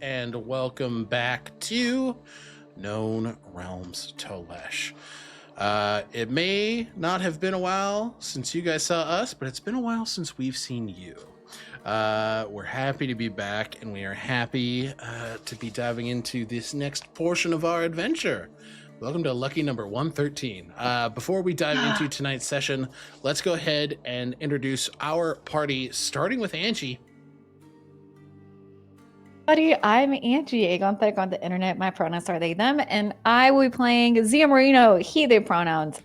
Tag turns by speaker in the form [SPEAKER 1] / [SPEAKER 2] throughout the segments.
[SPEAKER 1] and welcome back to Known Realms Tolesh. It may not have been a while since you guys saw us, but it's been a while since we've seen you. We're happy to be back, and we are happy to be diving into this next portion of our adventure. Welcome to lucky number 113. Before we dive into tonight's session, let's go ahead and introduce our party, starting with Angie.
[SPEAKER 2] Buddy, I'm Angie, Agonethetic on the internet. My pronouns are they, them, and I will be playing Zia Marino, he, they pronouns.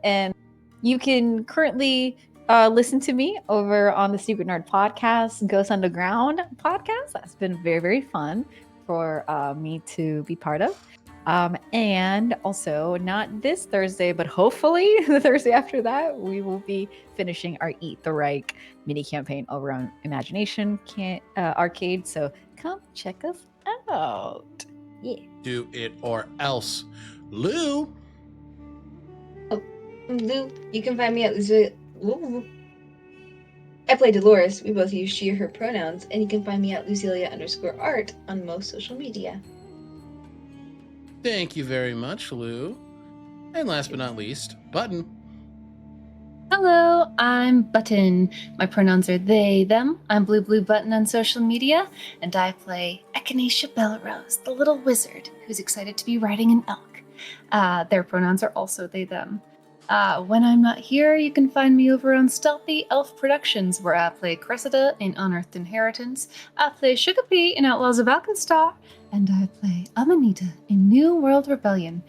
[SPEAKER 2] And you can currently listen to me over on the Secret Nerd podcast, Ghost Underground podcast. That's been very, very fun for me to be part of. And also, not this Thursday, but hopefully the Thursday after that, we will be finishing our Eat the Reich mini campaign over on Imagination Arcade. So come check us out. Yeah.
[SPEAKER 1] Do it or else. Lou.
[SPEAKER 3] Oh, Lou. You can find me at Lou. I play Dolores. We both use she, her pronouns, and you can find me at Lucilia_art on most social media.
[SPEAKER 1] Thank you very much, Lou. And last but not least, Button.
[SPEAKER 4] Hello, I'm Button. My pronouns are they, them. I'm Bluebluebutton on social media, and I play Echinacea Bellerose, the little wizard who's excited to be riding an elk. Their pronouns are also they, them. When I'm not here, you can find me over on Stealthy Elf Productions, where I play Cressida in Unearthed Inheritance, I play Sugar Pea in Outlaws of Alkenstar, and I play Amanita in New World Rebellion.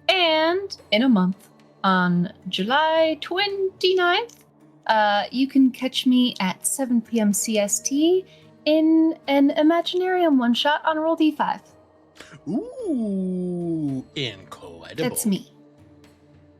[SPEAKER 4] And in a month, on July 29th, you can catch me at 7 p.m. CST in an Imaginarium one-shot on Roll D5.
[SPEAKER 1] Ooh, incredible.
[SPEAKER 4] That's me.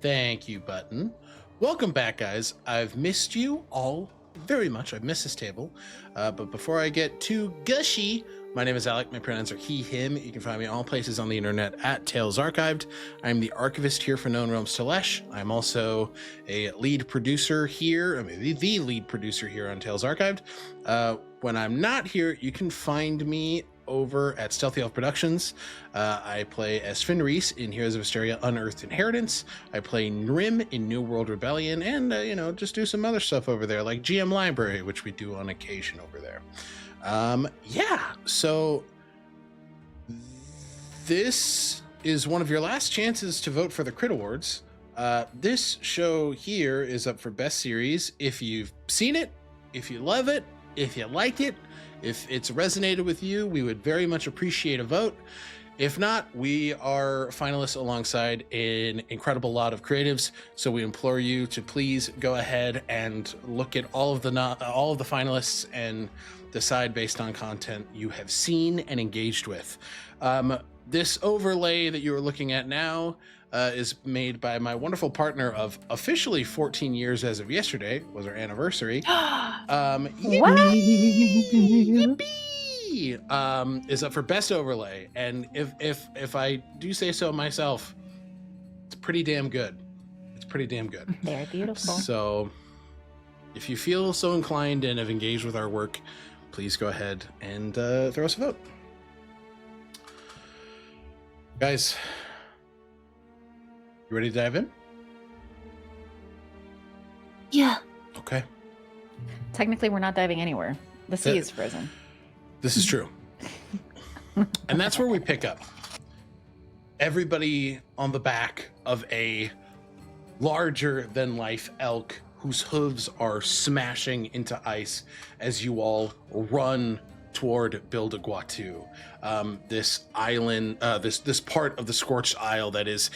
[SPEAKER 1] Thank you, Button. Welcome back, guys. I've missed you all very much. I've missed this table. But before I get too gushy, my name is Alec. My pronouns are he, him. You can find me all places on the internet at Tales Archived. I'm the Archivist here for Known Realms Tolesh. I'm also a lead producer here, maybe the lead producer here on Tales Archived. When I'm not here, you can find me over at Stealthy Elf Productions. I play as Fenris in Heroes of Asteria Unearthed Inheritance. I play Nrim in New World Rebellion, and just do some other stuff over there, like GM Library, which we do on occasion over there. So this is one of your last chances to vote for the Crit Awards. This show here is up for Best Series. If you've seen it, if you love it, if you liked it, if it's resonated with you, we would very much appreciate a vote. If not, we are finalists alongside an incredible lot of creatives, so we implore you to please go ahead and look at all of the finalists and decide based on content you have seen and engaged with. This overlay that you are looking at now is made by my wonderful partner of officially 14 years as of yesterday, was our anniversary. Yippee! Is up for best overlay, and if I do say so myself, it's pretty damn good. It's pretty damn good.
[SPEAKER 2] They're beautiful.
[SPEAKER 1] So if you feel so inclined and have engaged with our work, please go ahead and throw us a vote. Guys, you ready to dive in?
[SPEAKER 4] Yeah.
[SPEAKER 1] Okay.
[SPEAKER 2] Technically, we're not diving anywhere. The sea is frozen.
[SPEAKER 1] This is true. And that's where we pick up. Everybody on the back of a larger-than-life elk whose hooves are smashing into ice as you all run toward Bilda Guatu. This island, this part of the Scorched Isle that is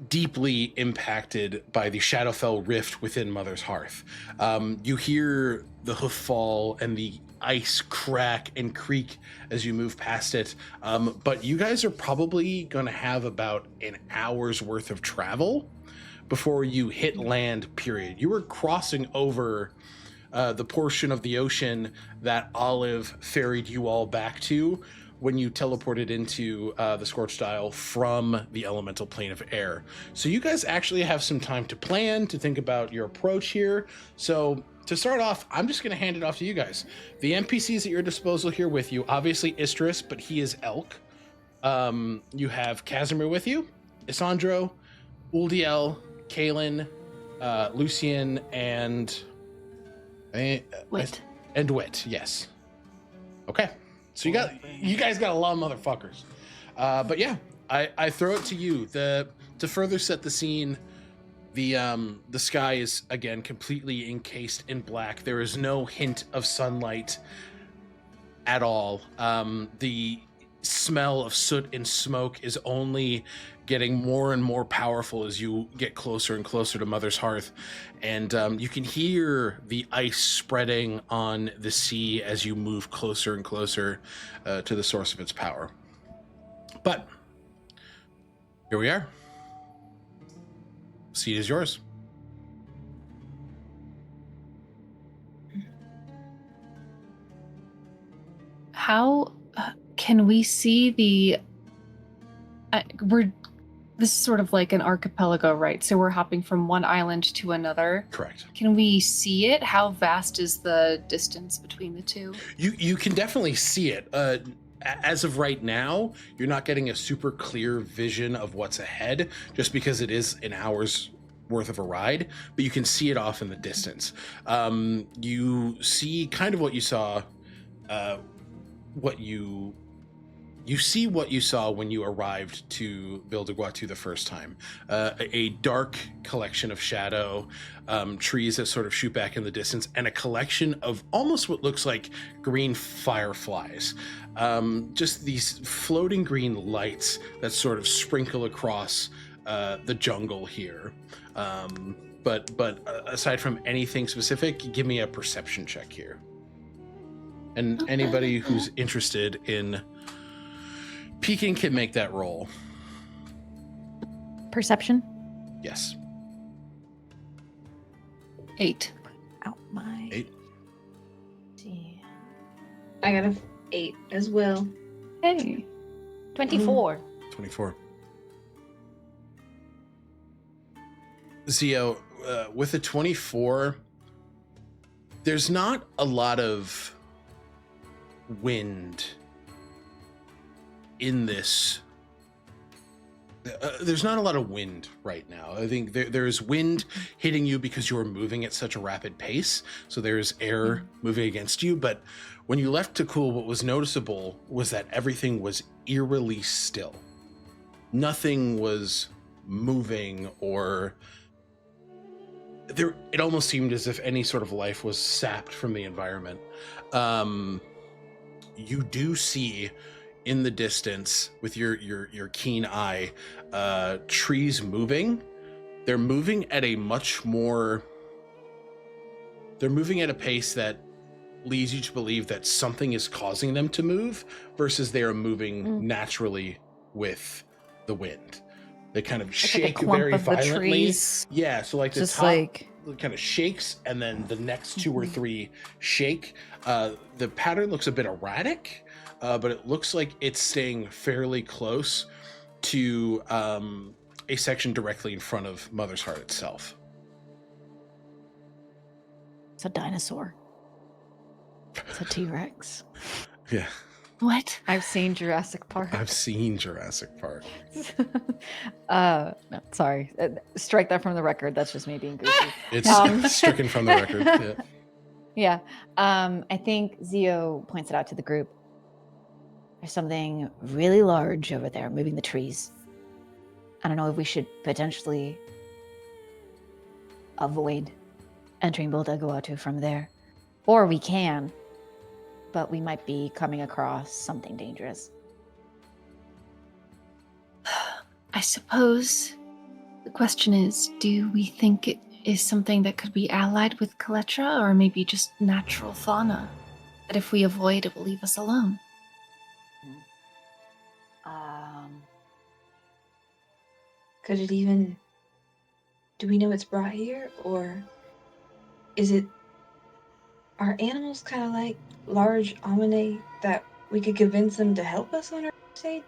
[SPEAKER 1] deeply impacted by the Shadowfell rift within Mother's Hearth. You hear the hoof fall and the ice crack and creak as you move past it. But you guys are probably going to have about an hour's worth of travel before you hit land, period. You were crossing over the portion of the ocean that Olive ferried you all back to when you teleported into the Scorched Isle from the elemental plane of air. So you guys actually have some time to plan, to think about your approach here. So to start off, I'm just going to hand it off to you guys. The NPCs at your disposal here with you, obviously Istris, but he is Elk. You have Casimir with you, Isandro, Uldiel, Kaelin, Lucian, and
[SPEAKER 4] Wit.
[SPEAKER 1] And Wit, yes. Okay, so you guys got a lot of motherfuckers. But yeah, I throw it to you. To further set the scene, the sky is again completely encased in black. There is no hint of sunlight at all. The smell of soot and smoke is only getting more and more powerful as you get closer and closer to Mother's Hearth, and you can hear the ice spreading on the sea as you move closer and closer to the source of its power. But here we are. Seat is yours.
[SPEAKER 4] How can we see the? This is sort of like an archipelago, right? So we're hopping from one island to another.
[SPEAKER 1] Correct.
[SPEAKER 4] Can we see it? How vast is the distance between the two?
[SPEAKER 1] You can definitely see it. As of right now, you're not getting a super clear vision of what's ahead, just because it is an hour's worth of a ride, but you can see it off in the distance. You see kind of what you saw, you see what you saw when you arrived to Bilda Guatu the first time. A dark collection of shadow, trees that sort of shoot back in the distance, and a collection of almost what looks like green fireflies. Just these floating green lights that sort of sprinkle across the jungle here. But aside from anything specific, give me a perception check here. And anybody who's interested in peeking can make that roll.
[SPEAKER 2] Perception?
[SPEAKER 1] Yes.
[SPEAKER 4] 8.
[SPEAKER 2] Out my
[SPEAKER 1] 8.
[SPEAKER 2] See.
[SPEAKER 3] I got a 8 as well.
[SPEAKER 4] Hey.
[SPEAKER 2] 24.
[SPEAKER 1] 24. Zio, with a 24, there's not a lot of wind in this. There's not a lot of wind right now. I think there's wind hitting you because you're moving at such a rapid pace. So there's air moving against you. But when you left Takul, what was noticeable was that everything was eerily still. Nothing was moving, or it almost seemed as if any sort of life was sapped from the environment. You do see in the distance with your keen eye, trees moving. They're moving at a pace that leads you to believe that something is causing them to move versus they are moving naturally with the wind. They kind of shake very violently.
[SPEAKER 2] Trees.
[SPEAKER 1] Yeah, so like the
[SPEAKER 2] Just
[SPEAKER 1] top
[SPEAKER 2] like
[SPEAKER 1] kind of shakes, and then the next 2 or 3 shake. The pattern looks a bit erratic, but it looks like it's staying fairly close to a section directly in front of Mother's Heart itself.
[SPEAKER 2] it's a dinosaur. It's a T-Rex.
[SPEAKER 1] Yeah,
[SPEAKER 4] What?
[SPEAKER 2] I've seen Jurassic Park.
[SPEAKER 1] I've seen Jurassic Park.
[SPEAKER 2] No, sorry. Strike that from the record. That's just me being goofy.
[SPEAKER 1] It's stricken from the record. Yeah.
[SPEAKER 2] Yeah. I think Zio points it out to the group. There's something really large over there moving the trees. I don't know if we should potentially avoid entering Bilda Guatu from there. Or we can, but we might be coming across something dangerous.
[SPEAKER 4] I suppose the question is, do we think it is something that could be allied with Kaletra, or maybe just natural fauna that if we avoid, it will leave us alone?
[SPEAKER 3] Could it even... Do we know it's brought here, or is it... Are animals kind of like large Amine that we could convince them to help us on our crusade?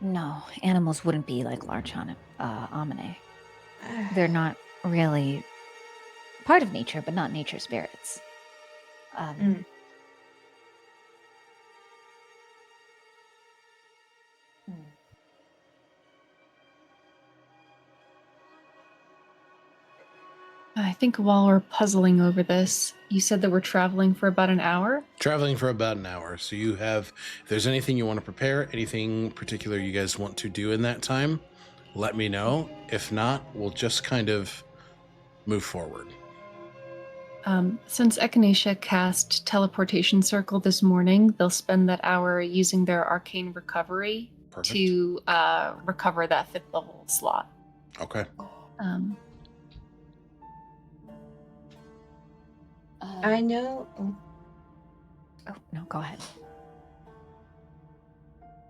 [SPEAKER 2] No, animals wouldn't be like large Amine. They're not really part of nature, but not nature spirits.
[SPEAKER 3] Mm.
[SPEAKER 4] I think while we're puzzling over this, you said that we're traveling for about an hour?
[SPEAKER 1] Traveling for about an hour. So you have, if there's anything you want to prepare, anything particular you guys want to do in that time, let me know. If not, we'll just kind of move forward.
[SPEAKER 4] Since Echinacea cast Teleportation Circle this morning, they'll spend that hour using their arcane recovery
[SPEAKER 1] Perfect.
[SPEAKER 4] to recover that 5th level slot.
[SPEAKER 1] Okay.
[SPEAKER 3] I know.
[SPEAKER 2] Oh, no, go ahead.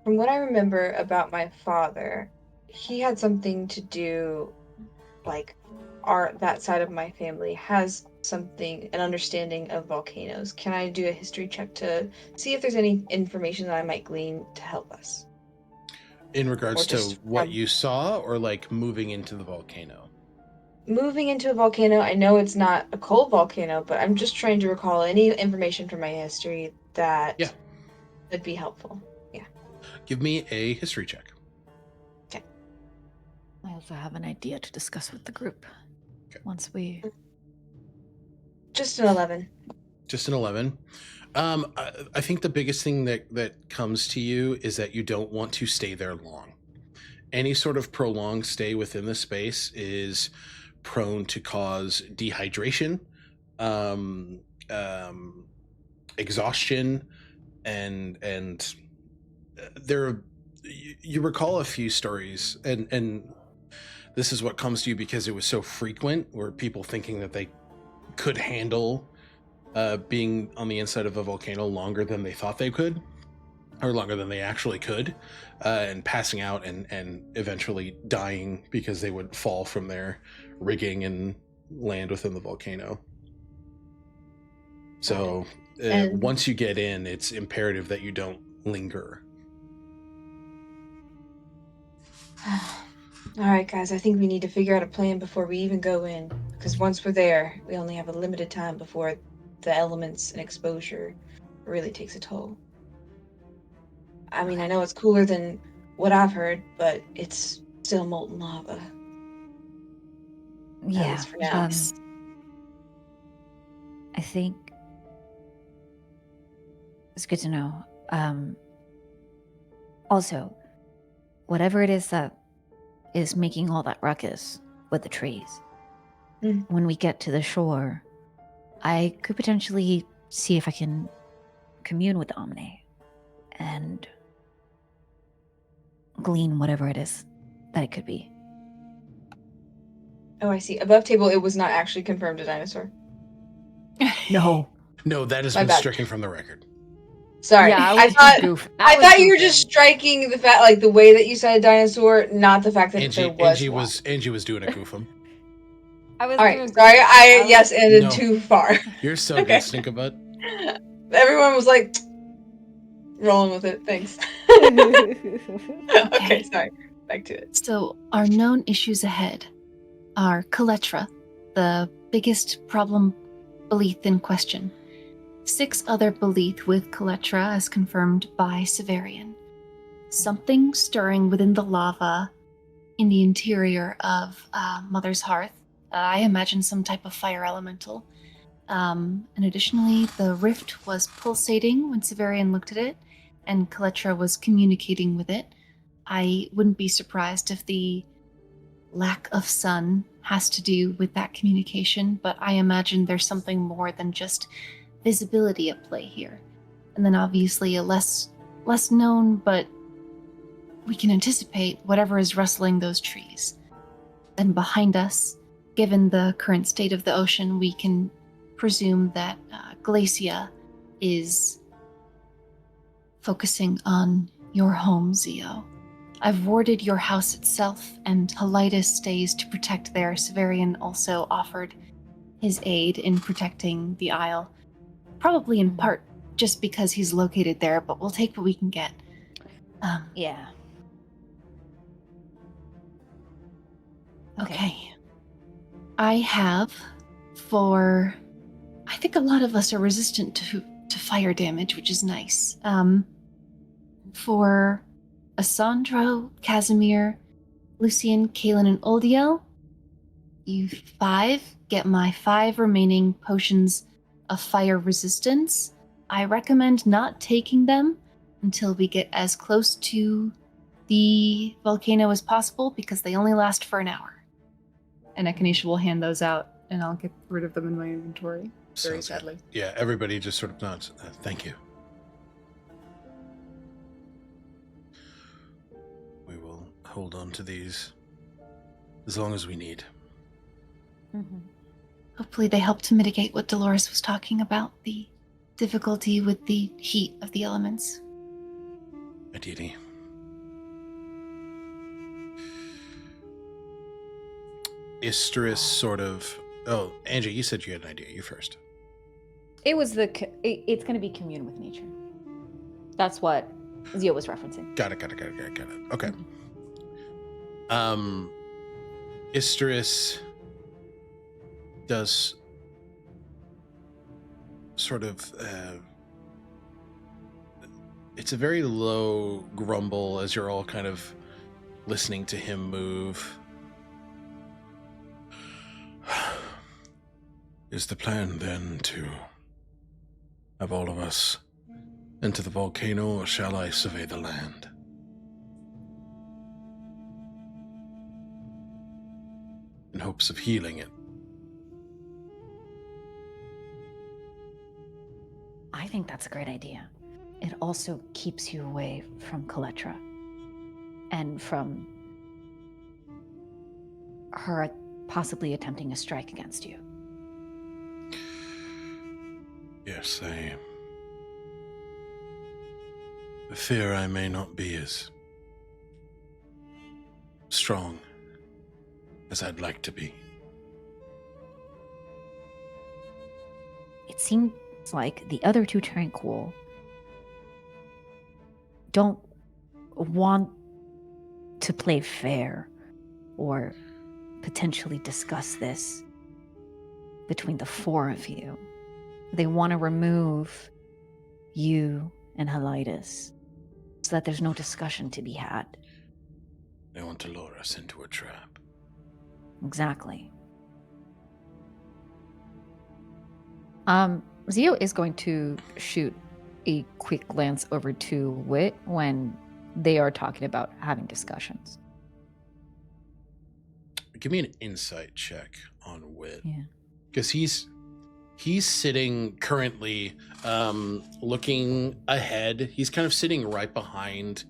[SPEAKER 3] From what I remember about my father, he had something to do, like, that side of my family has an understanding of volcanoes. Can I do a history check to see if there's any information that I might glean to help us?
[SPEAKER 1] In regards to what
[SPEAKER 3] from
[SPEAKER 1] you saw, or like moving into the volcano?
[SPEAKER 3] moving into a volcano, I know it's not a cold volcano, but I'm just trying to recall any information from my history that would be helpful. Yeah.
[SPEAKER 1] Give me a history check.
[SPEAKER 3] Okay.
[SPEAKER 2] I also have an idea to discuss with the group.
[SPEAKER 1] Okay.
[SPEAKER 2] Once we...
[SPEAKER 3] Just an 11.
[SPEAKER 1] Just an 11. I think the biggest thing that comes to you is that you don't want to stay there long. Any sort of prolonged stay within the space is prone to cause dehydration, exhaustion, and there. You recall a few stories, and this is what comes to you because it was so frequent, where people thinking that they could handle being on the inside of a volcano longer than they thought they could, or longer than they actually could, and passing out and eventually dying because they would fall from their rigging and land within the volcano. So once you get in, it's imperative that you don't linger.
[SPEAKER 3] All right, guys, I think we need to figure out a plan before we even go in, because once we're there, we only have a limited time before the elements and exposure really takes a toll. I mean, I know it's cooler than what I've heard, but it's still molten lava.
[SPEAKER 2] Yeah.
[SPEAKER 3] At least for now.
[SPEAKER 2] I think it's good to know. Also, whatever it is that is making all that ruckus with the trees, when we get to the shore, I could potentially see if I can commune with Omne and glean whatever it is that it could be.
[SPEAKER 3] Oh, I see. Above table, it was not actually confirmed a dinosaur.
[SPEAKER 2] No,
[SPEAKER 1] that has
[SPEAKER 3] My
[SPEAKER 1] been
[SPEAKER 3] bad.
[SPEAKER 1] stricken from the record.
[SPEAKER 3] Sorry,
[SPEAKER 2] Yeah,
[SPEAKER 3] I thought you were
[SPEAKER 2] goofing.
[SPEAKER 3] just striking the fact, like the way that you said a dinosaur, not the fact that there was one.
[SPEAKER 1] Angie was doing a goofum.
[SPEAKER 2] I was
[SPEAKER 3] All right, sorry, I ended
[SPEAKER 1] No.
[SPEAKER 3] too far.
[SPEAKER 1] You're so
[SPEAKER 3] Okay.
[SPEAKER 1] good, Stinkabutt.
[SPEAKER 3] Everyone was like rolling with it. Thanks. Okay, sorry. Back to it.
[SPEAKER 4] So, our known issues ahead are Kaletra, the biggest problem Belith in question. 6 other Belith with Kaletra as confirmed by Severian. Something stirring within the lava in the interior of Mother's Hearth. I imagine some type of fire elemental. And additionally, the rift was pulsating when Severian looked at it, and Kaletra was communicating with it. I wouldn't be surprised if the lack of sun has to do with that communication, but I imagine there's something more than just visibility at play here. And then obviously a less known, but we can anticipate whatever is rustling those trees. Then behind us, given the current state of the ocean, we can presume that Glacia is focusing on your home, Zio. I've warded your house itself, and Helitis stays to protect there. Severian also offered his aid in protecting the Isle. Probably in part just because he's located there, but we'll take what we can get.
[SPEAKER 2] Yeah.
[SPEAKER 4] Okay. I have for... I think a lot of us are resistant to fire damage, which is nice. For Asandro, Casimir, Lucian, Kaelin, and Oldiel, you 5 get my 5 remaining potions of fire resistance. I recommend not taking them until we get as close to the volcano as possible, because they only last for an hour. And Echinacea will hand those out, and I'll get rid of them in my inventory. Very
[SPEAKER 1] Sounds
[SPEAKER 4] sadly.
[SPEAKER 1] good. Yeah, everybody just sort of nods. Thank you. We will hold on to these as long as we need.
[SPEAKER 2] Mm-hmm.
[SPEAKER 4] Hopefully they help to mitigate what Dolores was talking about, the difficulty with the heat of the elements.
[SPEAKER 1] Ideally. Isterus sort of... Oh, Angie, you said you had an idea. You first.
[SPEAKER 2] It was it's going to be commune with nature. That's what Zio was referencing.
[SPEAKER 1] Got it. Okay. Isterus does sort of... it's a very low grumble as you're all kind of listening to him move. Is the plan then to have all of us enter the volcano, or shall I survey the land? In hopes of healing it.
[SPEAKER 2] I think that's a great idea. It also keeps you away from Coletra and from her possibly attempting a strike against you.
[SPEAKER 1] Yes, I fear I may not be as strong as I'd like to be.
[SPEAKER 2] It seems like the other two Tranquil don't want to play fair or potentially discuss this between the 4 of you. They want to remove you and Helitis so that there's no discussion to be had.
[SPEAKER 1] They want to lure us into a trap.
[SPEAKER 2] Exactly. Zio is going to shoot a quick glance over to Wit when they are talking about having discussions.
[SPEAKER 1] Give me an insight check on Wit.
[SPEAKER 2] Yeah.
[SPEAKER 1] Because he's sitting currently looking ahead. He's kind of sitting right behind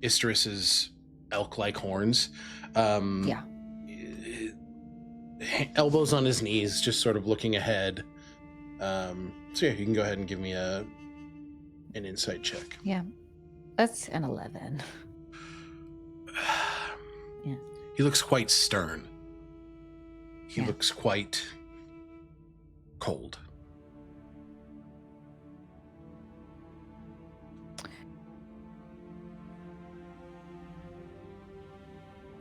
[SPEAKER 1] Isterus's elk-like horns.
[SPEAKER 2] Yeah.
[SPEAKER 1] Elbows on his knees, just sort of looking ahead. So yeah, you can go ahead and give me an insight check.
[SPEAKER 2] Yeah. That's an 11. Yeah.
[SPEAKER 1] He looks quite stern. He looks quite cold.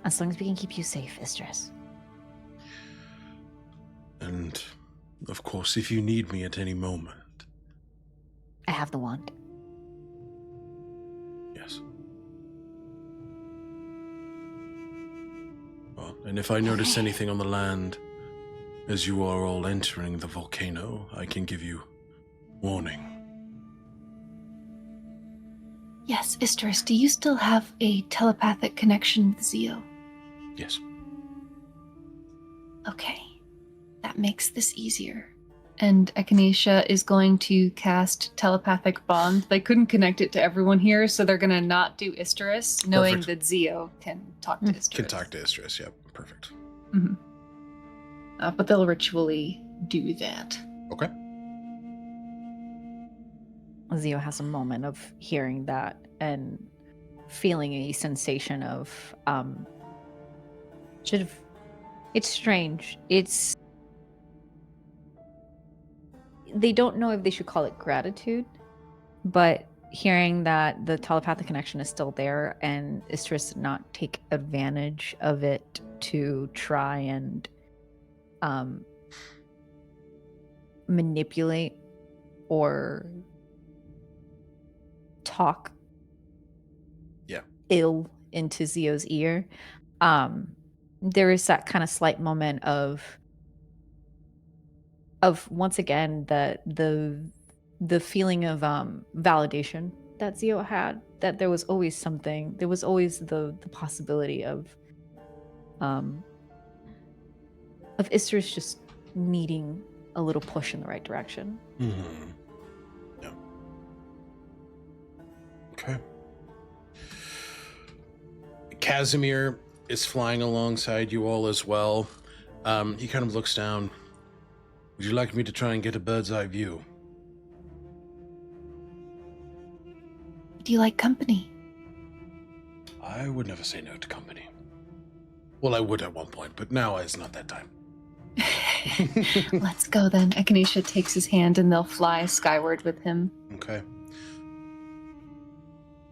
[SPEAKER 2] As long as we can keep you safe, Istress.
[SPEAKER 1] And, of course, if you need me at any moment.
[SPEAKER 2] I have the wand.
[SPEAKER 1] Yes. Well, and if I notice anything on the land as you are all entering the volcano, I can give you warning.
[SPEAKER 4] Yes, Isterus, do you still have a telepathic connection with Zio?
[SPEAKER 1] Yes.
[SPEAKER 4] Okay. That makes this easier. And Echinacea is going to cast Telepathic Bond. They couldn't connect it to everyone here, so they're going to not do Isterus, knowing
[SPEAKER 1] Perfect.
[SPEAKER 4] that Zio can talk to Isterus.
[SPEAKER 1] Can talk to Isterus, yep. Perfect.
[SPEAKER 4] Mm-hmm. But they'll ritually do that.
[SPEAKER 1] Okay.
[SPEAKER 2] Zio has a moment of hearing that and feeling a sensation of it's strange. They don't know if they should call it gratitude, but hearing that the telepathic connection is still there and Isterus not take advantage of it to try and manipulate or talk ill into Zio's ear. There is that kind of slight moment of once again the feeling of validation that Zio had, that there was always something, there was always the possibility of Istris just needing a little push in the right direction.
[SPEAKER 1] Mm-hmm. Yeah. Okay. Casimir is flying alongside you all as well. He kind of looks down. Would you like me to try and get a bird's eye view?
[SPEAKER 4] Do you like company?
[SPEAKER 1] I would never say no to company. Well, I would at one point, but now it's not that time.
[SPEAKER 4] Let's go then. Echinacea takes his hand and they'll fly skyward with him.
[SPEAKER 1] Okay.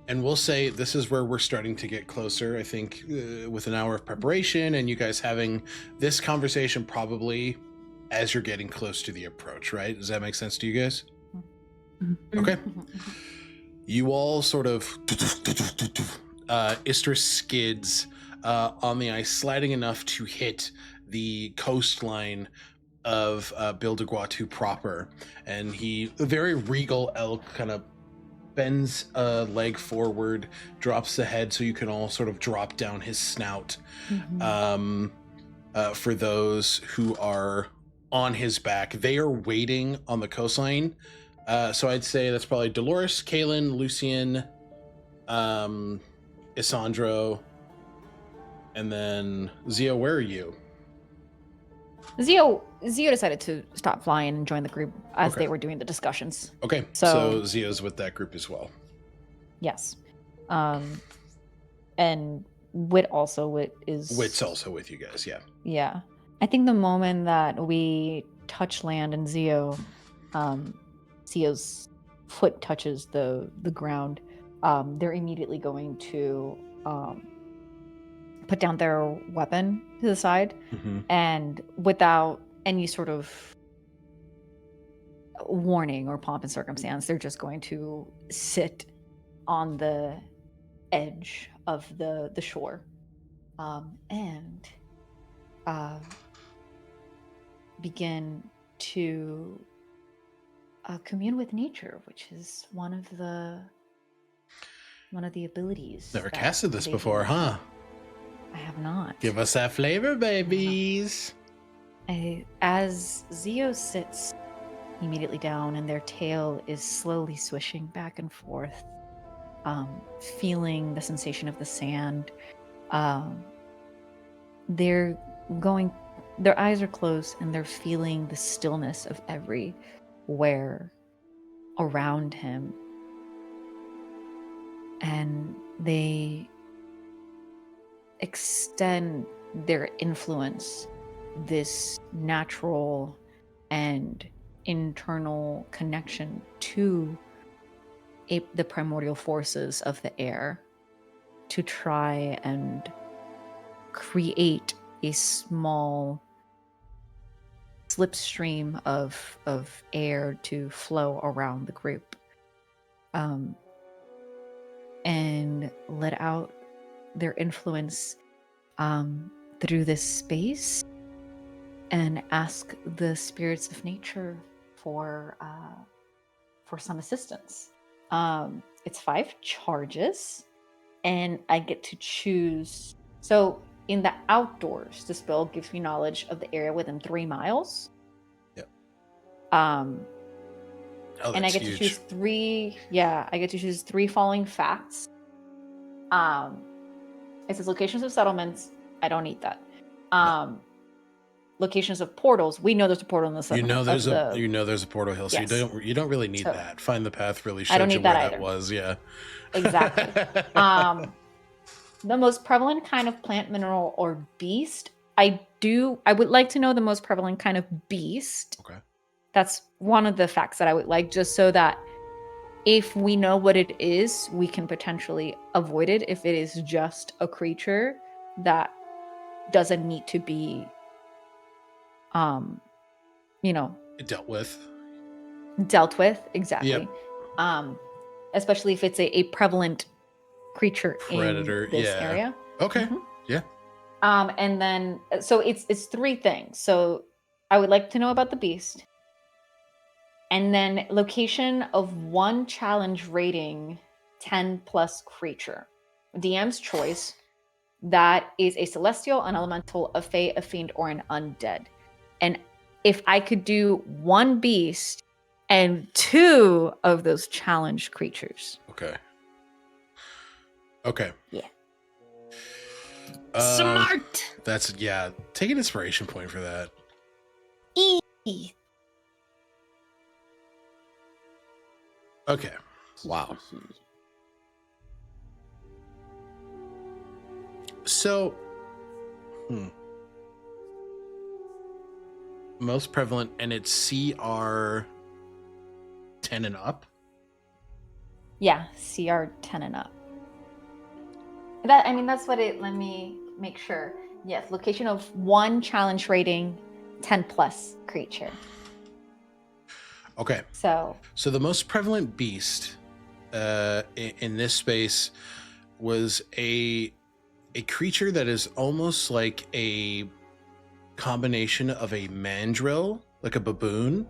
[SPEAKER 1] And we'll say this is where we're starting to get closer, I think, with an hour of preparation and you guys having this conversation probably as you're getting close to the approach, right? Does that make sense to you guys?
[SPEAKER 4] Mm-hmm.
[SPEAKER 1] Okay. You all sort of... Istris skids on the ice, sliding enough to hit the coastline of Bilda Guatu proper. And he, a very regal elk, kind of bends a leg forward, drops the head so you can all sort of drop down his snout. For those who are on his back, they are waiting on the coastline. So I'd say that's probably Dolores, Kaylin, Lucian, Isandro, and then Zio. Where are you?
[SPEAKER 2] Zio decided to stop flying and join the group as
[SPEAKER 1] Okay.
[SPEAKER 2] they were doing the discussions.
[SPEAKER 1] Okay, so Zio's with that group as well.
[SPEAKER 2] Yes. And Wit is...
[SPEAKER 1] Wit's also with you guys, yeah.
[SPEAKER 2] Yeah. I think the moment that we touch land and Zio's foot touches the ground, they're immediately going to put down their weapon to the side, and without any sort of warning or pomp and circumstance, they're just going to sit on the edge of the shore and begin to commune with nature, which is one of the abilities.
[SPEAKER 1] Never
[SPEAKER 2] that
[SPEAKER 1] casted this
[SPEAKER 2] they
[SPEAKER 1] before,
[SPEAKER 2] do.
[SPEAKER 1] huh?
[SPEAKER 2] I have not.
[SPEAKER 1] Give us that flavor, babies.
[SPEAKER 2] As Zio sits immediately down and their tail is slowly swishing back and forth, feeling the sensation of the sand, their eyes are closed and they're feeling the stillness of everywhere around him. And they extend their influence, this natural and internal connection to the primordial forces of the air, to try and create a small slipstream of air to flow around the group, and let out their influence through this space and ask the spirits of nature for some assistance. It's 5 charges, and I get to choose. So in the outdoors, the spell gives me knowledge of the area within 3 miles.
[SPEAKER 1] Yep.
[SPEAKER 2] And I get
[SPEAKER 1] huge.
[SPEAKER 2] to choose 3. Yeah, I get to choose 3 following facts. It says locations of settlements. I don't need that. Locations of portals. We know there's a portal in the settlement.
[SPEAKER 1] You know there's a portal hill, so
[SPEAKER 2] Yes.
[SPEAKER 1] you don't really need that. Find the path really
[SPEAKER 2] I
[SPEAKER 1] showed
[SPEAKER 2] don't
[SPEAKER 1] you
[SPEAKER 2] need
[SPEAKER 1] where
[SPEAKER 2] that
[SPEAKER 1] that
[SPEAKER 2] either.
[SPEAKER 1] was, yeah.
[SPEAKER 2] Exactly. The most prevalent kind of plant, mineral, or beast. I would like to know the most prevalent kind of beast.
[SPEAKER 1] Okay.
[SPEAKER 2] That's one of the facts that I would like, just so that if we know what it is, we can potentially avoid it if it is just a creature that doesn't need to be you know,
[SPEAKER 1] Dealt with.
[SPEAKER 2] exactly.
[SPEAKER 1] Yep.
[SPEAKER 2] Especially if it's a prevalent creature
[SPEAKER 1] Predator,
[SPEAKER 2] in this
[SPEAKER 1] yeah.
[SPEAKER 2] area.
[SPEAKER 1] Okay.
[SPEAKER 2] Mhm.
[SPEAKER 1] Yeah.
[SPEAKER 2] And then so it's three things. So I would like to know about the beast. And then location of one challenge rating 10 plus creature. DM's choice. That is a celestial, an elemental, a fae, a fiend, or an undead. And if I could do one beast and 2 of those challenge creatures.
[SPEAKER 1] Okay.
[SPEAKER 2] Yeah.
[SPEAKER 4] Smart.
[SPEAKER 1] That's take an inspiration point for that. Okay. Wow. So, most prevalent, and it's CR 10 and up.
[SPEAKER 2] Yeah, CR 10 and up. That's what it. Let me make sure. Yes, location of one challenge rating 10 plus creature.
[SPEAKER 1] Okay.
[SPEAKER 2] So
[SPEAKER 1] the most prevalent beast in this space was a creature that is almost like a combination of a mandrill, like a baboon,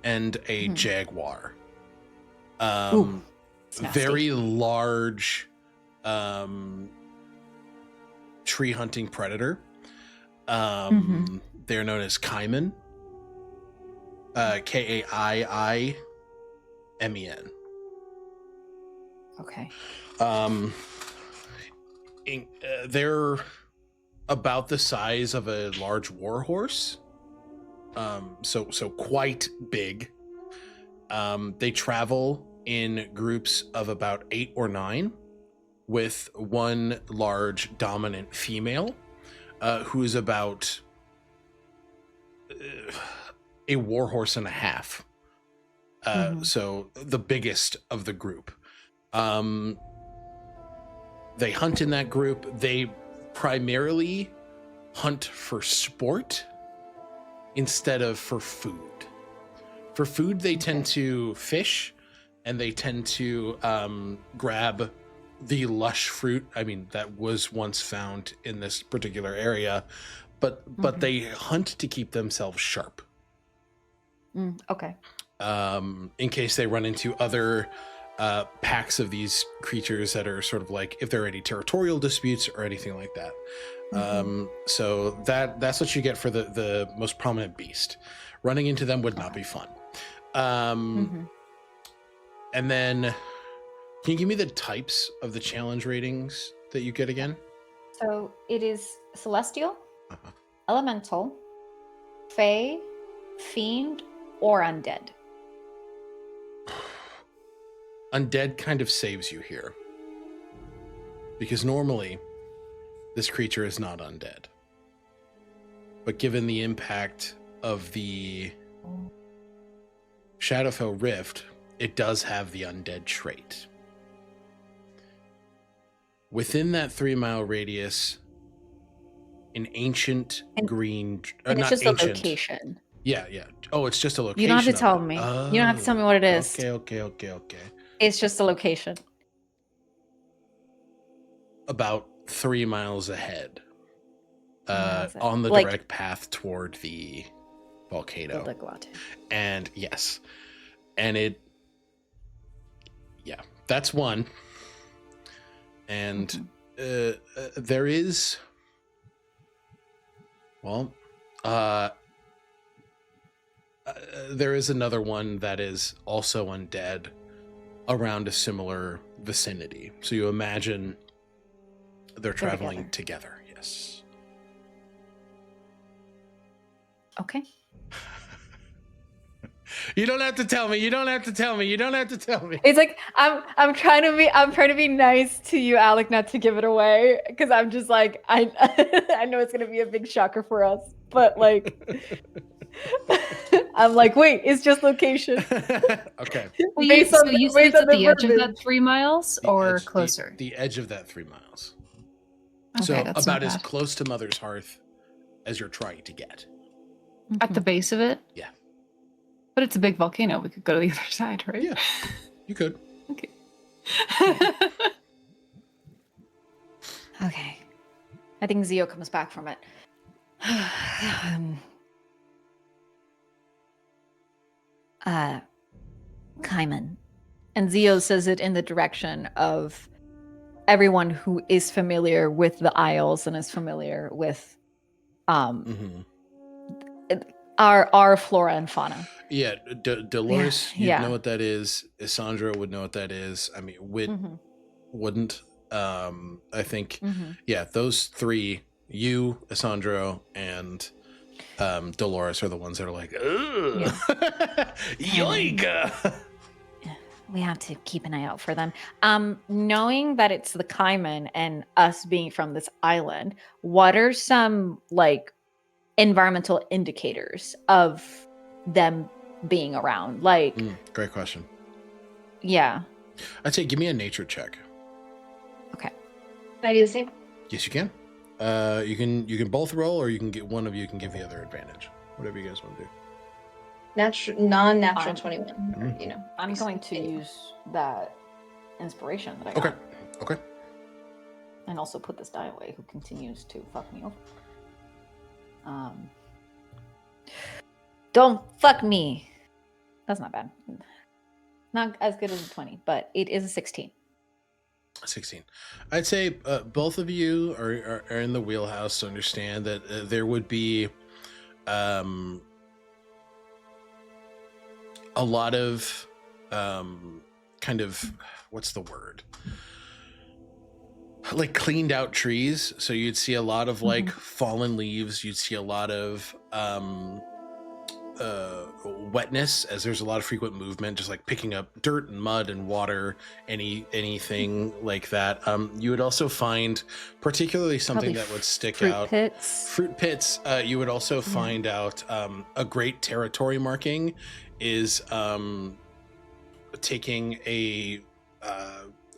[SPEAKER 1] and a jaguar.
[SPEAKER 2] Ooh, it's nasty.
[SPEAKER 1] Very large tree hunting predator. They're known as Kaimen. Kaiimen.
[SPEAKER 2] Okay.
[SPEAKER 1] They're about the size of a large war horse. So quite big. They travel in groups of about 8 or 9, with one large dominant female, who is about a war horse and a half. So the biggest of the group. They hunt in that group. They primarily hunt for sport instead of for food. For food, they tend to fish, and they tend to grab the lush fruit. That was once found in this particular area, but they hunt to keep themselves sharp.
[SPEAKER 2] Okay.
[SPEAKER 1] In case they run into other packs of these creatures that are sort of like, if there are any territorial disputes or anything like that. So that's what you get for the most prominent beast. Running into them would not be fun. And then, can you give me the types of the challenge ratings that you get again?
[SPEAKER 2] So it is celestial, elemental, fae, fiend, or undead.
[SPEAKER 1] Undead kind of saves you here, because normally this creature is not undead, but given the impact of the Shadowfell Rift, it does have the undead trait. Within that 3-mile radius, an ancient green,
[SPEAKER 2] and it's
[SPEAKER 1] not
[SPEAKER 2] just
[SPEAKER 1] ancient.
[SPEAKER 2] A location.
[SPEAKER 1] Yeah. Oh, it's just a location.
[SPEAKER 2] You don't have to tell me.
[SPEAKER 1] Oh,
[SPEAKER 2] you don't have to tell me what it is.
[SPEAKER 1] Okay.
[SPEAKER 2] It's just a location.
[SPEAKER 1] About 3 miles ahead, on the direct path toward the volcano.
[SPEAKER 2] Bilda Guatu.
[SPEAKER 1] And yes, and that's one. And there is, there is another one that is also undead around a similar vicinity. So you imagine they're traveling together. Yes.
[SPEAKER 2] Okay.
[SPEAKER 1] You don't have to tell me.
[SPEAKER 2] It's like I'm trying to be nice to you, Alec, not to give it away, because I'm just like I know it's gonna be a big shocker for us, but like I'm like, wait, it's just location.
[SPEAKER 1] Okay.
[SPEAKER 4] You said it's at the edge of that 3 miles or closer?
[SPEAKER 1] The edge of that 3 miles.
[SPEAKER 4] Okay,
[SPEAKER 1] So
[SPEAKER 4] that's
[SPEAKER 1] about
[SPEAKER 4] not
[SPEAKER 1] as
[SPEAKER 4] bad.
[SPEAKER 1] close to Mother's Hearth as you're trying to get.
[SPEAKER 4] At the base of it?
[SPEAKER 1] Yeah.
[SPEAKER 4] But it's a big volcano. We could go to the other side, right?
[SPEAKER 1] Yeah, you could.
[SPEAKER 4] Okay.
[SPEAKER 2] Okay. I think Zio comes back from it. Kaiman. And Zio says it in the direction of everyone who is familiar with the Isles and is familiar with our flora and fauna.
[SPEAKER 1] Yeah, Dolores,
[SPEAKER 2] Yeah.
[SPEAKER 1] you'd know what that is. Isandra would know what that is. I mean, Wit wouldn't. I think, yeah, those three, you, Isandro, and Dolores are the ones that are like, ugh, yoika.
[SPEAKER 2] We have to keep an eye out for them. Knowing that it's the Kaiman and us being from this island, what are some like environmental indicators of them being around? Like,
[SPEAKER 1] Great question.
[SPEAKER 2] Yeah.
[SPEAKER 1] I'd say give me a nature check.
[SPEAKER 2] Okay.
[SPEAKER 3] Can I do the same?
[SPEAKER 1] Yes, you can. You can both roll, or you can get one of you can give the other advantage. Whatever you guys want to do.
[SPEAKER 3] Non-natural 21. You know.
[SPEAKER 2] I'm going to use that inspiration that I got.
[SPEAKER 1] Okay.
[SPEAKER 2] And also put this die away who continues to fuck me over. Don't fuck me. That's not bad. Not as good as a 20, but it is a 16.
[SPEAKER 1] 16. I'd say both of you are in the wheelhouse to understand that there would be a lot of kind of, what's the word? Like cleaned out trees. So you'd see a lot of like fallen leaves. You'd see a lot of wetness, as there's a lot of frequent movement, just like picking up dirt and mud and water, anything like that. You would also find particularly something
[SPEAKER 2] Probably
[SPEAKER 1] that would stick
[SPEAKER 2] fruit
[SPEAKER 1] out.
[SPEAKER 2] pits.
[SPEAKER 1] Fruit pits. You would also find out a great territory marking is taking a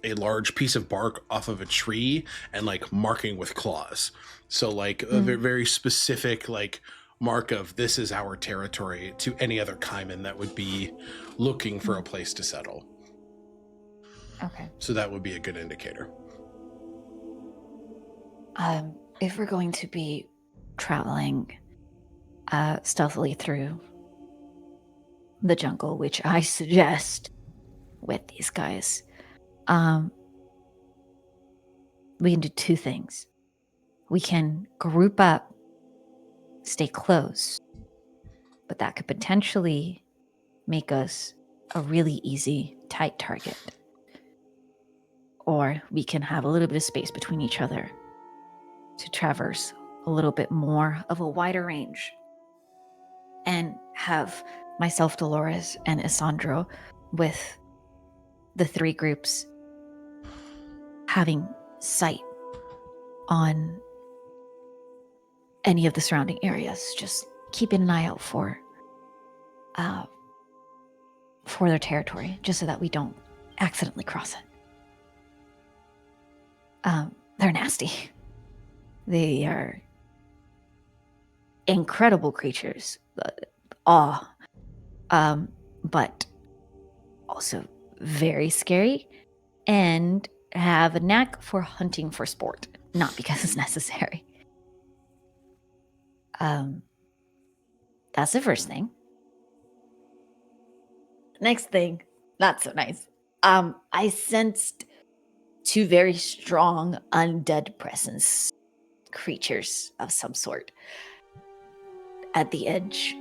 [SPEAKER 1] large piece of bark off of a tree and like marking with claws. So like a very specific like mark of this is our territory to any other Kaiman that would be looking for a place to settle.
[SPEAKER 2] Okay.
[SPEAKER 1] So that would be a good indicator.
[SPEAKER 2] If we're going to be traveling stealthily through the jungle, which I suggest with these guys, we can do two things. We can group up, stay close, but that could potentially make us a really easy, tight target. Or we can have a little bit of space between each other to traverse a little bit more of a wider range and have myself, Dolores, and Isandro with the three groups having sight on any of the surrounding areas, just keeping an eye out for their territory, just so that we don't accidentally cross it. They're nasty. They are incredible creatures, but also very scary and have a knack for hunting for sport, not because it's necessary. That's the first thing. Next thing, not so nice. I sensed two very strong undead presence, creatures of some sort, at the edge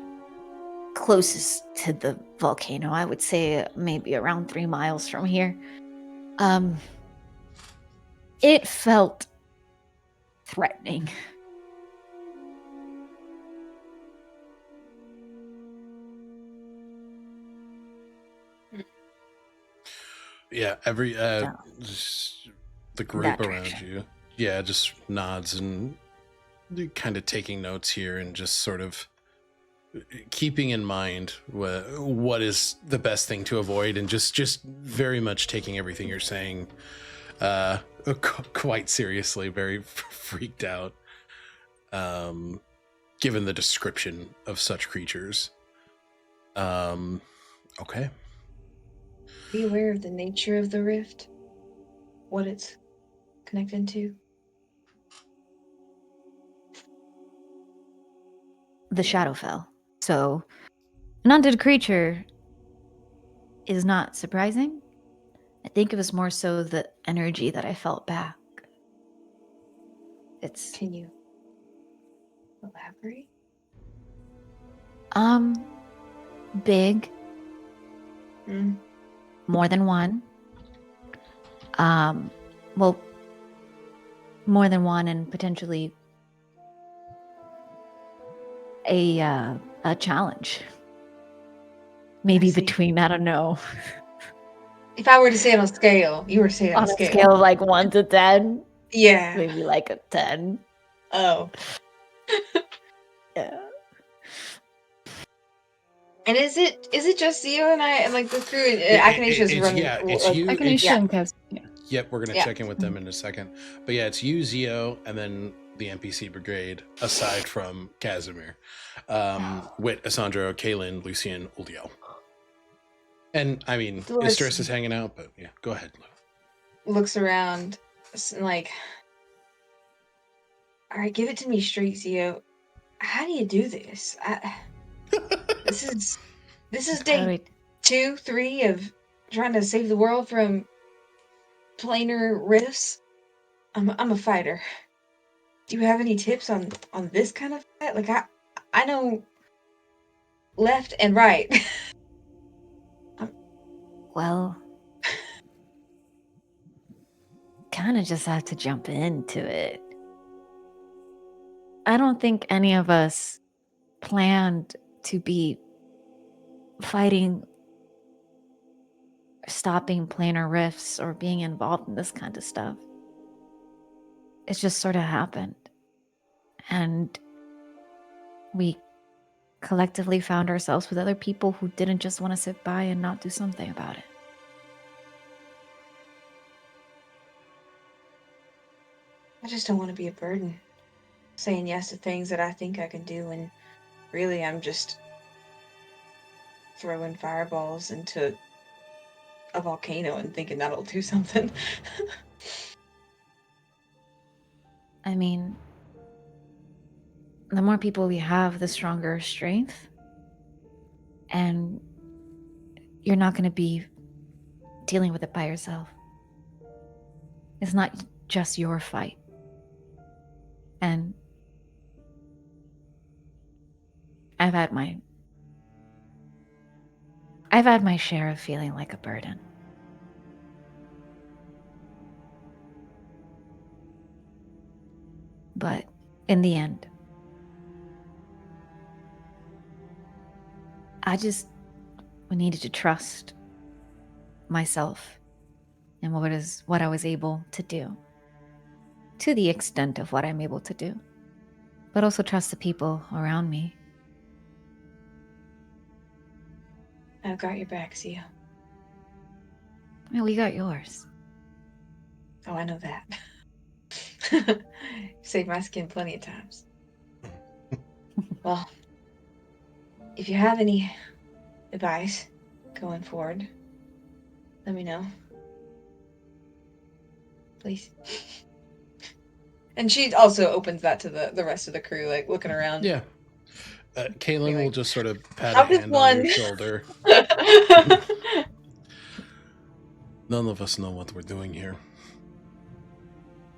[SPEAKER 2] closest to the volcano. I would say maybe around 3 miles from here. It felt threatening.
[SPEAKER 1] Yeah, just the group around you. Yeah, just nods and kind of taking notes here and just sort of keeping in mind what is the best thing to avoid, and just very much taking everything you're saying quite seriously, very freaked out. given the description of such creatures. Okay.
[SPEAKER 3] Be aware of the nature of the rift, what it's connected to.
[SPEAKER 2] The Shadowfell. So, an undead creature is not surprising. I think it was more so the energy that I felt back. It's
[SPEAKER 3] Can you elaborate?
[SPEAKER 2] big,
[SPEAKER 3] Mm.
[SPEAKER 2] more than one. Well, more than one, and potentially a challenge. Maybe
[SPEAKER 3] I see.
[SPEAKER 2] between, I don't know,
[SPEAKER 3] If I were to say it on a scale, you were to say it on
[SPEAKER 2] on
[SPEAKER 3] a
[SPEAKER 2] a
[SPEAKER 3] scale.
[SPEAKER 2] scale of like 1 to 10,
[SPEAKER 3] Yeah.
[SPEAKER 2] maybe like a 10.
[SPEAKER 3] Oh.
[SPEAKER 2] Yeah.
[SPEAKER 3] And is it just you and I and like the crew? Echinacea's
[SPEAKER 1] It's
[SPEAKER 3] running.
[SPEAKER 1] it's you.
[SPEAKER 4] Echinacea
[SPEAKER 3] yeah.
[SPEAKER 4] and Kaz. Yeah.
[SPEAKER 1] Yep, we're gonna
[SPEAKER 3] Yeah.
[SPEAKER 1] check in with them in a second. But yeah, it's you, Zio, and then the NPC brigade, aside from Casimir, Wit, Asandro, Kaylin, Lucian, Uldiel. And I mean,
[SPEAKER 3] Dolores
[SPEAKER 1] Istris is hanging out, but yeah, go ahead, Lou.
[SPEAKER 3] looks around, like, all right, give it to me straight, Zio. How do you do this? This is day
[SPEAKER 2] Alright.
[SPEAKER 3] 2, 3 of trying to save the world from planar rifts. I'm a fighter. Do you have any tips on this kind of fight? Like I know left and right.
[SPEAKER 2] Well, kind of just have to jump into it. I don't think any of us planned to be fighting, stopping planar rifts, or being involved in this kind of stuff. It just sort of happened. And we collectively found ourselves with other people who didn't just want to sit by and not do something about it.
[SPEAKER 3] I just don't want to be a burden, saying yes to things that I think I can do, and really I'm just throwing fireballs into a volcano and thinking that'll do something.
[SPEAKER 2] I mean, the more people we have, the stronger our strength. And you're not going to be dealing with it by yourself. It's not just your fight. And I've had my share of feeling like a burden. But in the end, we needed to trust myself and what I was able to do, to the extent of what I'm able to do, but also trust the people around me.
[SPEAKER 3] I've got your back, Zio.
[SPEAKER 2] I mean, we got yours.
[SPEAKER 3] Oh, I know that. Saved my skin plenty of times. Well, if you have any advice going forward, let me know. Please. And she also opens that to the rest of the crew, like looking around.
[SPEAKER 1] Yeah. Kaylin
[SPEAKER 3] Anyway.
[SPEAKER 1] will just sort of pat
[SPEAKER 3] How
[SPEAKER 1] a
[SPEAKER 3] does
[SPEAKER 1] hand on your
[SPEAKER 3] one-
[SPEAKER 1] shoulder. None of us know what we're doing here.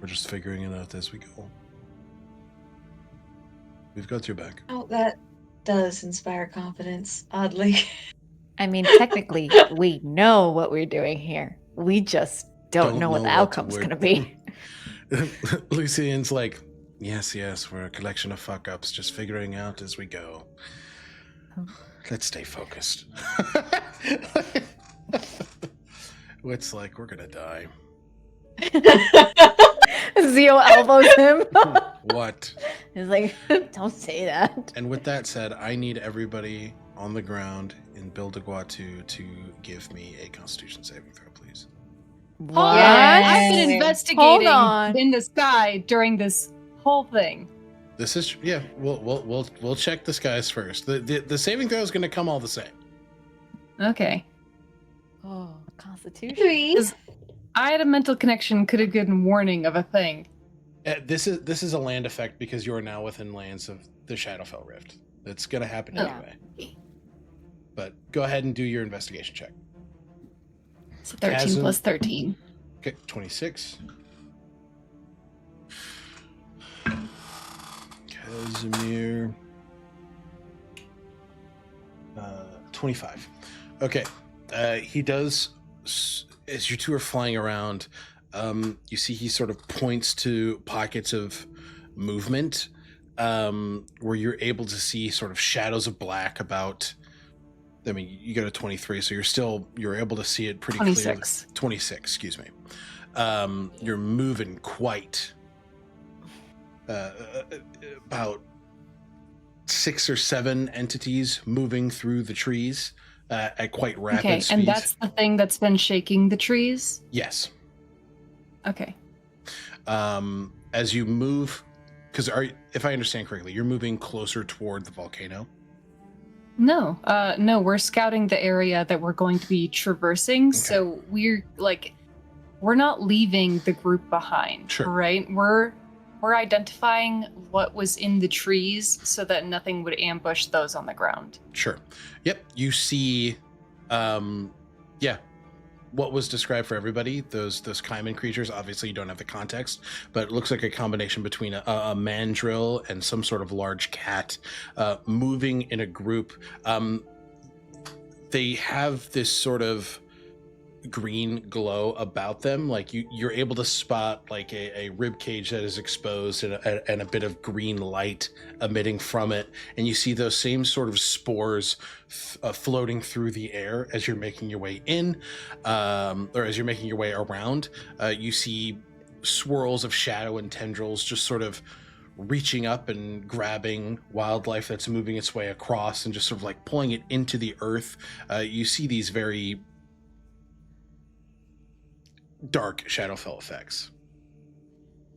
[SPEAKER 1] We're just figuring it out as we go. We've got your back.
[SPEAKER 3] Oh, that does inspire confidence, oddly.
[SPEAKER 2] I mean, technically, we know what we're doing here. We just don't know what the outcome's going to be.
[SPEAKER 1] Lucian's like, yes, we're a collection of fuck-ups, just figuring out as we go. Let's stay focused. It's like, we're gonna die.
[SPEAKER 2] Zio elbows him.
[SPEAKER 1] What?
[SPEAKER 2] He's like, don't say that.
[SPEAKER 1] And with that said, I need everybody on the ground in Bilda Guatu to give me a Constitution saving throw, please.
[SPEAKER 2] What?
[SPEAKER 4] I've been
[SPEAKER 2] Hold
[SPEAKER 4] investigating
[SPEAKER 2] on.
[SPEAKER 4] in the sky during this whole thing.
[SPEAKER 1] This is we'll check the skies first. The saving throw is going to come all the same.
[SPEAKER 4] Okay.
[SPEAKER 2] Oh, Constitution.
[SPEAKER 3] 3.
[SPEAKER 4] I had a mental connection, could have given warning of a thing.
[SPEAKER 1] This is a land effect because you are now within lands of the Shadowfell Rift. It's going to happen
[SPEAKER 2] Yeah.
[SPEAKER 1] anyway. But go ahead and do your investigation check.
[SPEAKER 4] So 13
[SPEAKER 1] Chasm.
[SPEAKER 4] plus 13.
[SPEAKER 1] Okay, 26. Casimir. 25. Okay. He does, as you two are flying around, you see he sort of points to pockets of movement where you're able to see sort of shadows of black about, I mean, you go to 23, so you're able to see it pretty
[SPEAKER 4] 26.
[SPEAKER 1] clearly. 26, excuse me. You're moving quite about 6 or 7 entities moving through the trees at quite rapid speeds.
[SPEAKER 4] And that's the thing that's been shaking the trees?
[SPEAKER 1] Yes.
[SPEAKER 4] Okay.
[SPEAKER 1] As you move, because if I understand correctly, you're moving closer toward the volcano.
[SPEAKER 4] No, we're scouting the area that we're going to be traversing. Okay. So we're not leaving the group behind,
[SPEAKER 1] sure.
[SPEAKER 4] Right? We're identifying what was in the trees so that nothing would ambush those on the ground.
[SPEAKER 1] Sure. Yep. You see, what was described for everybody, those Kaiman creatures. Obviously, you don't have the context, but it looks like a combination between a mandrill and some sort of large cat moving in a group. They have this sort of green glow about them, like you're able to spot like a rib cage that is exposed and a bit of green light emitting from it, and you see those same sort of spores floating through the air as you're making your way in, or as you're making your way around. You see swirls of shadow and tendrils just sort of reaching up and grabbing wildlife that's moving its way across and just sort of like pulling it into the earth. You see these very dark Shadowfell effects.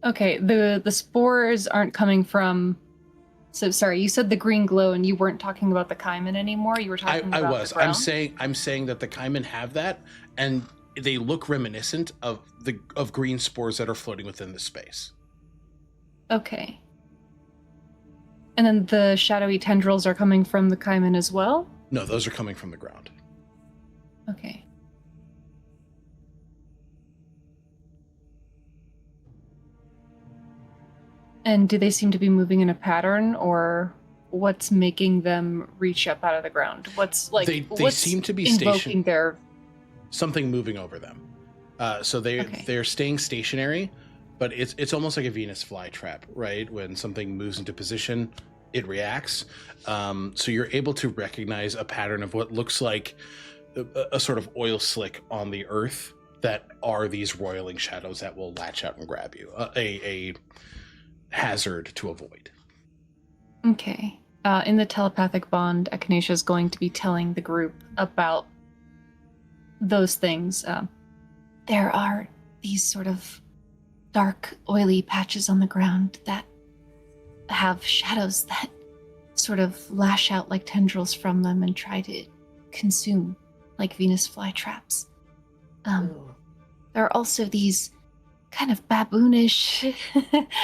[SPEAKER 4] Okay, the spores aren't coming from. So sorry, you said the green glow, and you weren't talking about the Kaiman anymore. You were talking about. I was. The ground?
[SPEAKER 1] I'm saying that the Kaiman have that, and they look reminiscent of green spores that are floating within the space.
[SPEAKER 4] Okay. And then the shadowy tendrils are coming from the Kaiman as well?
[SPEAKER 1] No, those are coming from the ground.
[SPEAKER 4] Okay. And do they seem to be moving in a pattern, or what's making them reach up out of the ground? What's like
[SPEAKER 1] they
[SPEAKER 4] what's
[SPEAKER 1] seem to be
[SPEAKER 4] invoking their
[SPEAKER 1] something moving over them. So they're staying stationary, but it's almost like a Venus flytrap, right? When something moves into position, it reacts. So you're able to recognize a pattern of what looks like a sort of oil slick on the earth that are these roiling shadows that will latch out and grab you. A hazard to avoid.
[SPEAKER 4] Okay. In the telepathic bond, Echinacea is going to be telling the group about those things. There are these sort of dark, oily patches on the ground that have shadows that sort of lash out like tendrils from them and try to consume, like Venus flytraps. There are also these kind of baboonish,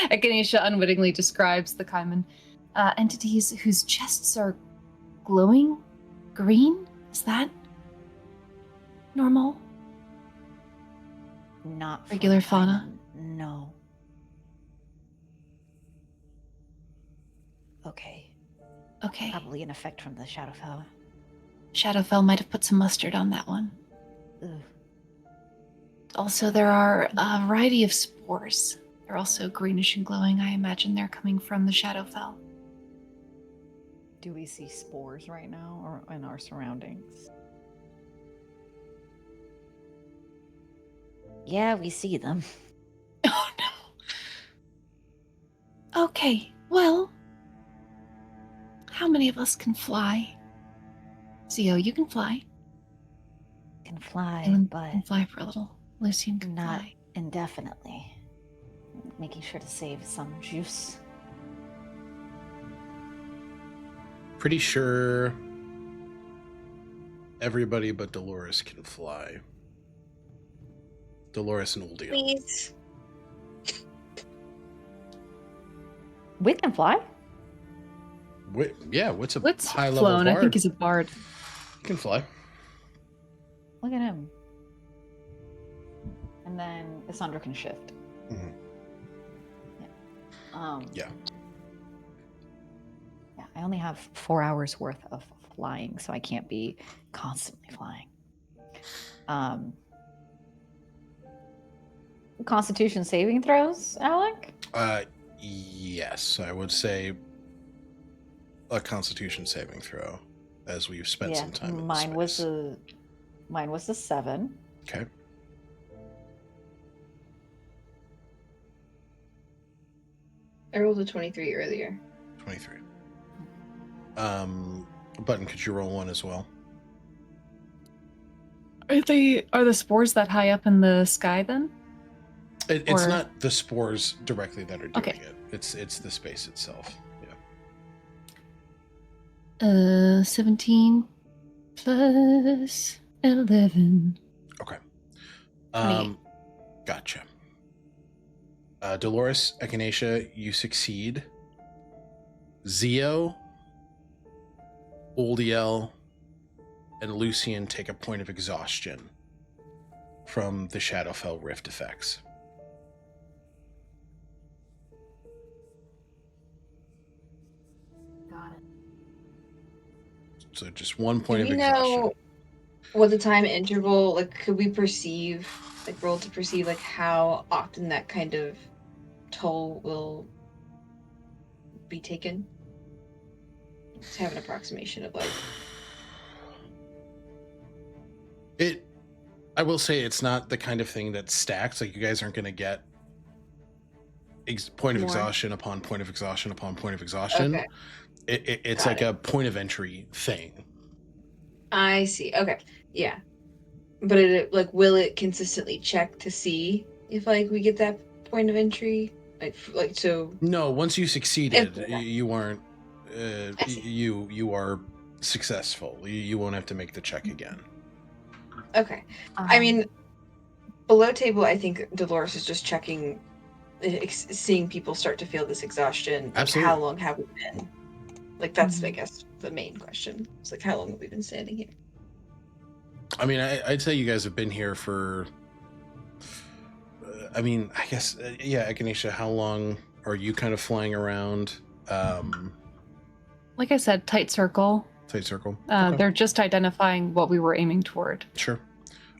[SPEAKER 4] Echinacea unwittingly describes the Kaiman, entities whose chests are glowing green. Is that normal?
[SPEAKER 2] Not
[SPEAKER 4] regular fauna?
[SPEAKER 2] No. Okay. Probably an effect from the Shadowfell.
[SPEAKER 4] Shadowfell might have put some mustard on that one.
[SPEAKER 2] Ugh.
[SPEAKER 4] Also, there are a variety of spores. They're also greenish and glowing. I imagine they're coming from the Shadowfell.
[SPEAKER 2] Do we see spores right now or in our surroundings? Yeah, we see them.
[SPEAKER 4] Oh no. Okay, well, how many of us can fly? Zio, you can fly.
[SPEAKER 2] Can fly, but
[SPEAKER 4] can fly for a little. Lucian can
[SPEAKER 2] not
[SPEAKER 4] fly.
[SPEAKER 2] Indefinitely. Making sure to save some juice.
[SPEAKER 1] pretty sure everybody but Dolores can fly. Dolores and Uldio.
[SPEAKER 3] Please.
[SPEAKER 2] We can fly.
[SPEAKER 1] What's a
[SPEAKER 4] What's
[SPEAKER 1] high level
[SPEAKER 4] flown?
[SPEAKER 1] bard?
[SPEAKER 4] I think he's a bard.
[SPEAKER 1] He can fly.
[SPEAKER 2] Look at him. And then Cassandra can shift.
[SPEAKER 1] Mhm.
[SPEAKER 2] Yeah.
[SPEAKER 1] Yeah.
[SPEAKER 2] Yeah, I only have 4 hours worth of flying, so I can't be constantly flying. Constitution saving throws, Alec?
[SPEAKER 1] Yes, I would say a Constitution saving throw, as we've spent some time in
[SPEAKER 2] mine
[SPEAKER 1] this space.
[SPEAKER 2] mine was a 7.
[SPEAKER 1] Okay.
[SPEAKER 3] I rolled a 23 earlier.
[SPEAKER 1] 23. Button, could you roll one as well?
[SPEAKER 4] Are the spores that high up in the sky then?
[SPEAKER 1] It's
[SPEAKER 4] Or-
[SPEAKER 1] not the spores directly that are doing
[SPEAKER 4] Okay.
[SPEAKER 1] it. It's the space itself. Yeah.
[SPEAKER 4] 17 plus 11.
[SPEAKER 1] Okay.
[SPEAKER 4] 28.
[SPEAKER 1] Gotcha. Dolores, Echinacea, you succeed. Zio, Oldiel, and Lucian take a point of exhaustion from the Shadowfell Rift effects.
[SPEAKER 2] Got it.
[SPEAKER 1] So just 1
[SPEAKER 3] Do
[SPEAKER 1] point of
[SPEAKER 3] we
[SPEAKER 1] exhaustion.
[SPEAKER 3] know what the time interval, like, could we perceive, like, roll to perceive, like, how often that kind of toll will be taken? To have an approximation of, like,
[SPEAKER 1] I will say it's not the kind of thing that stacks. Like, you guys aren't going to get point of
[SPEAKER 3] More.
[SPEAKER 1] exhaustion upon point of exhaustion upon point of exhaustion.
[SPEAKER 3] Okay.
[SPEAKER 1] It's
[SPEAKER 3] Got
[SPEAKER 1] like
[SPEAKER 3] it.
[SPEAKER 1] a point of entry thing.
[SPEAKER 3] I see. Okay. Yeah. But like, will it consistently check to see if, like, we get that point of entry? Like so.
[SPEAKER 1] No, once you succeeded,
[SPEAKER 3] If-
[SPEAKER 1] you aren't.
[SPEAKER 3] I see.
[SPEAKER 1] You are successful. You won't have to make the check again.
[SPEAKER 3] Okay. I mean, below table, I think Dolores is just checking, seeing people start to feel this exhaustion. Like,
[SPEAKER 1] Absolutely.
[SPEAKER 3] how long have we been? Like, that's, I
[SPEAKER 2] Mhm.
[SPEAKER 3] guess, the main question. It's like, how long have we been standing here?
[SPEAKER 1] I mean, I'd say you guys have been here for. I mean, I guess, yeah, Echinacea, how long are you kind of flying around?
[SPEAKER 4] Like I said, tight circle.
[SPEAKER 1] Tight circle. Okay.
[SPEAKER 4] They're just identifying what we were aiming toward.
[SPEAKER 1] Sure.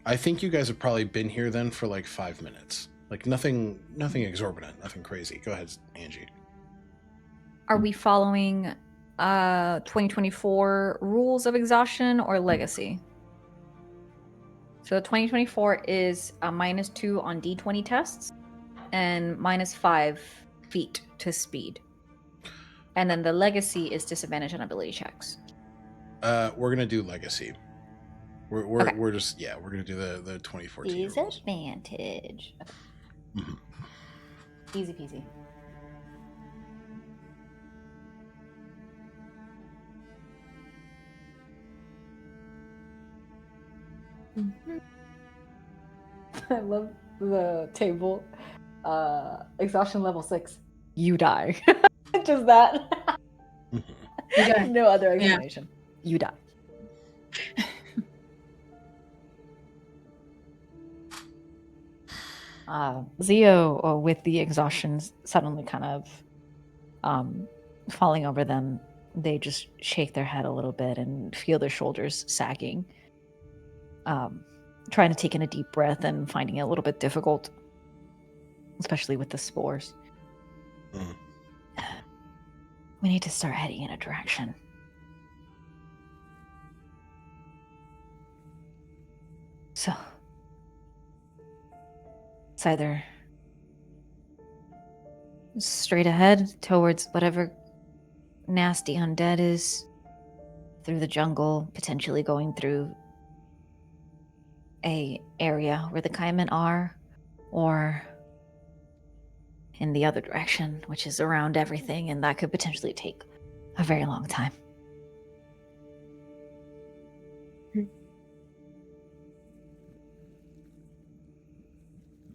[SPEAKER 1] I think you guys have probably been here then for like 5 minutes. Like nothing exorbitant, nothing crazy. Go ahead, Angie.
[SPEAKER 2] Are we following 2024 rules of exhaustion or legacy? So 2024 is a -2 on D20 tests and -5 feet to speed. And then the legacy is disadvantage on ability checks.
[SPEAKER 1] We're gonna do legacy. We're
[SPEAKER 2] Okay.
[SPEAKER 1] we're just we're gonna do the 2014 rules.
[SPEAKER 2] Disadvantage. Okay.
[SPEAKER 1] Mhm.
[SPEAKER 2] Easy peasy. I love the table. Exhaustion level 6. You die. Just that.
[SPEAKER 1] Mhm.
[SPEAKER 3] You die.
[SPEAKER 2] No other
[SPEAKER 3] Yeah.
[SPEAKER 2] explanation. You die. Zio, with the exhaustion suddenly kind of falling over them, they just shake their head a little bit and feel their shoulders sagging. Trying to take in a deep breath and finding it a little bit difficult, especially with the spores.
[SPEAKER 1] Mhm.
[SPEAKER 2] We need to start heading in a direction. So, it's either straight ahead towards whatever nasty undead is, through the jungle, potentially going through a area where the Kaimen are, or in the other direction, which is around everything, and that could potentially take a very long time.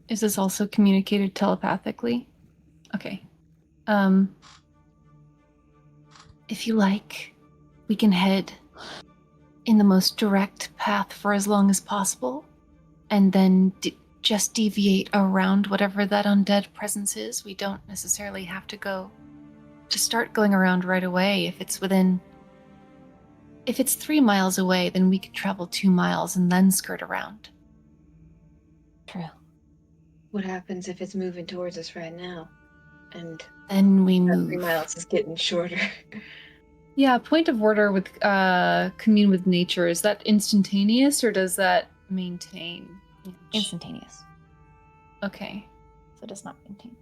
[SPEAKER 4] Is this also communicated telepathically? Okay. If you like, we can head in the most direct path for as long as possible, and then just deviate around whatever that undead presence is. We don't necessarily have to start going around right away. If it's 3 miles away, then we could travel 2 miles and then skirt around.
[SPEAKER 2] True.
[SPEAKER 3] What happens if it's moving towards us right now? And
[SPEAKER 4] Then we
[SPEAKER 3] that
[SPEAKER 4] move.
[SPEAKER 3] 3 miles is getting shorter.
[SPEAKER 4] Yeah, point of order with commune with nature. Is that instantaneous or does that maintain?
[SPEAKER 2] Instantaneous.
[SPEAKER 4] Okay.
[SPEAKER 2] So it does not maintain.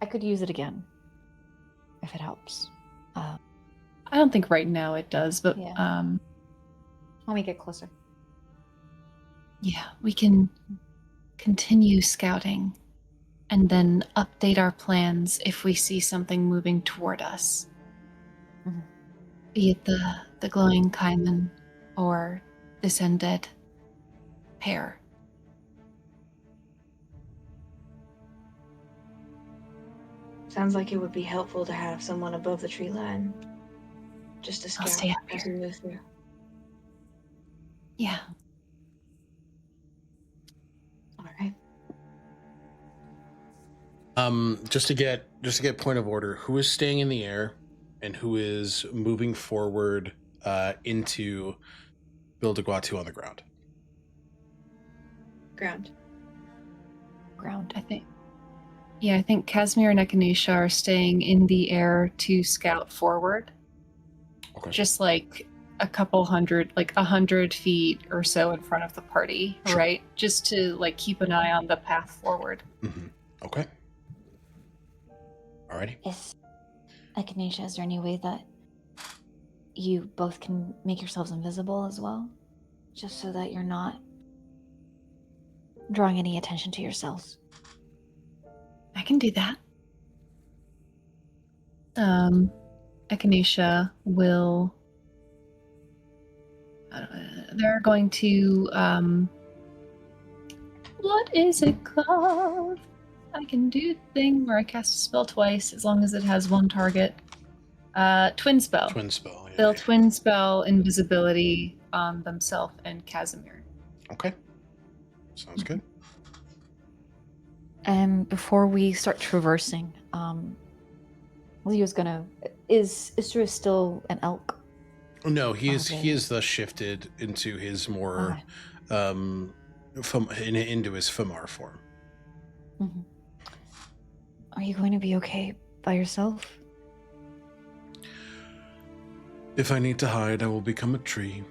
[SPEAKER 2] I could use it again if it helps.
[SPEAKER 4] I don't think right now it does, but
[SPEAKER 2] Yeah. When we get closer.
[SPEAKER 4] yeah, we can continue scouting and then update our plans if we see something moving toward us.
[SPEAKER 2] Mhm.
[SPEAKER 4] Be it the glowing Kaiman or this undead pair.
[SPEAKER 3] Sounds like it would be helpful to have someone above the tree line. Just to
[SPEAKER 4] I'll
[SPEAKER 3] scout
[SPEAKER 4] stay up
[SPEAKER 3] as we
[SPEAKER 4] here.
[SPEAKER 3] move through.
[SPEAKER 4] Yeah.
[SPEAKER 3] Alright.
[SPEAKER 1] Just to get point of order, who is staying in the air and who is moving forward into Bilda Guatu on the ground?
[SPEAKER 3] Ground.
[SPEAKER 4] I think. Yeah, I think Casimir and Echinacea are staying in the air to scout forward.
[SPEAKER 1] Okay.
[SPEAKER 4] Just like a couple hundred, like 100 feet or so in front of the party,
[SPEAKER 1] Sure.
[SPEAKER 4] right? Just to like keep an eye on the path forward.
[SPEAKER 1] Mm-hmm. Okay. Alrighty.
[SPEAKER 2] Echinacea, is there any way that you both can make yourselves invisible as well? Just so that you're not drawing any attention to yourselves.
[SPEAKER 4] I can do that. Echinacea will. They're going to. What is it called? I can do the thing where I cast a spell twice as long as it has one target. Twin spell.
[SPEAKER 1] Twin spell. Yeah.
[SPEAKER 4] They'll twin spell invisibility on themselves and Casimir.
[SPEAKER 1] Okay. Sounds good.
[SPEAKER 2] And before we start traversing, Leo's gonna. Is Istra still an elk?
[SPEAKER 1] No, he is.
[SPEAKER 2] Okay.
[SPEAKER 1] He is thus shifted into his more, into his Famar form.
[SPEAKER 2] Mm-hmm. Are you going to be okay by yourself?
[SPEAKER 1] If I need to hide, I will become a tree.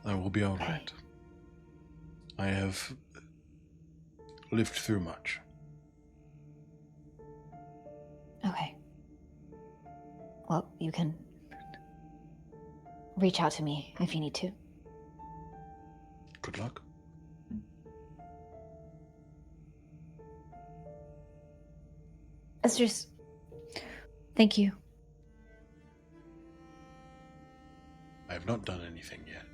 [SPEAKER 1] I will be all right. I have lived through much.
[SPEAKER 2] Okay. Well, you can reach out to me if you need to.
[SPEAKER 1] Good luck.
[SPEAKER 2] Esther's. Thank you.
[SPEAKER 1] I have not done anything yet.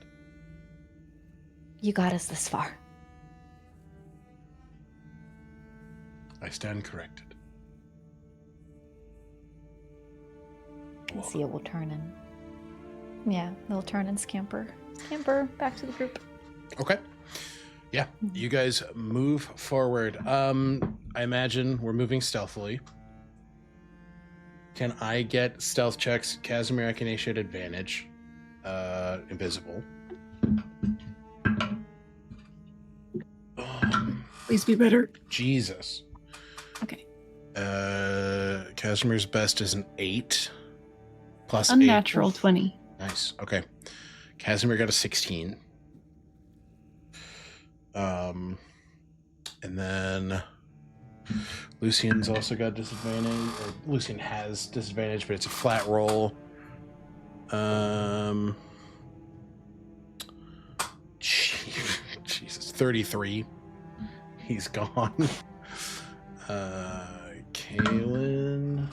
[SPEAKER 2] You got us this far.
[SPEAKER 1] I stand corrected.
[SPEAKER 2] Lucia will turn and... Yeah, they'll turn and scamper. Scamper back to the group.
[SPEAKER 1] Okay. Yeah, you guys move forward. I imagine we're moving stealthily. Can I get stealth checks? Casimir, Echinacea at advantage. Invisible.
[SPEAKER 4] Please be better.
[SPEAKER 1] Jesus.
[SPEAKER 4] Okay.
[SPEAKER 1] Casimir's best is an 8. Plus
[SPEAKER 4] Unnatural
[SPEAKER 1] 8.
[SPEAKER 4] 20.
[SPEAKER 1] Nice. Okay. Casimir got a 16. And then Lucian's also got disadvantage. Or Lucian has disadvantage, but it's a flat roll. Jesus, 33. He's gone. Kaylin,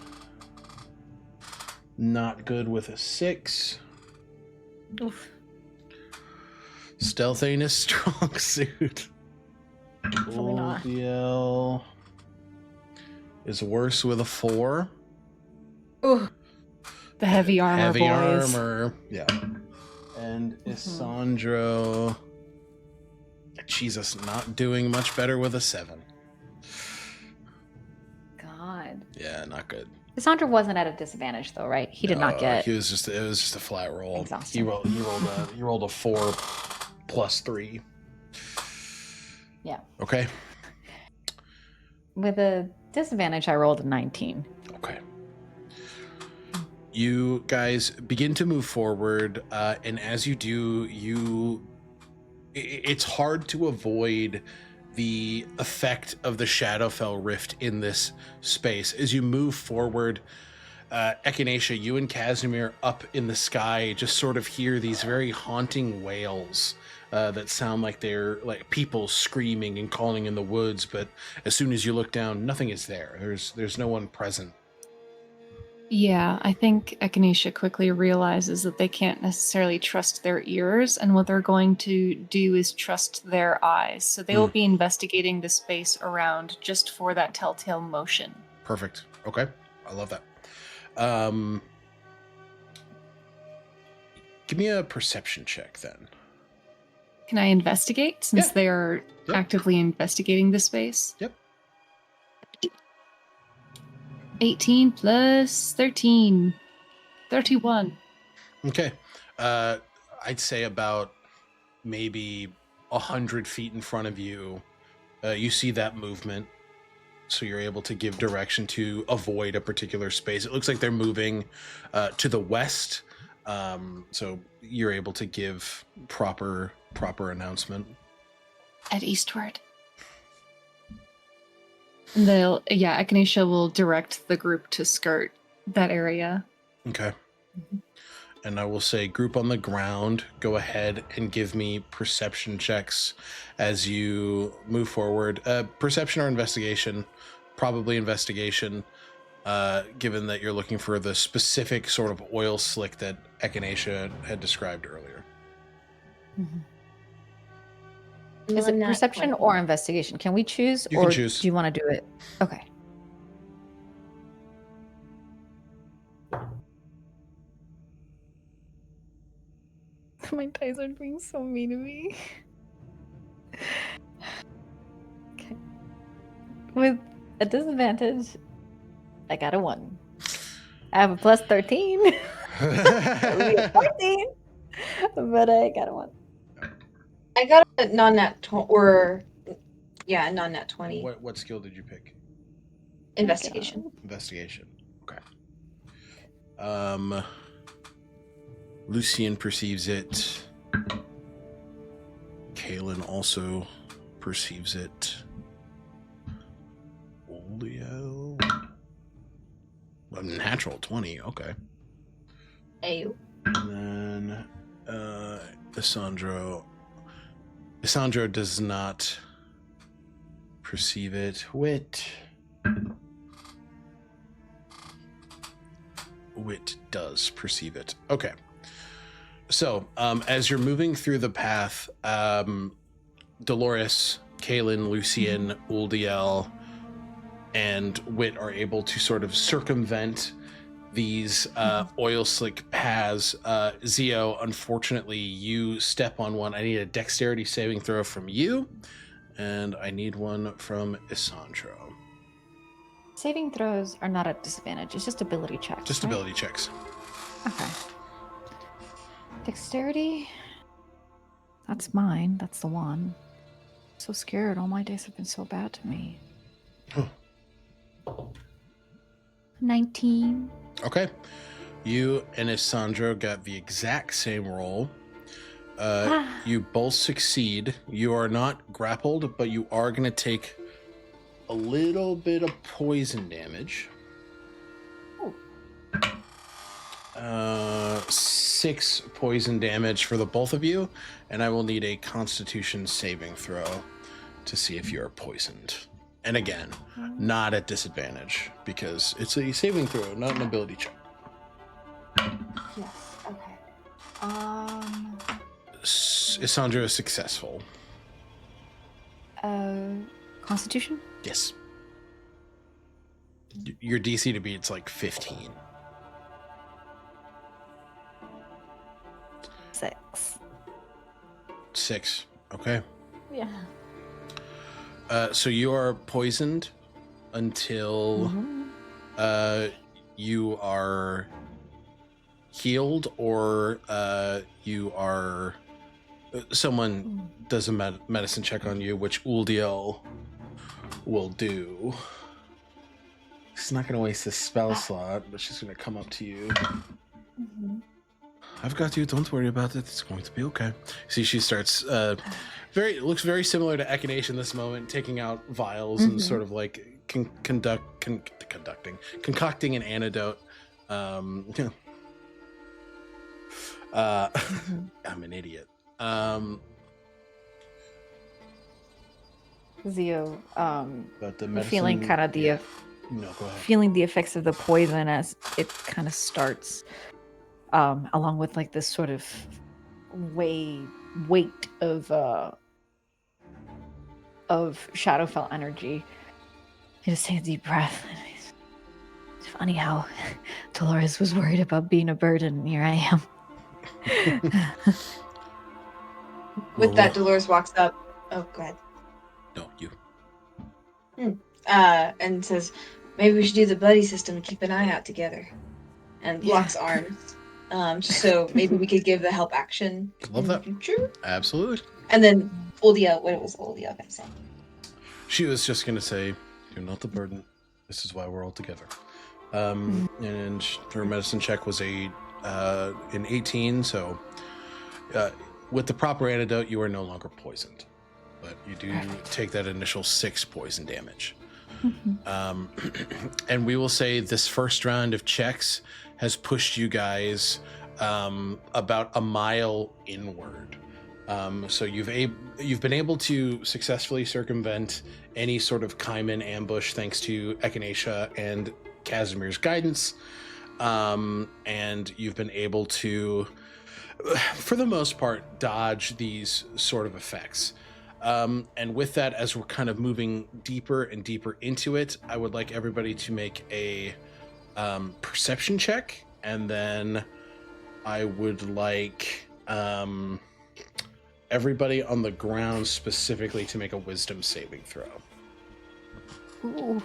[SPEAKER 1] not good with a 6.
[SPEAKER 4] Oof.
[SPEAKER 1] Stealth ain't a strong suit.
[SPEAKER 2] Probably not.
[SPEAKER 1] ODL is worse with a 4.
[SPEAKER 2] Ooh.
[SPEAKER 4] The heavy armor
[SPEAKER 1] Heavy
[SPEAKER 4] boys.
[SPEAKER 1] armor. Yeah. And Isandro. Jesus, not doing much better with a 7.
[SPEAKER 2] God.
[SPEAKER 1] Yeah, not good.
[SPEAKER 2] Cassandra wasn't at a disadvantage though, right? He did not get
[SPEAKER 1] It was just a flat roll.
[SPEAKER 2] exhausted.
[SPEAKER 1] He rolled a 4 plus 3.
[SPEAKER 2] Yeah.
[SPEAKER 1] Okay.
[SPEAKER 2] With a disadvantage, I rolled a 19.
[SPEAKER 1] Okay. You guys begin to move forward, and as you do, it's hard to avoid the effect of the Shadowfell rift in this space. As you move forward, Echinacea, you and Aasimar up in the sky just sort of hear these very haunting wails that sound like they're like people screaming and calling in the woods, but as soon as you look down, nothing is there. There's no one present.
[SPEAKER 4] Yeah, I think Echinacea quickly realizes that they can't necessarily trust their ears, and what they're going to do is trust their eyes. So they will be investigating the space around just for that telltale motion.
[SPEAKER 1] Perfect. Okay. I love that. Give me a perception check then.
[SPEAKER 4] Can I investigate since
[SPEAKER 1] Yeah.
[SPEAKER 4] they are
[SPEAKER 1] Yep.
[SPEAKER 4] actively investigating the space?
[SPEAKER 1] Yep.
[SPEAKER 4] 18 plus 13. 31.
[SPEAKER 1] Okay. I'd say about maybe 100 feet in front of you, you see that movement. So you're able to give direction to avoid a particular space. It looks like they're moving to the west. So you're able to give proper announcement.
[SPEAKER 4] At eastward. And Echinacea will direct the group to skirt that area.
[SPEAKER 1] Okay. And I will say, group on the ground, go ahead and give me perception checks as you move forward. Perception or investigation? Probably investigation, given that you're looking for the specific sort of oil slick that Echinacea had described earlier.
[SPEAKER 2] Is it
[SPEAKER 3] Not
[SPEAKER 2] perception
[SPEAKER 3] 20.
[SPEAKER 2] or investigation? Can we choose?
[SPEAKER 1] You
[SPEAKER 2] or
[SPEAKER 1] can choose.
[SPEAKER 2] do you want to do it? Okay. My dice are being so mean to me. Okay. With a disadvantage, I got a 1. I have a plus 13. That would be a 14. But I got a 1.
[SPEAKER 3] I got a non-nat non-nat 20
[SPEAKER 1] What skill did you pick?
[SPEAKER 3] investigation.
[SPEAKER 1] Investigation. Okay. Lucian perceives it. Kaelin also perceives it. Leo. A natural 20. Okay.
[SPEAKER 3] Ayo.
[SPEAKER 1] And then Isandro does not perceive it. Wit does perceive it. Okay. So, as you're moving through the path, Dolores, Kaelin, Lucian, Uldiel, and Wit are able to sort of circumvent these oil slick paths. Zio, unfortunately, you step on one. I need a dexterity saving throw from you, and I need one from Isandro.
[SPEAKER 2] Saving throws are not at disadvantage. It's just ability checks.
[SPEAKER 1] Just
[SPEAKER 2] right?
[SPEAKER 1] ability checks.
[SPEAKER 2] Okay. Dexterity. That's mine. That's the one. So scared. All my days have been so bad to me. 19.
[SPEAKER 1] Okay. You and Isandro got the exact same roll. You both succeed. You are not grappled, but you are going to take a little bit of poison damage.
[SPEAKER 2] Oh.
[SPEAKER 1] 6 poison damage for the both of you, and I will need a Constitution saving throw to see if you are poisoned. And again, not at disadvantage, because it's a saving throw, not an ability check.
[SPEAKER 2] Yes. Okay.
[SPEAKER 1] Isandra is successful.
[SPEAKER 2] Constitution?
[SPEAKER 1] Yes. Your DC to beat's like 15.
[SPEAKER 2] 6.
[SPEAKER 1] 6. Okay.
[SPEAKER 2] Yeah.
[SPEAKER 1] So you are poisoned until you are healed, or you are someone does a medicine check on you, which Uldiel will do. She's not going to waste this spell slot, but she's going to come up to you. I've got you. Don't worry about it. It's going to be okay. See, she starts looks very similar to Echinacea in this moment, taking out vials and sort of like concocting an antidote. I'm an idiot.
[SPEAKER 2] Zio,
[SPEAKER 1] But the medicine,
[SPEAKER 2] feeling kind of the
[SPEAKER 1] no, go ahead.
[SPEAKER 2] feeling the effects of the poison as it kind of starts, along with like this sort of weight of Shadowfell energy. He just takes a deep breath. It's funny how Dolores was worried about being a burden, and here I am.
[SPEAKER 3] With that, Dolores walks up. Oh, go ahead.
[SPEAKER 1] No, you.
[SPEAKER 3] And says, maybe we should do the buddy system and keep an eye out together. And locks arms. So maybe we could give the help action
[SPEAKER 1] Love
[SPEAKER 3] in
[SPEAKER 1] that.
[SPEAKER 3] the future.
[SPEAKER 1] Absolutely.
[SPEAKER 3] And then Uldia, what was Uldia gonna say?
[SPEAKER 1] She was just going to say, you're not the burden. This is why we're all together. And her medicine check was an 18, so with the proper antidote, you are no longer poisoned. But you do take that initial 6 poison damage. And we will say this first round of checks has pushed you guys about a mile inward. So you've been able to successfully circumvent any sort of Kaiman ambush thanks to Echinacea and Casimir's guidance. And you've been able to, for the most part, dodge these sort of effects. And with that, as we're kind of moving deeper and deeper into it, I would like everybody to make a perception check, and then I would like everybody on the ground specifically to make a wisdom saving throw.
[SPEAKER 2] Ooh.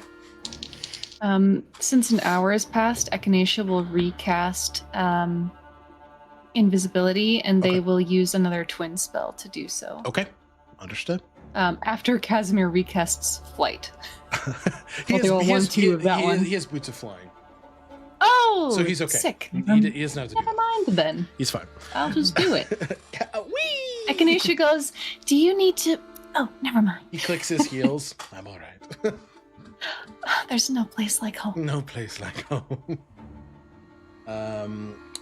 [SPEAKER 4] Since an hour has passed, Echinacea will recast invisibility, and they will use another twin spell to do so.
[SPEAKER 1] Okay, understood.
[SPEAKER 4] After Casimir recasts flight.
[SPEAKER 1] He has boots of flying,
[SPEAKER 4] Oh,
[SPEAKER 1] so he's okay.
[SPEAKER 4] Sick.
[SPEAKER 1] He doesn't have to.
[SPEAKER 4] Never mind then.
[SPEAKER 1] He's fine.
[SPEAKER 4] I'll just do it.
[SPEAKER 1] Whee!
[SPEAKER 4] Echinacea goes, do you need to... Oh, never mind.
[SPEAKER 1] He clicks his heels. I'm all right.
[SPEAKER 4] There's no place like home.
[SPEAKER 1] No place like home.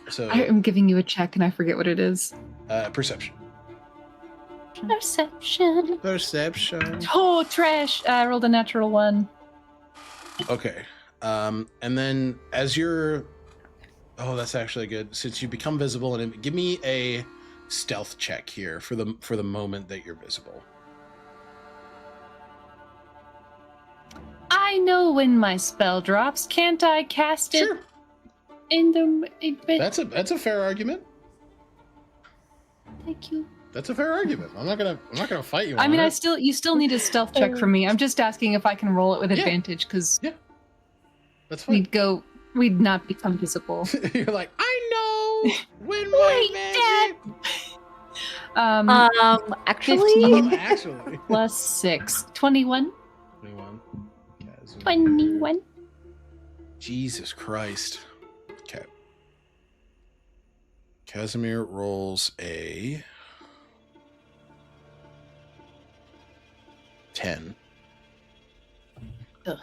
[SPEAKER 1] So
[SPEAKER 4] I am giving you a check and I forget what it is.
[SPEAKER 1] Perception.
[SPEAKER 4] Perception.
[SPEAKER 1] Perception.
[SPEAKER 4] Oh, trash. I rolled a natural 1.
[SPEAKER 1] Okay. And then as you're... Oh, that's actually good. Since you become visible, and give me a stealth check here for the moment that you're visible.
[SPEAKER 4] I know when my spell drops. Can't I cast it
[SPEAKER 1] Sure.
[SPEAKER 4] in the...
[SPEAKER 1] That's a fair argument.
[SPEAKER 4] Thank you.
[SPEAKER 1] That's a fair argument. I'm not gonna fight you.
[SPEAKER 4] I
[SPEAKER 1] on
[SPEAKER 4] mean,
[SPEAKER 1] it.
[SPEAKER 4] you still need a stealth check from me. I'm just asking if I can roll it with
[SPEAKER 1] Yeah.
[SPEAKER 4] advantage, because
[SPEAKER 1] That's fine.
[SPEAKER 4] we'd not become visible.
[SPEAKER 1] You're like, I know when my magic.
[SPEAKER 2] Actually,
[SPEAKER 4] 15
[SPEAKER 1] Actually.
[SPEAKER 4] plus 6. 21.
[SPEAKER 1] 21.
[SPEAKER 4] 21.
[SPEAKER 1] Jesus Christ. Okay. Casimir rolls a 10.
[SPEAKER 4] Ugh.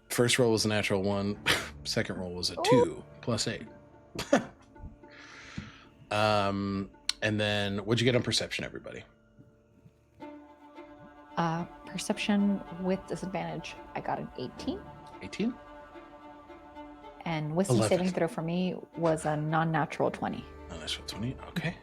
[SPEAKER 1] First roll was a natural 1. Second roll was a 2 plus 8. And then what'd you get on perception, everybody?
[SPEAKER 2] perception with disadvantage. I got an 18.
[SPEAKER 1] 18?
[SPEAKER 2] And wisdom
[SPEAKER 1] 11.
[SPEAKER 2] saving throw for me was a non-natural 20.
[SPEAKER 1] Oh, that's 20. Okay.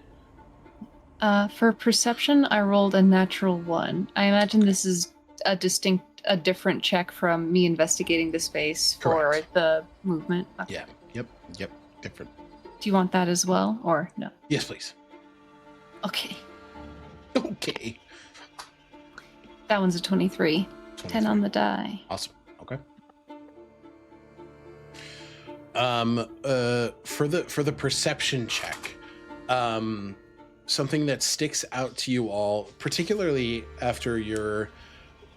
[SPEAKER 4] For perception, I rolled a natural 1. I imagine this is a different check from me investigating the space for
[SPEAKER 1] Correct.
[SPEAKER 4] the movement. Okay.
[SPEAKER 1] Yeah. Yep. Different.
[SPEAKER 4] Do you want that as well, or no?
[SPEAKER 1] Yes, please.
[SPEAKER 4] Okay.
[SPEAKER 1] Okay.
[SPEAKER 4] That one's a 23. 10 on the die.
[SPEAKER 1] Awesome. Okay. For the perception check, something that sticks out to you all, particularly after your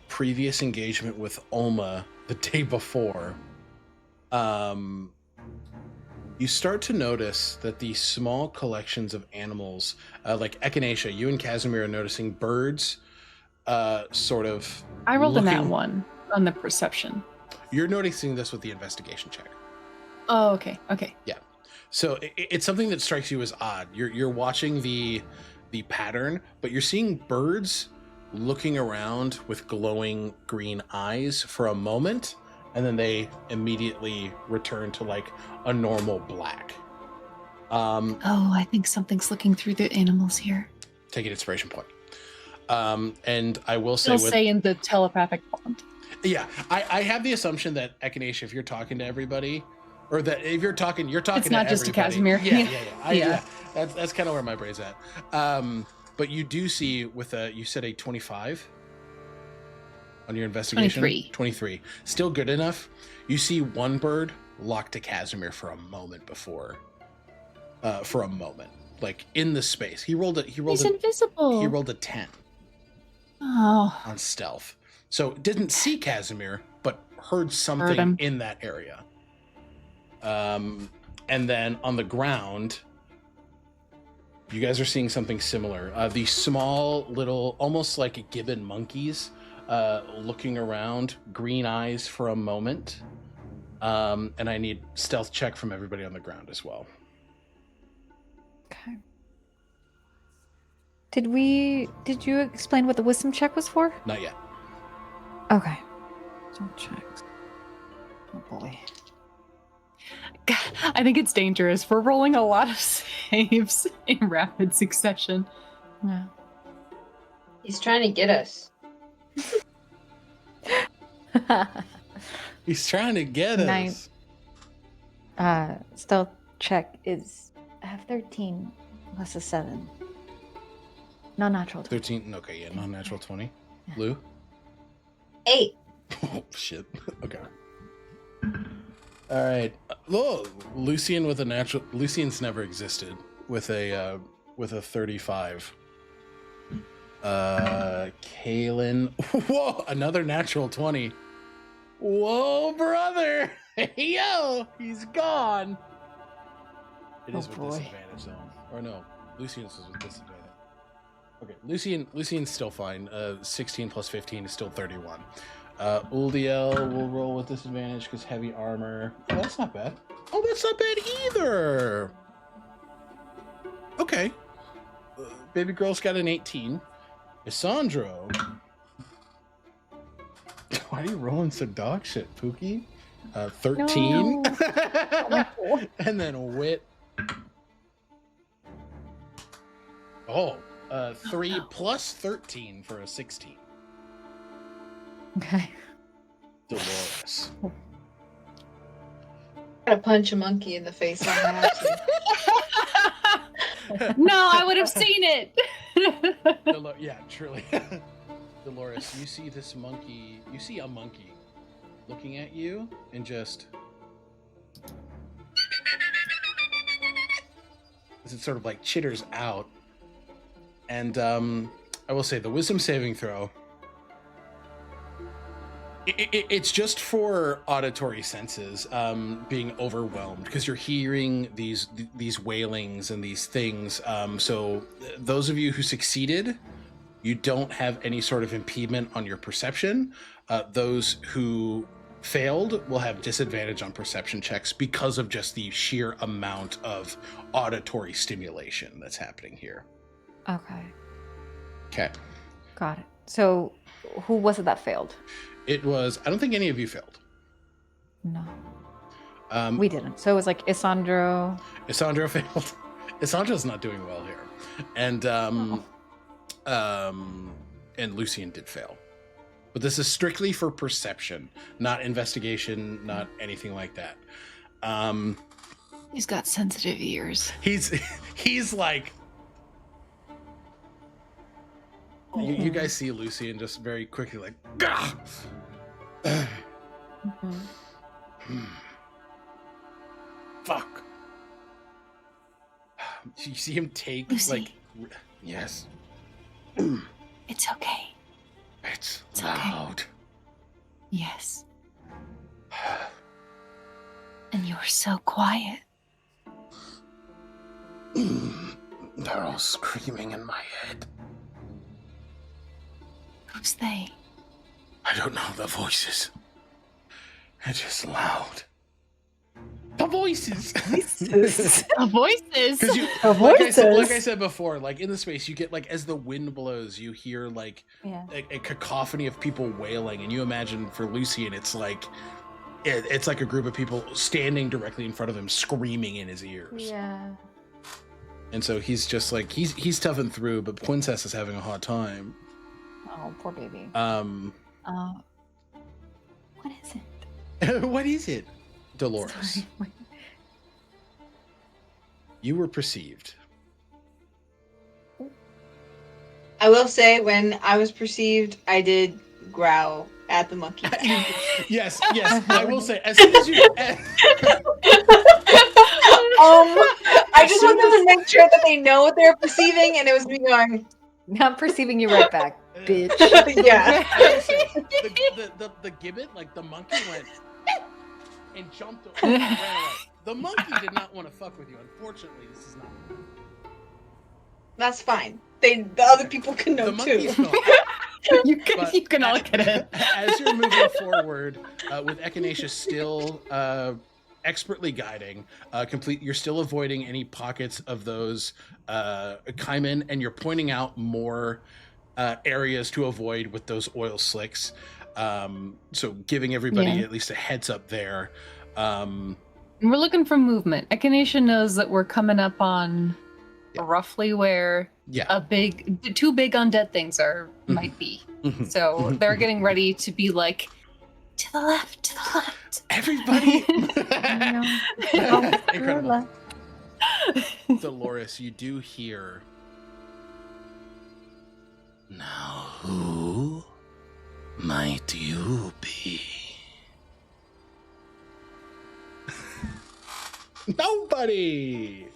[SPEAKER 1] previous engagement with Ulma the day before, you start to notice that these small collections of animals, like Echinacea, you and Casimir are noticing birds, sort of.
[SPEAKER 4] I rolled a nat 1 on the perception.
[SPEAKER 1] You're noticing this with the investigation check.
[SPEAKER 4] Oh, okay.
[SPEAKER 1] Yeah. So it's something that strikes you as odd. You're watching the pattern, but you're seeing birds looking around with glowing green eyes for a moment, and then they immediately return to like a normal black.
[SPEAKER 4] I think something's looking through the animals here.
[SPEAKER 1] Take an inspiration point. And I will say,
[SPEAKER 4] They'll say in the telepathic font.
[SPEAKER 1] Yeah, I have the assumption that Echinacea, if you're talking to everybody, or that if you're talking
[SPEAKER 4] it's
[SPEAKER 1] to
[SPEAKER 4] not just to
[SPEAKER 1] everybody.
[SPEAKER 4] Casimir.
[SPEAKER 1] Yeah. That's kind of where my brain's at. But you do see with you said a 25 on your investigation. 23. Still good enough. You see one bird locked to Casimir for a moment before. For a moment, like in the space. He's invisible. He rolled a 10.
[SPEAKER 4] Oh.
[SPEAKER 1] On stealth. So didn't see Casimir, but heard something in that area. And then on the ground, you guys are seeing something similar. These small little, almost like gibbon monkeys, looking around, green eyes for a moment. And I need stealth check from everybody on the ground as well.
[SPEAKER 2] Okay. Did you explain what the wisdom check was for?
[SPEAKER 1] Not yet.
[SPEAKER 2] Okay. Wisdom checks. Oh boy.
[SPEAKER 4] I think it's dangerous. We're rolling a lot of saves in rapid succession.
[SPEAKER 2] Yeah.
[SPEAKER 3] He's trying to get us.
[SPEAKER 1] He's trying to get us.
[SPEAKER 2] Stealth check is I have 13 plus a 7. Non-natural 20.
[SPEAKER 1] 13. Okay, yeah, non-natural 20. Yeah. Lou?
[SPEAKER 3] 8.
[SPEAKER 1] Oh shit. Okay. All right. Oh, Lucian with a natural. Lucian's never existed with a 35. Kaylin. Whoa, another natural 20. Whoa, brother. Yo, he's gone. It is with disadvantage though. Or no, Lucian's was with disadvantage. Okay, Lucian's still fine. 16 plus 15 is still 31. Uldiel will roll with disadvantage because heavy armor. Oh, that's not bad. Oh, that's not bad either. Okay. Baby girl's got an 18. Isandro. Why are you rolling so dog shit, Pookie? 13. No. And then Wit. Oh, 3 plus 13 for a 16.
[SPEAKER 2] Okay.
[SPEAKER 1] Dolores.
[SPEAKER 3] Gotta punch a monkey in the face on that.
[SPEAKER 4] No, I would have seen it.
[SPEAKER 1] Yeah, truly. Dolores, you see this monkey. You see a monkey looking at you and just. As it sort of like chitters out. And I will say the wisdom saving throw. It's just for auditory senses being overwhelmed because you're hearing these wailings and these things. So those of you who succeeded, you don't have any sort of impediment on your perception. Those who failed will have disadvantage on perception checks because of just the sheer amount of auditory stimulation that's happening here. Okay.
[SPEAKER 2] Got it. So who was it that failed?
[SPEAKER 1] It was, I don't think any of you failed.
[SPEAKER 2] No. We didn't. So it was like Isandro.
[SPEAKER 1] Isandro failed. Isandro's not doing well here. and Lucian did fail. But this is strictly for perception, not investigation, not anything like that.
[SPEAKER 4] He's got sensitive ears.
[SPEAKER 1] He's like, you guys see Lucian just very quickly like, gah! Fuck. You see him take
[SPEAKER 4] Lucy.
[SPEAKER 1] yes.
[SPEAKER 4] It's okay.
[SPEAKER 1] It's
[SPEAKER 4] okay.
[SPEAKER 1] loud.
[SPEAKER 4] Yes. And you're so quiet.
[SPEAKER 1] They're all screaming in my head.
[SPEAKER 4] Who's they?
[SPEAKER 1] I don't know the voices. They're just loud. The voices.
[SPEAKER 4] Voices.
[SPEAKER 1] Like I said before, like in the space, you get like as the wind blows, you hear like a cacophony of people wailing, and you imagine for Lucian, it's like a group of people standing directly in front of him, screaming in his ears.
[SPEAKER 2] Yeah.
[SPEAKER 1] And so he's just like he's toughing through, but Princess is having a hard time.
[SPEAKER 2] Oh, poor baby. What is it?
[SPEAKER 1] What is it, Dolores?
[SPEAKER 2] Sorry.
[SPEAKER 1] You were perceived.
[SPEAKER 3] I will say, when I was perceived, I did growl at the monkey.
[SPEAKER 1] Yes, I will say, as soon as you...
[SPEAKER 3] I just want them to make sure that they know what they're perceiving, and it was me going,
[SPEAKER 2] Not perceiving you right back, bitch.
[SPEAKER 3] yeah.
[SPEAKER 1] the gibbet, like the monkey went and jumped over and ran away. The monkey did not want to fuck with you. Unfortunately, this is not.
[SPEAKER 3] That's fine. The other people can know
[SPEAKER 1] The monkey's
[SPEAKER 3] too.
[SPEAKER 1] gone.
[SPEAKER 4] You can all get it.
[SPEAKER 1] As you're moving forward, with Echinacea still expertly guiding, you're still avoiding any pockets of those Kaiman, and you're pointing out more areas to avoid with those oil slicks. So giving everybody at least a heads up there.
[SPEAKER 4] We're looking for movement. Echinacea knows that we're coming up on roughly where two big undead things might be. So they're getting ready to be like, to the left.
[SPEAKER 1] Everybody!
[SPEAKER 2] Oh,
[SPEAKER 1] Incredible. Dolores, you do hear. Now who might you be? Nobody!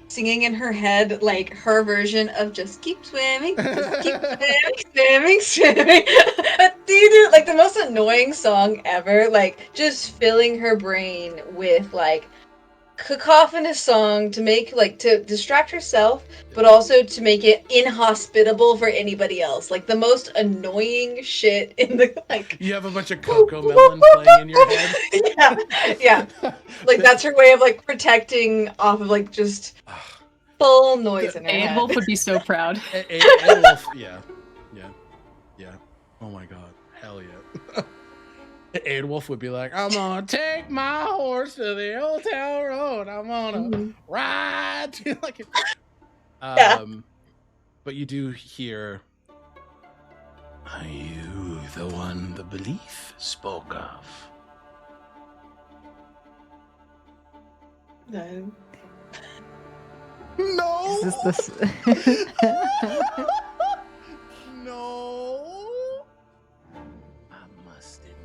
[SPEAKER 3] Singing in her head, like, her version of just keep swimming, just keep swimming. Like, the most annoying song ever, like, just filling her brain with, like, cacophonous song to make, like, to distract herself, but also to make it inhospitable for anybody else. Like, the most annoying shit in the, like...
[SPEAKER 1] You have a bunch of Coco Melon playing in your head?
[SPEAKER 3] Yeah. Like, that's her way of, like, protecting off of, like, just full noise in her head.
[SPEAKER 4] Wolf would be so proud.
[SPEAKER 1] Wolf, yeah. Oh my god, hell yeah. Wolf would be like, I'm gonna take my horse to the old town road. I'm gonna ride to like it. But you do hear, are you the one the belief spoke of?
[SPEAKER 3] No.
[SPEAKER 1] No.
[SPEAKER 2] Is this
[SPEAKER 1] No. I must admit.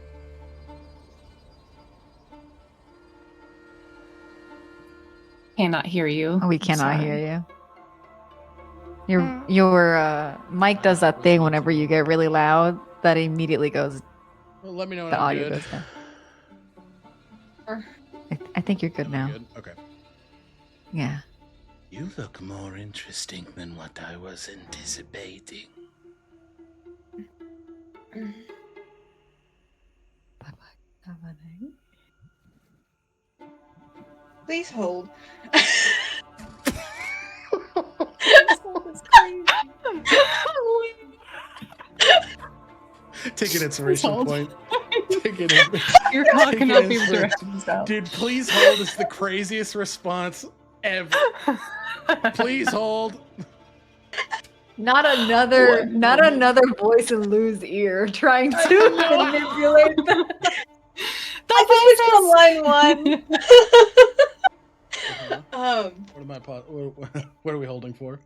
[SPEAKER 4] Cannot hear you.
[SPEAKER 2] We cannot
[SPEAKER 4] Sorry.
[SPEAKER 2] hear you. Your mic does that thing whenever you get really loud that immediately goes.
[SPEAKER 1] Well, let me know when
[SPEAKER 2] The
[SPEAKER 1] I'm
[SPEAKER 2] audio
[SPEAKER 1] good.
[SPEAKER 2] goes down. I think you're good now.
[SPEAKER 1] Good? Okay.
[SPEAKER 2] Yeah.
[SPEAKER 1] You look more interesting than what I was anticipating.
[SPEAKER 3] Please hold.
[SPEAKER 1] Take an inspiration
[SPEAKER 4] Hold.
[SPEAKER 1] point.
[SPEAKER 4] You're talking
[SPEAKER 1] Take
[SPEAKER 4] up
[SPEAKER 1] an
[SPEAKER 4] your
[SPEAKER 1] inspiration.
[SPEAKER 4] directions out.
[SPEAKER 1] Dude, please hold is the craziest response ever. Please hold.
[SPEAKER 2] Not another voice in Lou's ear trying to manipulate them.
[SPEAKER 3] I think it's from line one.
[SPEAKER 1] What are we holding for?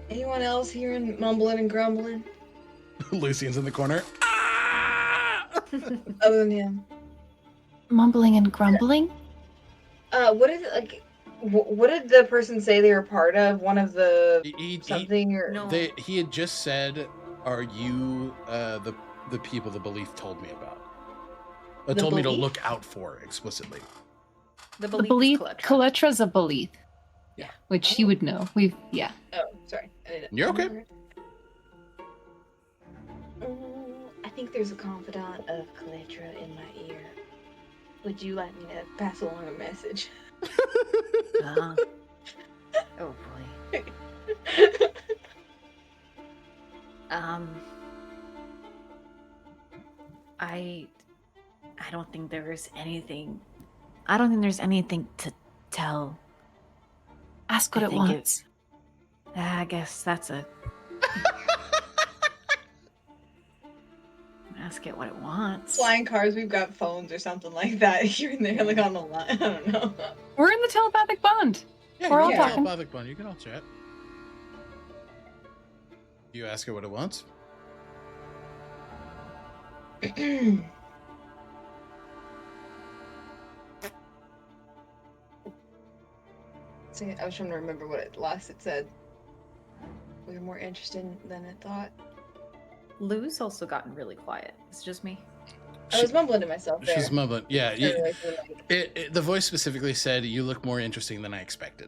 [SPEAKER 3] Anyone else hearing mumbling and grumbling?
[SPEAKER 1] Lucian's in the corner.
[SPEAKER 3] Other than him.
[SPEAKER 4] Mumbling and grumbling?
[SPEAKER 3] What is it like? What did the person say they were part of? One of the something or
[SPEAKER 2] No.
[SPEAKER 1] He had just said, "Are you the people the belief told me about?" It
[SPEAKER 3] The
[SPEAKER 1] told me to
[SPEAKER 3] belief?
[SPEAKER 1] look out for explicitly.
[SPEAKER 4] The belief. Coletra's a belief.
[SPEAKER 1] Yeah.
[SPEAKER 4] Which you would know. Yeah.
[SPEAKER 3] Oh, sorry. I didn't.
[SPEAKER 1] You're okay.
[SPEAKER 3] I think there's a confidant of Coletra in my ear. Would you like me to pass along a message?
[SPEAKER 2] Oh boy. I don't think there's anything. I don't think there's anything to tell.
[SPEAKER 4] Ask what it wants.
[SPEAKER 2] I guess that's a. Ask it what it wants.
[SPEAKER 3] Flying cars, we've got phones or something like that here and there, like on the line. I don't know.
[SPEAKER 4] We're in the telepathic bond.
[SPEAKER 1] Yeah,
[SPEAKER 4] We're all
[SPEAKER 1] you
[SPEAKER 4] talking.
[SPEAKER 1] telepathic bond. You can all chat. You ask it what it wants.
[SPEAKER 3] See, I was trying to remember what it said. We were more interested than I thought.
[SPEAKER 2] Lou's also gotten really quiet. It's just me.
[SPEAKER 3] I was mumbling to myself there.
[SPEAKER 1] She's mumbling. Yeah,
[SPEAKER 3] Sort of like,
[SPEAKER 1] the voice specifically said, "You look more interesting than I expected."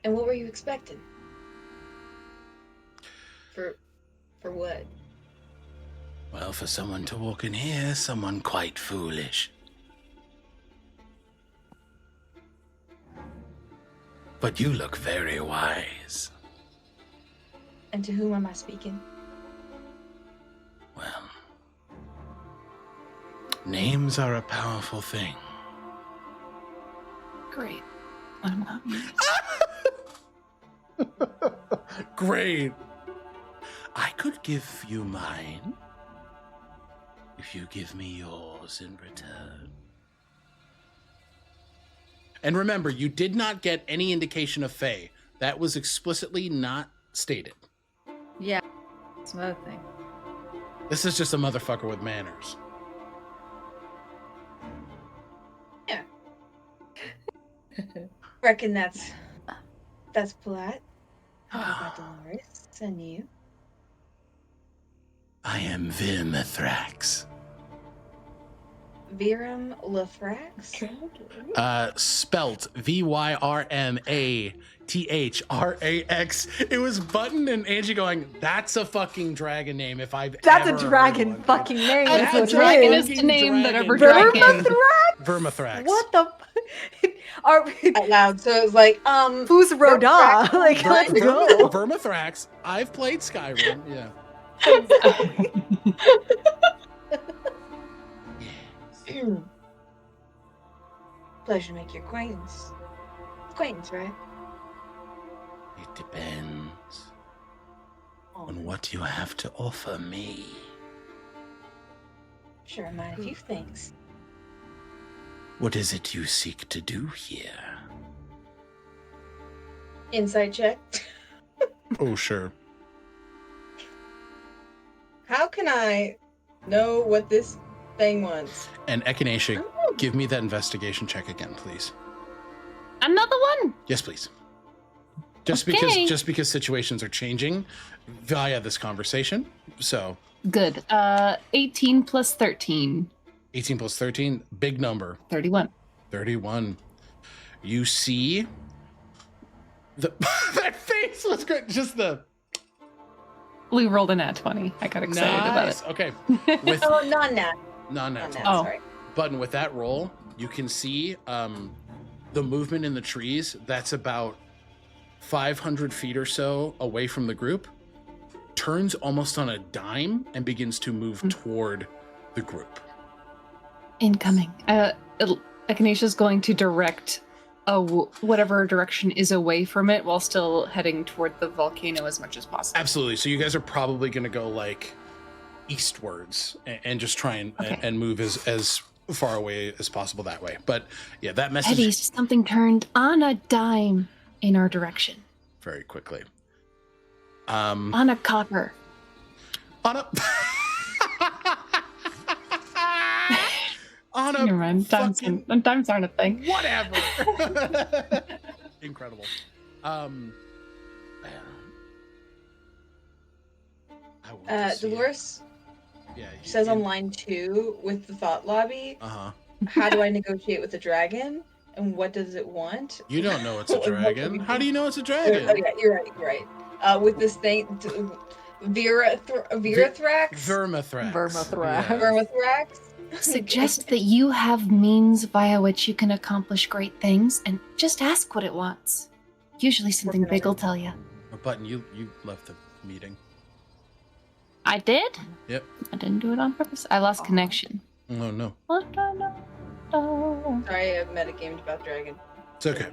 [SPEAKER 3] And what were you expecting? For what?
[SPEAKER 1] Well, for someone to walk in here, someone quite foolish. But you look very wise.
[SPEAKER 3] And to whom am I speaking?
[SPEAKER 1] Well, names are a powerful thing.
[SPEAKER 4] Great. I'm not me.
[SPEAKER 1] Great. I could give you mine if you give me yours in return. And remember, you did not get any indication of Fae. That was explicitly not stated.
[SPEAKER 2] Yeah, it's another thing.
[SPEAKER 1] This is just a motherfucker with manners.
[SPEAKER 3] Yeah. Reckon that's polite. How about Dolores? And you?
[SPEAKER 1] I am Virmithrax.
[SPEAKER 3] Virum Lefrax?
[SPEAKER 1] Spelt Vyrmathrax. It was Button and Angie going, "That's a fucking dragon name if I've
[SPEAKER 2] That's
[SPEAKER 1] ever
[SPEAKER 2] a dragon
[SPEAKER 1] heard one."
[SPEAKER 2] fucking name.
[SPEAKER 1] That's
[SPEAKER 2] That's
[SPEAKER 1] a
[SPEAKER 2] what it
[SPEAKER 1] dragonist
[SPEAKER 2] is.
[SPEAKER 4] name that ever
[SPEAKER 1] dragon.
[SPEAKER 4] dragon.
[SPEAKER 2] Vermithrax?
[SPEAKER 1] Vermithrax.
[SPEAKER 2] What the? Are
[SPEAKER 3] Out loud, so it was like,
[SPEAKER 2] who's Roda? Like, let's go.
[SPEAKER 1] Vermithrax. I've played Skyrim. Yeah.
[SPEAKER 3] Pleasure to make your acquaintance. Acquaintance, right?
[SPEAKER 1] It depends on what you have to offer me.
[SPEAKER 3] Sure, I mind a few things.
[SPEAKER 1] What is it you seek to do here?
[SPEAKER 3] Insight check.
[SPEAKER 1] Oh, sure.
[SPEAKER 3] How can I know what this thing wants?
[SPEAKER 1] And Echinacea, give me that investigation check again, please.
[SPEAKER 4] Another one.
[SPEAKER 1] Yes, please. Just
[SPEAKER 4] Okay.
[SPEAKER 1] because situations are changing via this conversation. So
[SPEAKER 4] Good. 18 plus 13.
[SPEAKER 1] 18 plus 13, big number.
[SPEAKER 4] 31.
[SPEAKER 1] 31. You see the that face was great. Just the
[SPEAKER 4] We rolled a nat 20. I got excited about it.
[SPEAKER 1] Okay. With
[SPEAKER 3] Oh, non-nat.
[SPEAKER 1] non-nat.
[SPEAKER 4] Oh.
[SPEAKER 3] Sorry.
[SPEAKER 1] Button, with that roll, you can see the movement in the trees. That's about 500 feet or so away from the group. Turns almost on a dime and begins to move toward the group.
[SPEAKER 4] Incoming. Echinacea going to direct whatever direction is away from it while still heading toward the volcano as much as possible.
[SPEAKER 1] Absolutely. So you guys are probably going to go like eastwards and just try and move as far away as possible that way. But yeah, that message.
[SPEAKER 4] Head east, something turned on a dime in our direction.
[SPEAKER 1] Very quickly.
[SPEAKER 4] On a copper.
[SPEAKER 1] On a. On a
[SPEAKER 4] Never mind. Dimes aren't a thing.
[SPEAKER 1] Whatever. Incredible.
[SPEAKER 3] Dolores
[SPEAKER 1] Yeah.
[SPEAKER 3] says on line 2 with the thought lobby.
[SPEAKER 1] Uh-huh.
[SPEAKER 3] How do I negotiate with the dragon? And what does it want?
[SPEAKER 1] You don't know it's a dragon. How do you know it's a dragon?
[SPEAKER 3] Oh yeah, you're right. With this thing, Virathrax?
[SPEAKER 1] Vermithrax.
[SPEAKER 2] Vermithrax.
[SPEAKER 1] Yeah.
[SPEAKER 3] Vermithrax?
[SPEAKER 4] Suggest that you have means via which you can accomplish great things, and just ask what it wants. Usually something big will tell you.
[SPEAKER 1] Button, you left the meeting.
[SPEAKER 4] I did?
[SPEAKER 1] Yep.
[SPEAKER 4] I didn't do it on purpose. I lost connection.
[SPEAKER 1] Oh no.
[SPEAKER 4] What I know.
[SPEAKER 3] Sorry, I metagamed about dragon.
[SPEAKER 1] It's okay.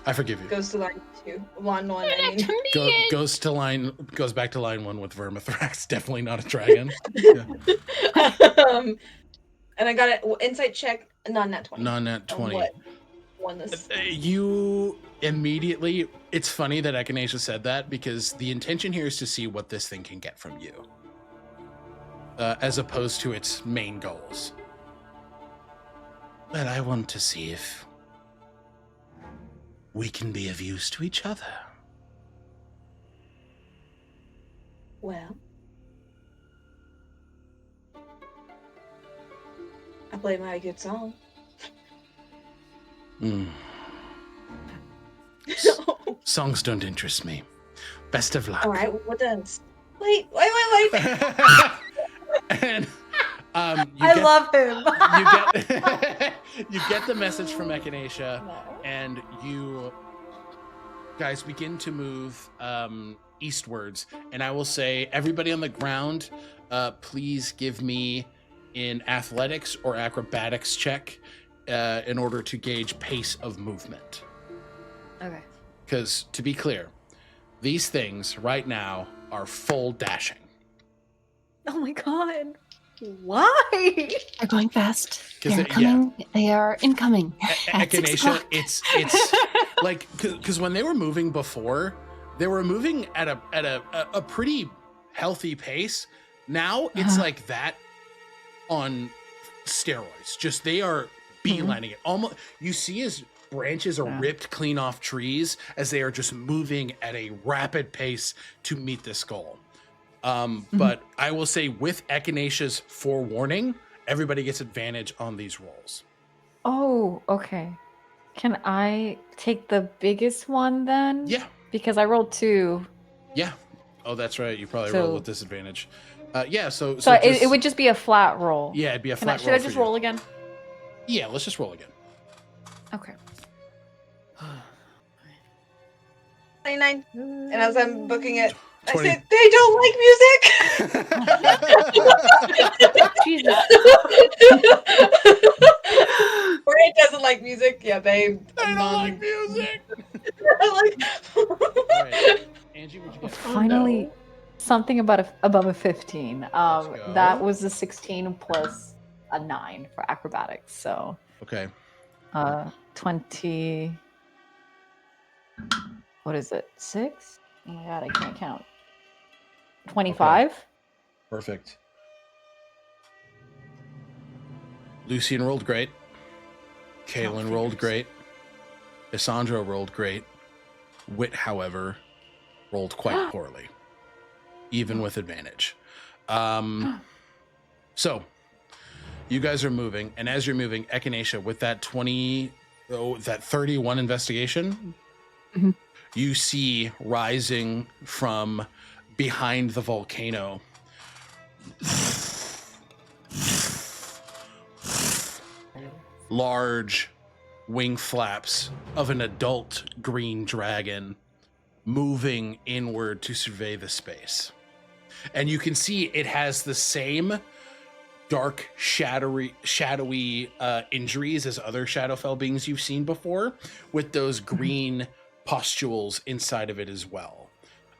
[SPEAKER 1] I forgive you.
[SPEAKER 3] Goes to line 2. Line 1, I mean.
[SPEAKER 1] Goes back to line 1 with Vermithrax. Definitely not a dragon. Yeah.
[SPEAKER 3] And I got an insight check, non-nat 20.
[SPEAKER 1] Non-nat 20.
[SPEAKER 3] What won this?
[SPEAKER 1] You immediately. It's funny that Echinacea said that because the intention here is to see what this thing can get from you, as opposed to its main goals. But I want to see if we can be of use to each other.
[SPEAKER 3] Well, I play my good song.
[SPEAKER 1] Songs don't interest me. Best of luck.
[SPEAKER 3] All right, what does? Wait.
[SPEAKER 1] And
[SPEAKER 2] I love him.
[SPEAKER 1] you get the message from Echinacea, and you guys begin to move eastwards. And I will say, everybody on the ground, please give me an athletics or acrobatics check in order to gauge pace of movement.
[SPEAKER 2] Okay.
[SPEAKER 1] Because to be clear, these things right now are full dashing.
[SPEAKER 2] Oh my god. Why?
[SPEAKER 4] They're going fast.
[SPEAKER 1] 'Cause
[SPEAKER 4] They're
[SPEAKER 1] it-
[SPEAKER 4] coming. They are incoming. At 6
[SPEAKER 1] Echinacea,
[SPEAKER 4] o'clock.
[SPEAKER 1] it's like because when they were moving before, they were moving at a pretty healthy pace. Now it's like that on steroids. Just they are beelining it. Almost you see as branches are ripped clean off trees as they are just moving at a rapid pace to meet this goal. But I will say with Echinacea's forewarning, everybody gets advantage on these rolls.
[SPEAKER 2] Oh, okay. Can I take the biggest one then?
[SPEAKER 1] Yeah.
[SPEAKER 2] Because I rolled 2.
[SPEAKER 1] Yeah. Oh, that's right. You probably
[SPEAKER 2] So-
[SPEAKER 1] roll with disadvantage. Yeah. So
[SPEAKER 2] it would just be a flat roll.
[SPEAKER 1] Yeah, it'd be a
[SPEAKER 2] Should
[SPEAKER 1] flat
[SPEAKER 2] I
[SPEAKER 1] roll.
[SPEAKER 2] just
[SPEAKER 1] for you.
[SPEAKER 2] roll again?
[SPEAKER 1] Yeah, let's just roll again.
[SPEAKER 2] Okay.
[SPEAKER 3] 99. And as I'm booking it,
[SPEAKER 1] 20.
[SPEAKER 3] I said, they don't like music!
[SPEAKER 2] Jesus.
[SPEAKER 3] Or it doesn't like music. Yeah, they
[SPEAKER 1] I don't like music.
[SPEAKER 3] like.
[SPEAKER 1] Alright. Angie, would you get?
[SPEAKER 2] Finally, something about above a 15.
[SPEAKER 1] go.
[SPEAKER 2] That was a 16 plus a 9 for acrobatics. So,
[SPEAKER 1] Okay.
[SPEAKER 2] 20. What is it? 6? Oh my god, I can't count. 25.
[SPEAKER 1] Perfect. Lucian rolled great. Kaylin rolled great. Isandro rolled great. Wit, however, rolled quite poorly, even with advantage. So, you guys are moving, and as you're moving, Echinacea, with that 31 investigation, you see rising from behind the volcano large wing flaps of an adult green dragon moving inward to survey the space. And you can see it has the same dark, shadowy injuries as other Shadowfell beings you've seen before, with those green pustules inside of it as well.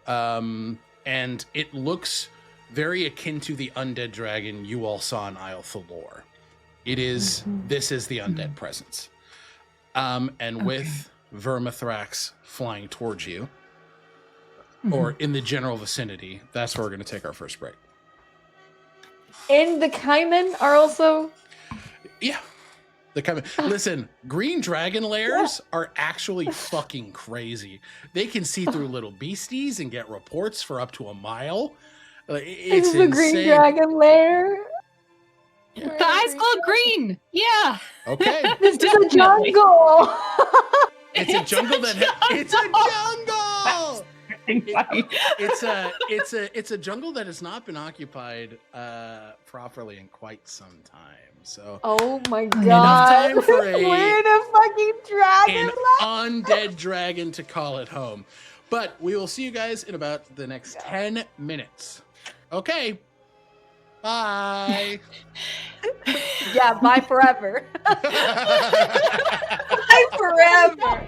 [SPEAKER 1] And it looks very akin to the undead dragon you all saw in Isle Thalor. It is, this is the undead presence. And with Vermithrax flying towards you, or in the general vicinity, that's where we're going to take our first break.
[SPEAKER 2] And the Kaimen are also...
[SPEAKER 1] Yeah. Listen, green dragon lairs are actually fucking crazy. They can see through little beasties and get reports for up to a mile. It's
[SPEAKER 2] This is the green
[SPEAKER 1] insane.
[SPEAKER 2] dragon lair.
[SPEAKER 4] The eyes glow green. Yeah.
[SPEAKER 1] Okay.
[SPEAKER 2] This is a jungle.
[SPEAKER 1] It's a jungle it's a jungle. It's a jungle that has not been occupied properly in quite some time. So
[SPEAKER 2] Oh my
[SPEAKER 1] enough
[SPEAKER 2] god.
[SPEAKER 1] time for
[SPEAKER 2] We're in a fucking dragon
[SPEAKER 1] an undead dragon to call it home. But we will see you guys in about the next 10 minutes. Okay. Bye.
[SPEAKER 2] Yeah, bye forever.
[SPEAKER 3] Bye forever.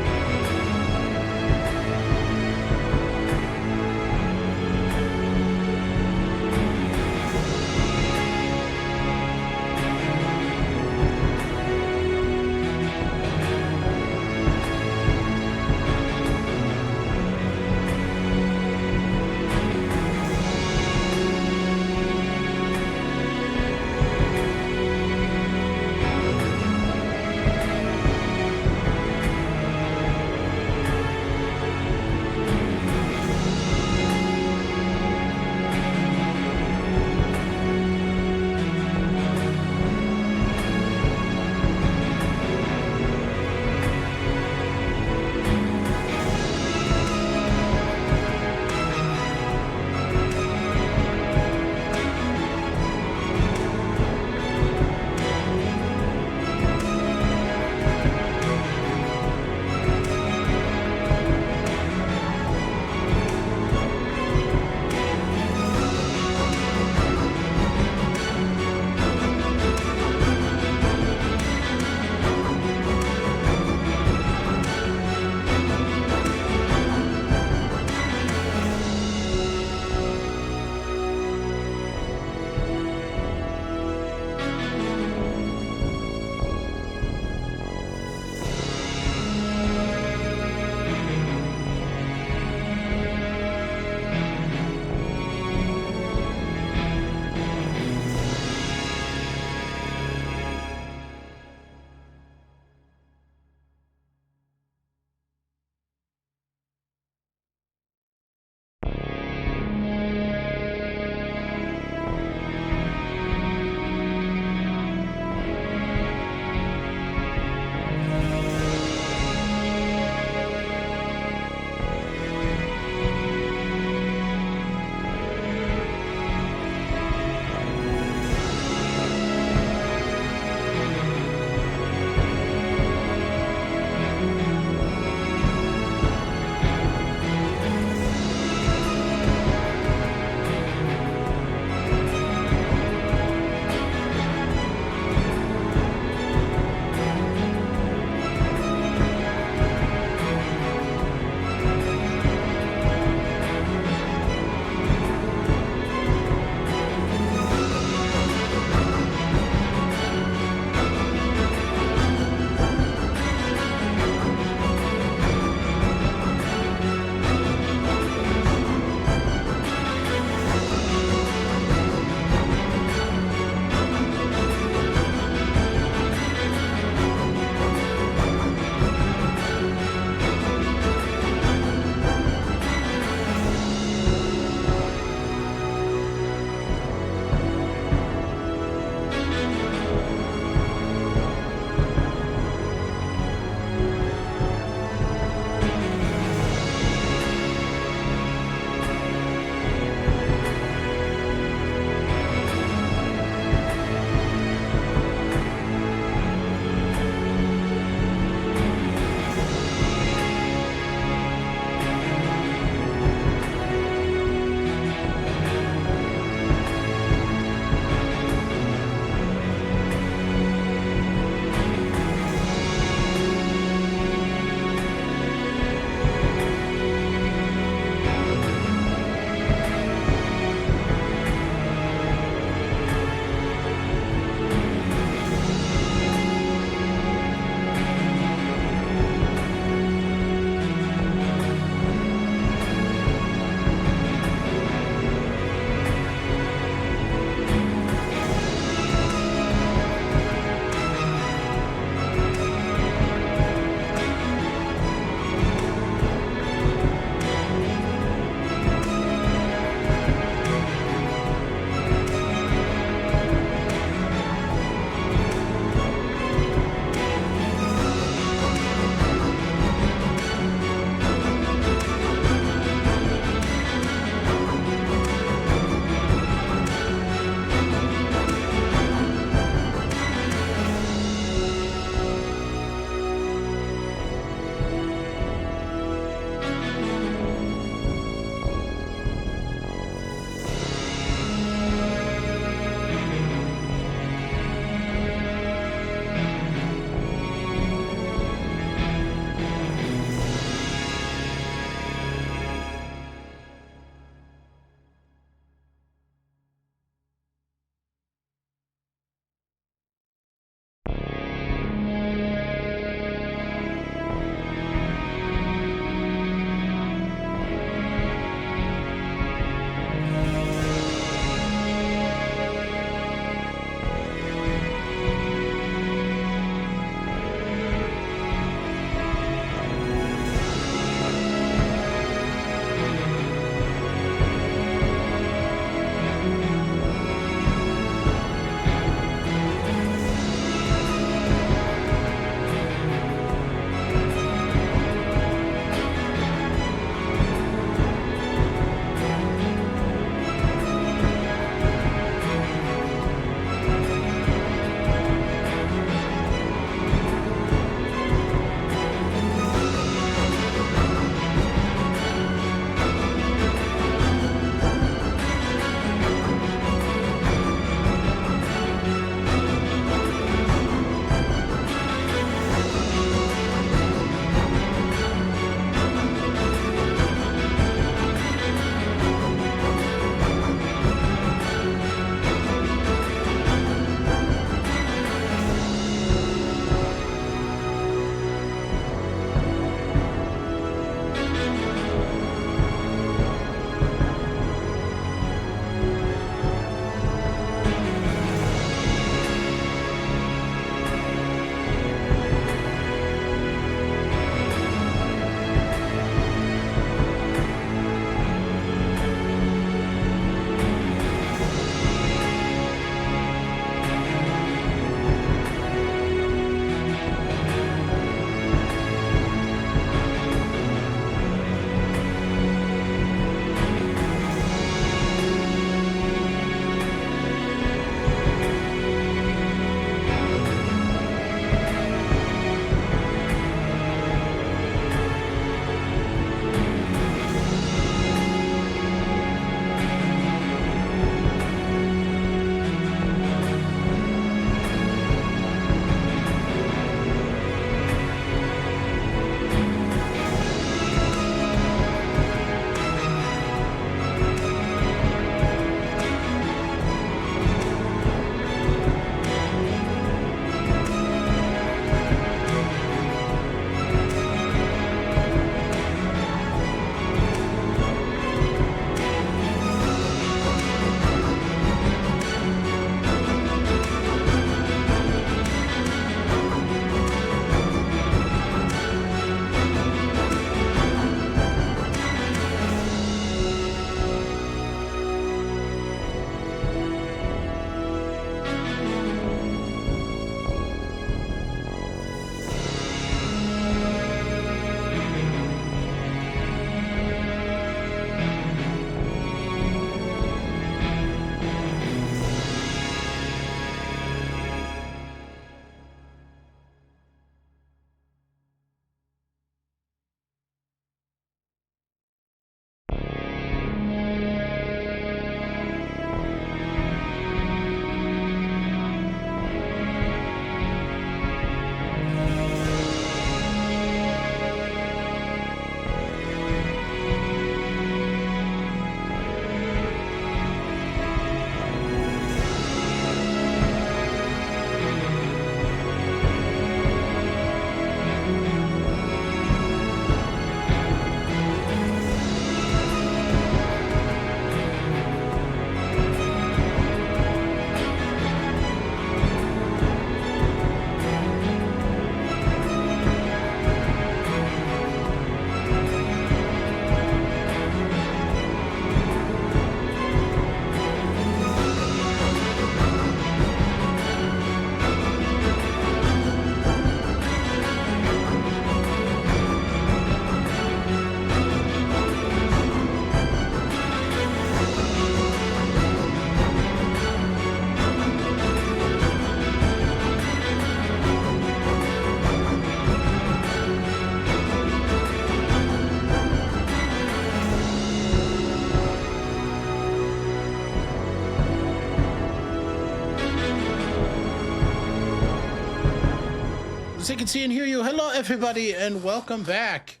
[SPEAKER 1] As I can see and hear you. Hello, everybody, and welcome back.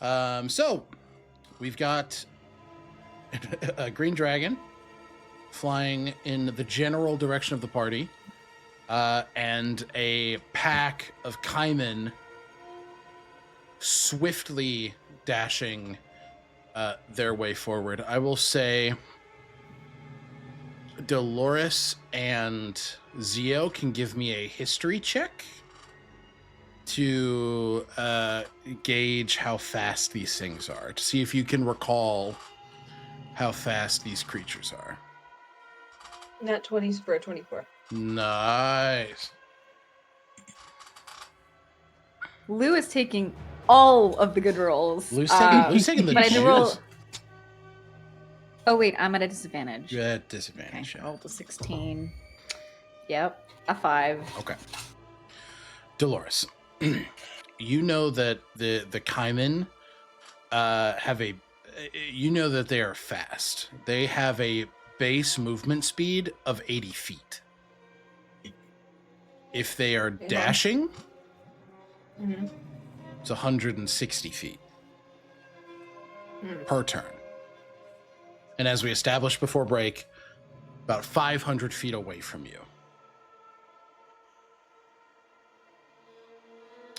[SPEAKER 1] So, we've got a green dragon flying in the general direction of the party, and a pack of Kaiman swiftly dashing their way forward. I will say Dolores and Zio can give me a history check to gauge how fast these things are, to see if you can recall how fast these creatures are.
[SPEAKER 3] Nat 20s for a 24.
[SPEAKER 1] Nice.
[SPEAKER 2] Lou is taking all of the good rolls.
[SPEAKER 1] Lou's taking the
[SPEAKER 2] but I did roll.
[SPEAKER 1] juice.
[SPEAKER 2] Oh wait, I'm at a disadvantage.
[SPEAKER 1] You're at disadvantage.
[SPEAKER 2] Okay, rolled a 16. Yep, a 5.
[SPEAKER 1] Okay. Dolores, you know that the Kaiman have a, you know that they are fast. They have a base movement speed of 80 feet. If they are dashing, it's 160 feet per turn. And as we established before break, about 500 feet away from you.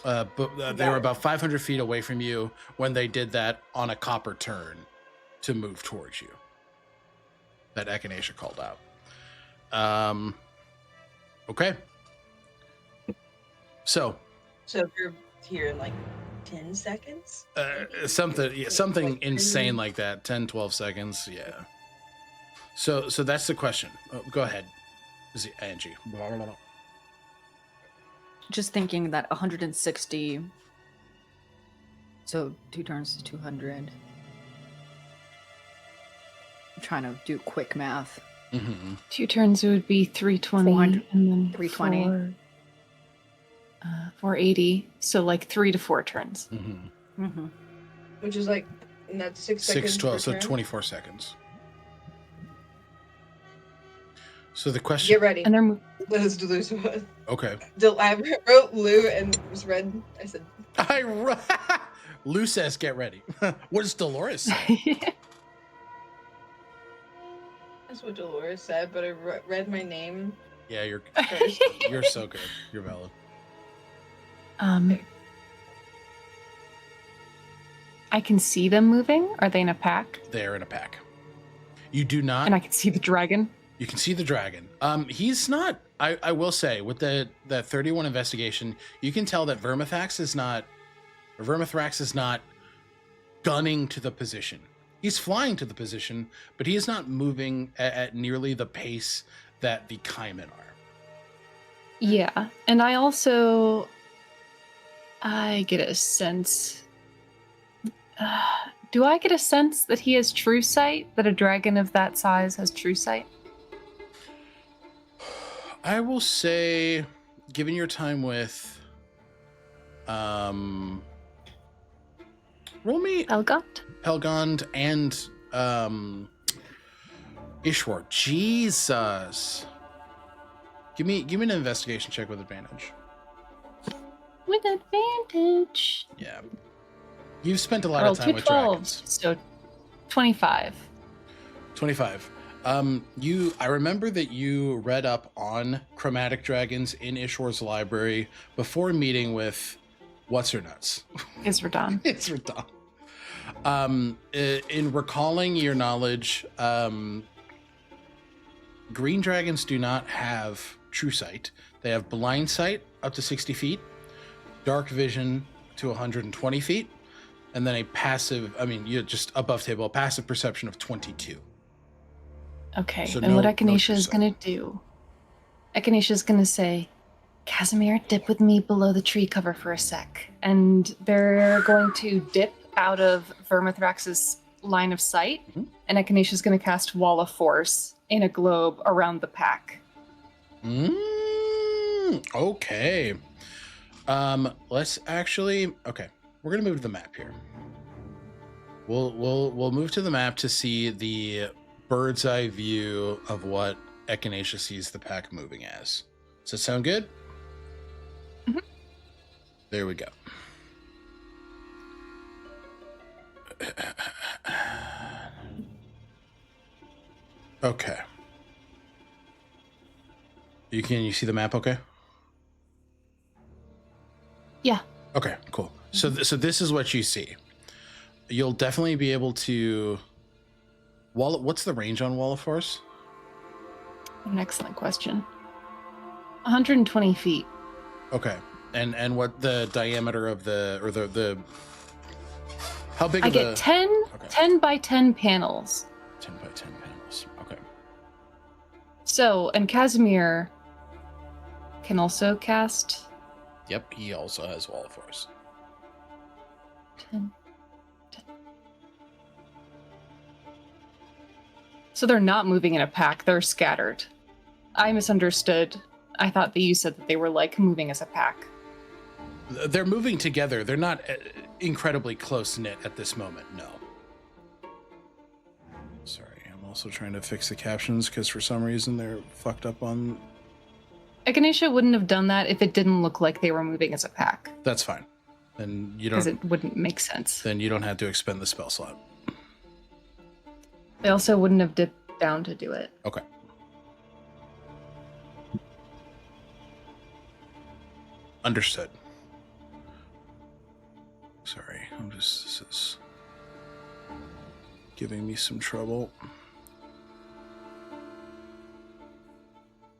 [SPEAKER 1] But they were about 500 feet away from you when they did that on a copper turn to move towards you. That Echinacea called out. Okay. So
[SPEAKER 5] if you're here in like 10 seconds?
[SPEAKER 1] something insane like that. 10, 12 seconds. Yeah. So that's the question. Go ahead, Angie. Blah, blah, blah.
[SPEAKER 2] Just thinking that 160. So 2 turns to 200. I'm trying to do quick math.
[SPEAKER 1] Mm-hmm.
[SPEAKER 4] 2 turns, it would be 320.
[SPEAKER 2] 400,
[SPEAKER 4] and then
[SPEAKER 2] 320.
[SPEAKER 4] 480. So like 3 to 4 turns.
[SPEAKER 1] Mm-hmm.
[SPEAKER 2] Mm-hmm.
[SPEAKER 3] Which is like, and that's 6 seconds.
[SPEAKER 1] 12, so
[SPEAKER 3] per turn.
[SPEAKER 1] 24 seconds. So the question.
[SPEAKER 3] Get ready.
[SPEAKER 4] And they're
[SPEAKER 3] Let's do this one.
[SPEAKER 1] Okay.
[SPEAKER 3] I wrote Lou and was read. I said,
[SPEAKER 1] Lou says, "Get ready." What does Dolores say?
[SPEAKER 3] that's what Dolores said, but I read my name
[SPEAKER 1] Yeah, you're
[SPEAKER 3] first.
[SPEAKER 1] you're so good. You're valid.
[SPEAKER 4] I can see them moving. Are they in a pack?
[SPEAKER 1] They're in a pack. You do not.
[SPEAKER 4] And I can see the dragon.
[SPEAKER 1] You can see the dragon. He's not. I will say, with that 31 investigation, you can tell that Vermithrax is not gunning to the position. He's flying to the position, but he is not moving at nearly the pace that the Kaiman are.
[SPEAKER 4] Yeah. And I get a sense. Do I get a sense that he has true sight? That a dragon of that size has true sight?
[SPEAKER 1] I will say, given your time with, roll me Helgond and Ishwar. Jesus, give me an investigation check with advantage.
[SPEAKER 4] With advantage.
[SPEAKER 1] Yeah, you've spent a lot of time with
[SPEAKER 4] 12,
[SPEAKER 1] dragons.
[SPEAKER 4] So 25.
[SPEAKER 1] 25. I remember that you read up on chromatic dragons in Ishwar's library before meeting with what's her nuts.
[SPEAKER 4] Isradon.
[SPEAKER 1] It's Radon. In recalling your knowledge, green dragons do not have true sight. They have blind sight up to 60 feet, dark vision to 120 feet, and then a passive, you're just above table, a passive perception of 22.
[SPEAKER 4] Okay,
[SPEAKER 1] So
[SPEAKER 4] and what
[SPEAKER 1] no
[SPEAKER 4] Echinacea is
[SPEAKER 1] true
[SPEAKER 4] going to do, Echinacea is going to say, Casimir, dip with me below the tree cover for a sec. And they're going to dip out of Vermithrax's line of sight, and Echinacea is going to cast Wall of Force in a globe around the pack.
[SPEAKER 1] Okay. Let's actually, okay, we're going to move to the map here. We'll move to the map to see the bird's eye view of what Echinacea sees the pack moving as. Does that sound good?
[SPEAKER 4] Mm-hmm.
[SPEAKER 1] There we go. Okay. You see the map okay?
[SPEAKER 4] Yeah.
[SPEAKER 1] Okay, cool. So this is what you see. You'll definitely be able to what's the range on Wall of Force?
[SPEAKER 4] An excellent question. 120 feet.
[SPEAKER 1] Okay. And what the diameter of the how big
[SPEAKER 4] I
[SPEAKER 1] of
[SPEAKER 4] get 10 by 10 panels.
[SPEAKER 1] 10 by 10 panels. Okay.
[SPEAKER 4] So, and Casimir can also cast
[SPEAKER 1] Yep, he also has Wall of Force.
[SPEAKER 4] 10. So they're not moving in a pack, they're scattered. I misunderstood. I thought that you said that they were like moving as a pack.
[SPEAKER 1] They're moving together. They're not incredibly close-knit at this moment, no. Sorry, I'm also trying to fix the captions because for some reason they're fucked up on...
[SPEAKER 4] Echinacea wouldn't have done that if it didn't look like they were moving as a pack.
[SPEAKER 1] That's fine. Then you don't...
[SPEAKER 4] Because it wouldn't make sense.
[SPEAKER 1] Then you don't have to expend the spell slot.
[SPEAKER 4] They also wouldn't have dipped down to do it.
[SPEAKER 1] Okay. Understood. Sorry, this is giving me some trouble.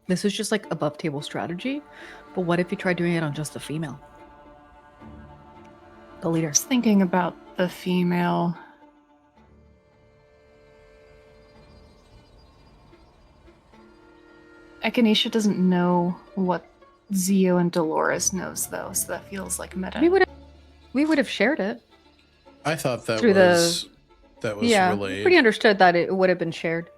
[SPEAKER 2] This is just like above table strategy, but what if you try doing it on just the female? The leader.
[SPEAKER 4] I was thinking about the female. Echinacea doesn't know what Zio and Dolores knows, though, so that feels like meta.
[SPEAKER 2] We would have shared it.
[SPEAKER 1] I thought that
[SPEAKER 2] Through
[SPEAKER 1] was
[SPEAKER 2] yeah,
[SPEAKER 1] relayed.
[SPEAKER 2] pretty understood that it would have been shared.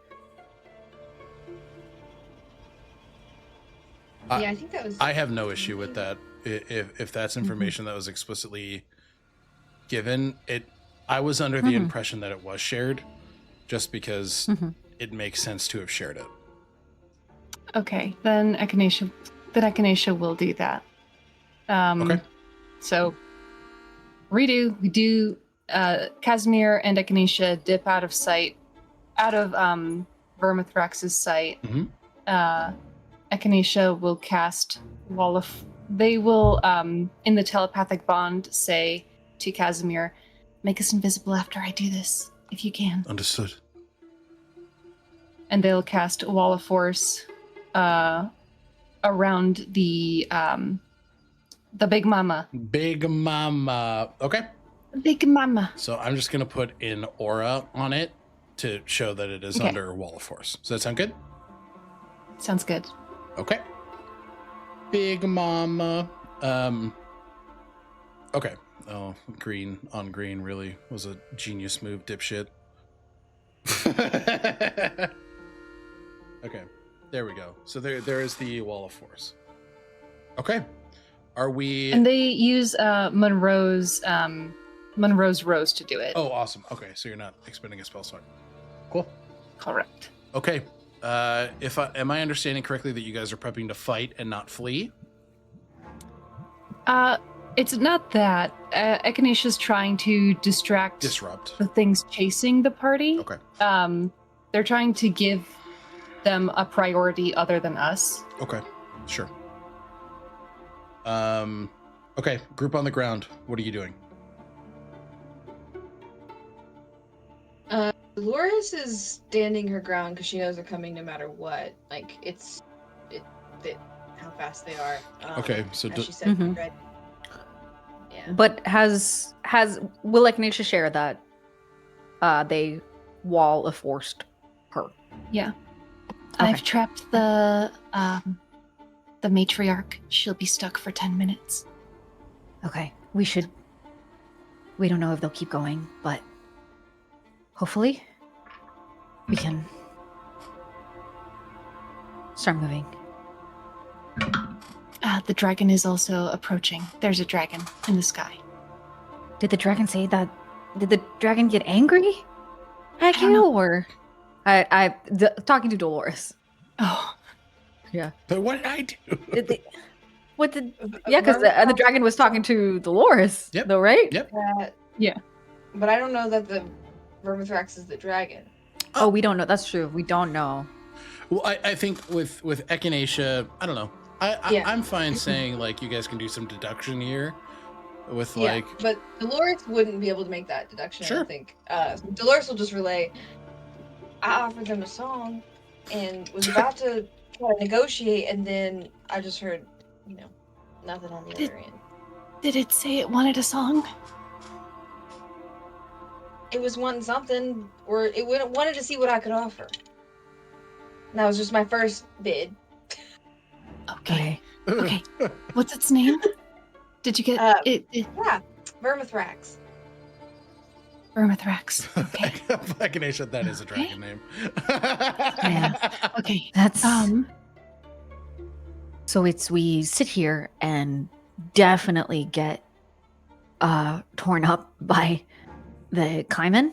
[SPEAKER 3] Yeah, I think that was.
[SPEAKER 1] I have no issue with that. If that's information that was explicitly given, I was under the impression that it was shared, just because it makes sense to have shared it.
[SPEAKER 4] Okay, then Echinacea will do that.
[SPEAKER 1] Okay.
[SPEAKER 4] So, redo. We do. Casimir and Echinacea dip out of sight, out of Vermithrax's sight. Echinacea will cast Wall of... They will, in the telepathic bond, say to Casimir, make us invisible after I do this, if you can.
[SPEAKER 1] Understood.
[SPEAKER 4] And they'll cast Wall of Force around the Big Mama.
[SPEAKER 1] Big Mama. Okay.
[SPEAKER 4] Big Mama.
[SPEAKER 1] So I'm just going to put in aura on it to show that it is under Wall of Force. Does that sound good?
[SPEAKER 4] Sounds good.
[SPEAKER 1] Okay. Big Mama. Okay. Oh, green on green really was a genius move, dipshit. Okay. There we go. So there is the Wall of Force. Okay. Are we...
[SPEAKER 4] And they use Monroe's Rose to do it.
[SPEAKER 1] Oh, awesome. Okay, so you're not expending a spell slot. Cool.
[SPEAKER 4] Correct.
[SPEAKER 1] Okay. Am I understanding correctly that you guys are prepping to fight and not flee?
[SPEAKER 4] It's not that. Echinacea's trying to disrupt the things chasing the party.
[SPEAKER 1] Okay.
[SPEAKER 4] They're trying to give them a priority other than us.
[SPEAKER 1] Okay, sure. Okay, group on the ground. What are you doing?
[SPEAKER 3] Dolores is standing her ground because she knows they're coming no matter what. Like how fast they are.
[SPEAKER 1] Okay, so
[SPEAKER 3] as she said, red. Yeah.
[SPEAKER 2] But will Echinacea share that they Wall of Forced her?
[SPEAKER 4] Yeah.
[SPEAKER 2] Okay.
[SPEAKER 4] I've trapped the matriarch. She'll be stuck for 10 minutes.
[SPEAKER 2] Okay, we don't know if they'll keep going, but hopefully we can start moving.
[SPEAKER 4] The dragon is also approaching. There's a dragon in the sky.
[SPEAKER 2] Did the dragon say that? Did the dragon get angry at
[SPEAKER 4] don't
[SPEAKER 2] you,
[SPEAKER 4] know.
[SPEAKER 2] or talking to Dolores?
[SPEAKER 4] Oh,
[SPEAKER 2] Yeah.
[SPEAKER 1] But what did I do?
[SPEAKER 2] What did? Yeah, because the dragon was talking to Dolores.
[SPEAKER 1] Yep.
[SPEAKER 2] Though, right?
[SPEAKER 1] Yep.
[SPEAKER 4] Yeah.
[SPEAKER 3] But I don't know that the Vermithrax is the dragon.
[SPEAKER 2] Oh, we don't know. That's true. We don't know.
[SPEAKER 1] Well, I think with Echinacea, I don't know.
[SPEAKER 3] Yeah.
[SPEAKER 1] I'm fine saying like you guys can do some deduction here with
[SPEAKER 3] Yeah,
[SPEAKER 1] like
[SPEAKER 3] but Dolores wouldn't be able to make that deduction.
[SPEAKER 1] Sure.
[SPEAKER 3] I think Dolores will just relay. I offered them a song, and was about to try to negotiate, and then I just heard, nothing on the other end.
[SPEAKER 4] Did it say it wanted a song?
[SPEAKER 3] It was wanting something, or it wanted to see what I could offer. And that was just my first bid.
[SPEAKER 4] Okay. Okay. What's its name? Did you get it?
[SPEAKER 3] Yeah, Vermithrax.
[SPEAKER 4] Vermithrax. Okay.
[SPEAKER 1] Echinacea, that is a dragon name.
[SPEAKER 4] Yeah. Okay.
[SPEAKER 2] That's So we sit here and definitely get torn up by the Kaiman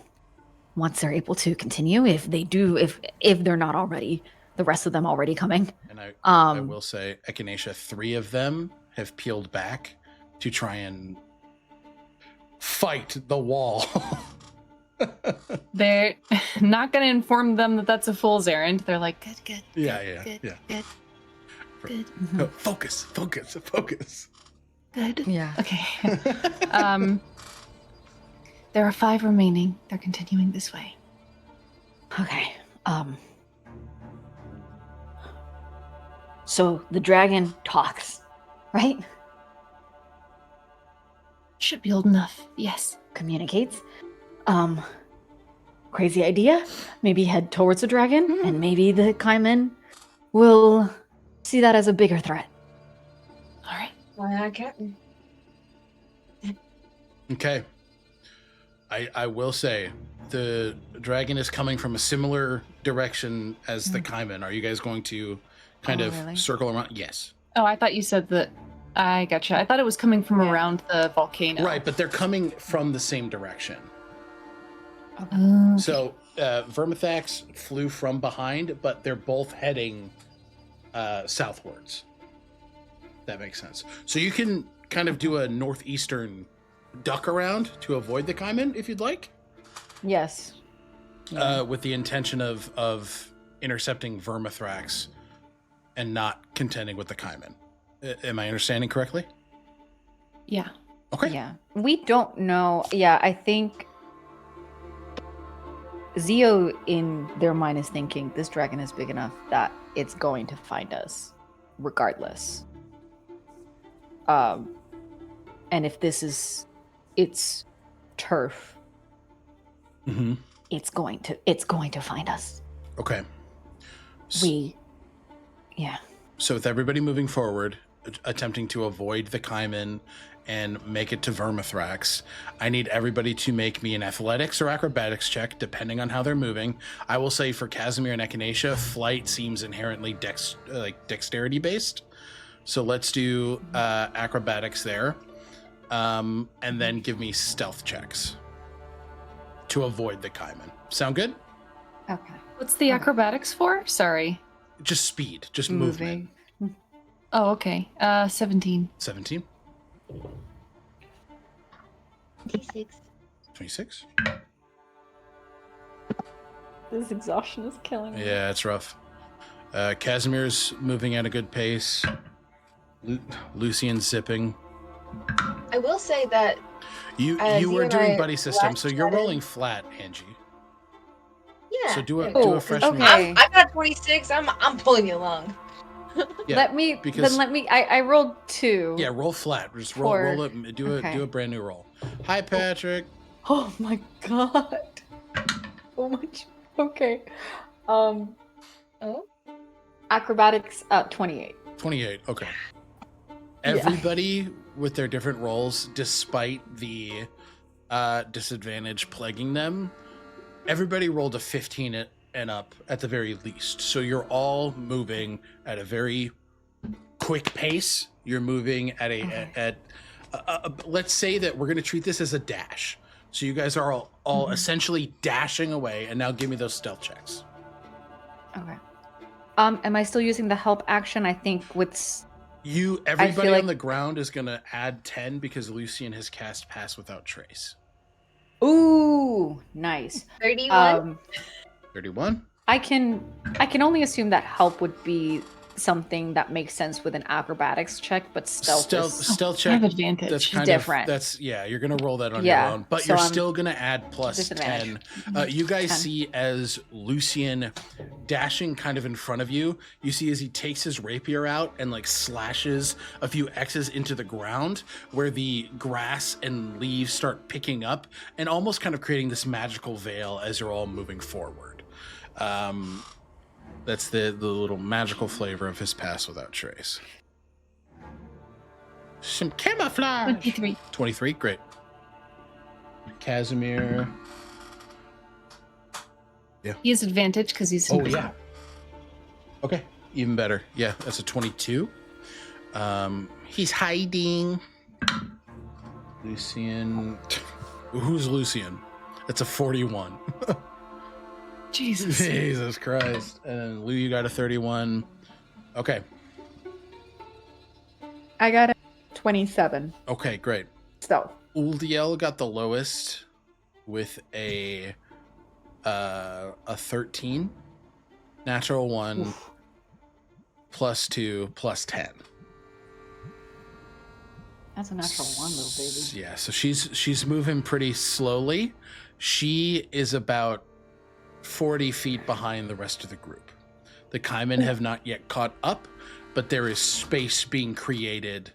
[SPEAKER 2] once they're able to continue. If they do, if they're not already, the rest of them already coming.
[SPEAKER 1] And I will say, Echinacea, 3 of them have peeled back to try and fight the wall.
[SPEAKER 4] They're not going to inform them that that's a fool's errand. They're like, good.
[SPEAKER 1] Yeah.
[SPEAKER 4] Good.
[SPEAKER 1] No, focus.
[SPEAKER 4] Good.
[SPEAKER 2] Yeah.
[SPEAKER 4] Okay. There are 5 remaining. They're continuing this way.
[SPEAKER 2] Okay. So the dragon talks, right?
[SPEAKER 4] Should be old enough. Yes.
[SPEAKER 2] Communicates. Crazy idea. Maybe head towards the dragon, and maybe the Kaiman will see that as a bigger threat.
[SPEAKER 4] All right.
[SPEAKER 3] Why not, Captain?
[SPEAKER 1] Okay. I will say, the dragon is coming from a similar direction as the Kaiman. Are you guys going to kind of
[SPEAKER 2] really?
[SPEAKER 1] circle around? Yes.
[SPEAKER 4] Oh, I thought you said that. I gotcha. I thought it was coming from around the volcano.
[SPEAKER 1] Right, but they're coming from the same direction.
[SPEAKER 4] Oh,
[SPEAKER 1] So Vermithrax flew from behind, but they're both heading southwards. That makes sense. So you can kind of do a northeastern duck around to avoid the Kaiman if you'd like,
[SPEAKER 2] Yes.
[SPEAKER 1] with the intention of intercepting Vermithrax and not contending with the Kaiman. Am I understanding correctly?
[SPEAKER 4] yeah.
[SPEAKER 1] Okay.
[SPEAKER 2] Yeah. We don't know. Yeah, I think Zio in their mind is thinking this dragon is big enough that it's going to find us regardless. And if this is its turf,
[SPEAKER 1] Mm-hmm.
[SPEAKER 2] it's going to find us.
[SPEAKER 1] Okay.
[SPEAKER 2] Yeah.
[SPEAKER 1] So with everybody moving forward, attempting to avoid the Kaiman and make it to Vermithrax, I need everybody to make me an athletics or acrobatics check, depending on how they're moving. I will say for Casimir and Echinacea, flight seems inherently dexterity based. So let's do acrobatics there, and then give me stealth checks to avoid the Kaiman. Sound good?
[SPEAKER 2] Okay.
[SPEAKER 4] What's the acrobatics for? Sorry.
[SPEAKER 1] Just speed, just movement.
[SPEAKER 4] Oh, okay. 17.
[SPEAKER 1] 17,
[SPEAKER 3] 26.
[SPEAKER 1] 26.
[SPEAKER 2] This exhaustion is killing me.
[SPEAKER 1] Yeah, it's rough. Casimir's moving at a good pace. Lucian's zipping.
[SPEAKER 3] I will say that
[SPEAKER 1] You
[SPEAKER 3] you
[SPEAKER 1] were
[SPEAKER 3] and
[SPEAKER 1] doing
[SPEAKER 3] I
[SPEAKER 1] buddy system, so you're
[SPEAKER 3] last
[SPEAKER 1] rolling flat, Angie.
[SPEAKER 3] yeah.
[SPEAKER 1] So do a
[SPEAKER 2] Oh,
[SPEAKER 1] freshman.
[SPEAKER 2] okay.
[SPEAKER 3] I got 26. I'm pulling you along.
[SPEAKER 1] Yeah,
[SPEAKER 2] let me I rolled 2.
[SPEAKER 1] Yeah, roll flat. Just
[SPEAKER 2] Four.
[SPEAKER 1] roll it. Do a brand new roll. Hi, Patrick.
[SPEAKER 2] Oh my god. So much. Okay.
[SPEAKER 3] Oh.
[SPEAKER 2] Acrobatics 28.
[SPEAKER 1] 28. Okay. Everybody with their different rolls, despite the disadvantage plaguing them, everybody rolled a 15 and up at the very least. So you're all moving at a very quick pace. You're moving at a let's say that we're going to treat this as a dash. So you guys are all essentially dashing away. And now give me those stealth checks.
[SPEAKER 2] Okay. Am I still using the help action? I think with
[SPEAKER 1] Everybody
[SPEAKER 2] like-
[SPEAKER 1] on the ground is gonna add 10 because Lucian has cast Pass Without Trace.
[SPEAKER 2] Ooh, nice.
[SPEAKER 3] 31.
[SPEAKER 1] 31.
[SPEAKER 2] I can only assume that help would be something that makes sense with an acrobatics check, but stealth is
[SPEAKER 1] Stealth
[SPEAKER 4] I have
[SPEAKER 1] check.
[SPEAKER 4] advantage.
[SPEAKER 1] That's kind
[SPEAKER 2] different.
[SPEAKER 1] of you're gonna roll that on
[SPEAKER 2] Yeah,
[SPEAKER 1] your own, but
[SPEAKER 2] so
[SPEAKER 1] you're
[SPEAKER 2] I'm
[SPEAKER 1] still gonna add plus
[SPEAKER 2] disadvantage.
[SPEAKER 1] 10. You guys
[SPEAKER 2] 10.
[SPEAKER 1] see as Lucian dashing kind of in front of you. You see as he takes his rapier out and like slashes a few X's into the ground, where the grass and leaves start picking up and almost kind of creating this magical veil as you're all moving forward. That's the little magical flavor of his Pass Without Trace. Some camouflage.
[SPEAKER 4] 23.
[SPEAKER 1] 23, great. Casimir.
[SPEAKER 4] He has advantage because he's
[SPEAKER 1] Oh, yeah. Okay, even better. Yeah, that's a 22. He's hiding. Lucian. Who's Lucian? That's a 41.
[SPEAKER 4] Jesus.
[SPEAKER 1] Jesus Christ. And Lou, you got a 31. Okay.
[SPEAKER 2] I got a 27
[SPEAKER 1] Okay, great.
[SPEAKER 2] stealth.
[SPEAKER 1] Uldiel got the lowest with a 13. Natural 1
[SPEAKER 2] Oof.
[SPEAKER 1] plus 2 plus 10.
[SPEAKER 2] That's a natural one, little baby.
[SPEAKER 1] Yeah, so she's moving pretty slowly. She is about 40 feet behind the rest of the group. The Kaimen have not yet caught up, but there is space being created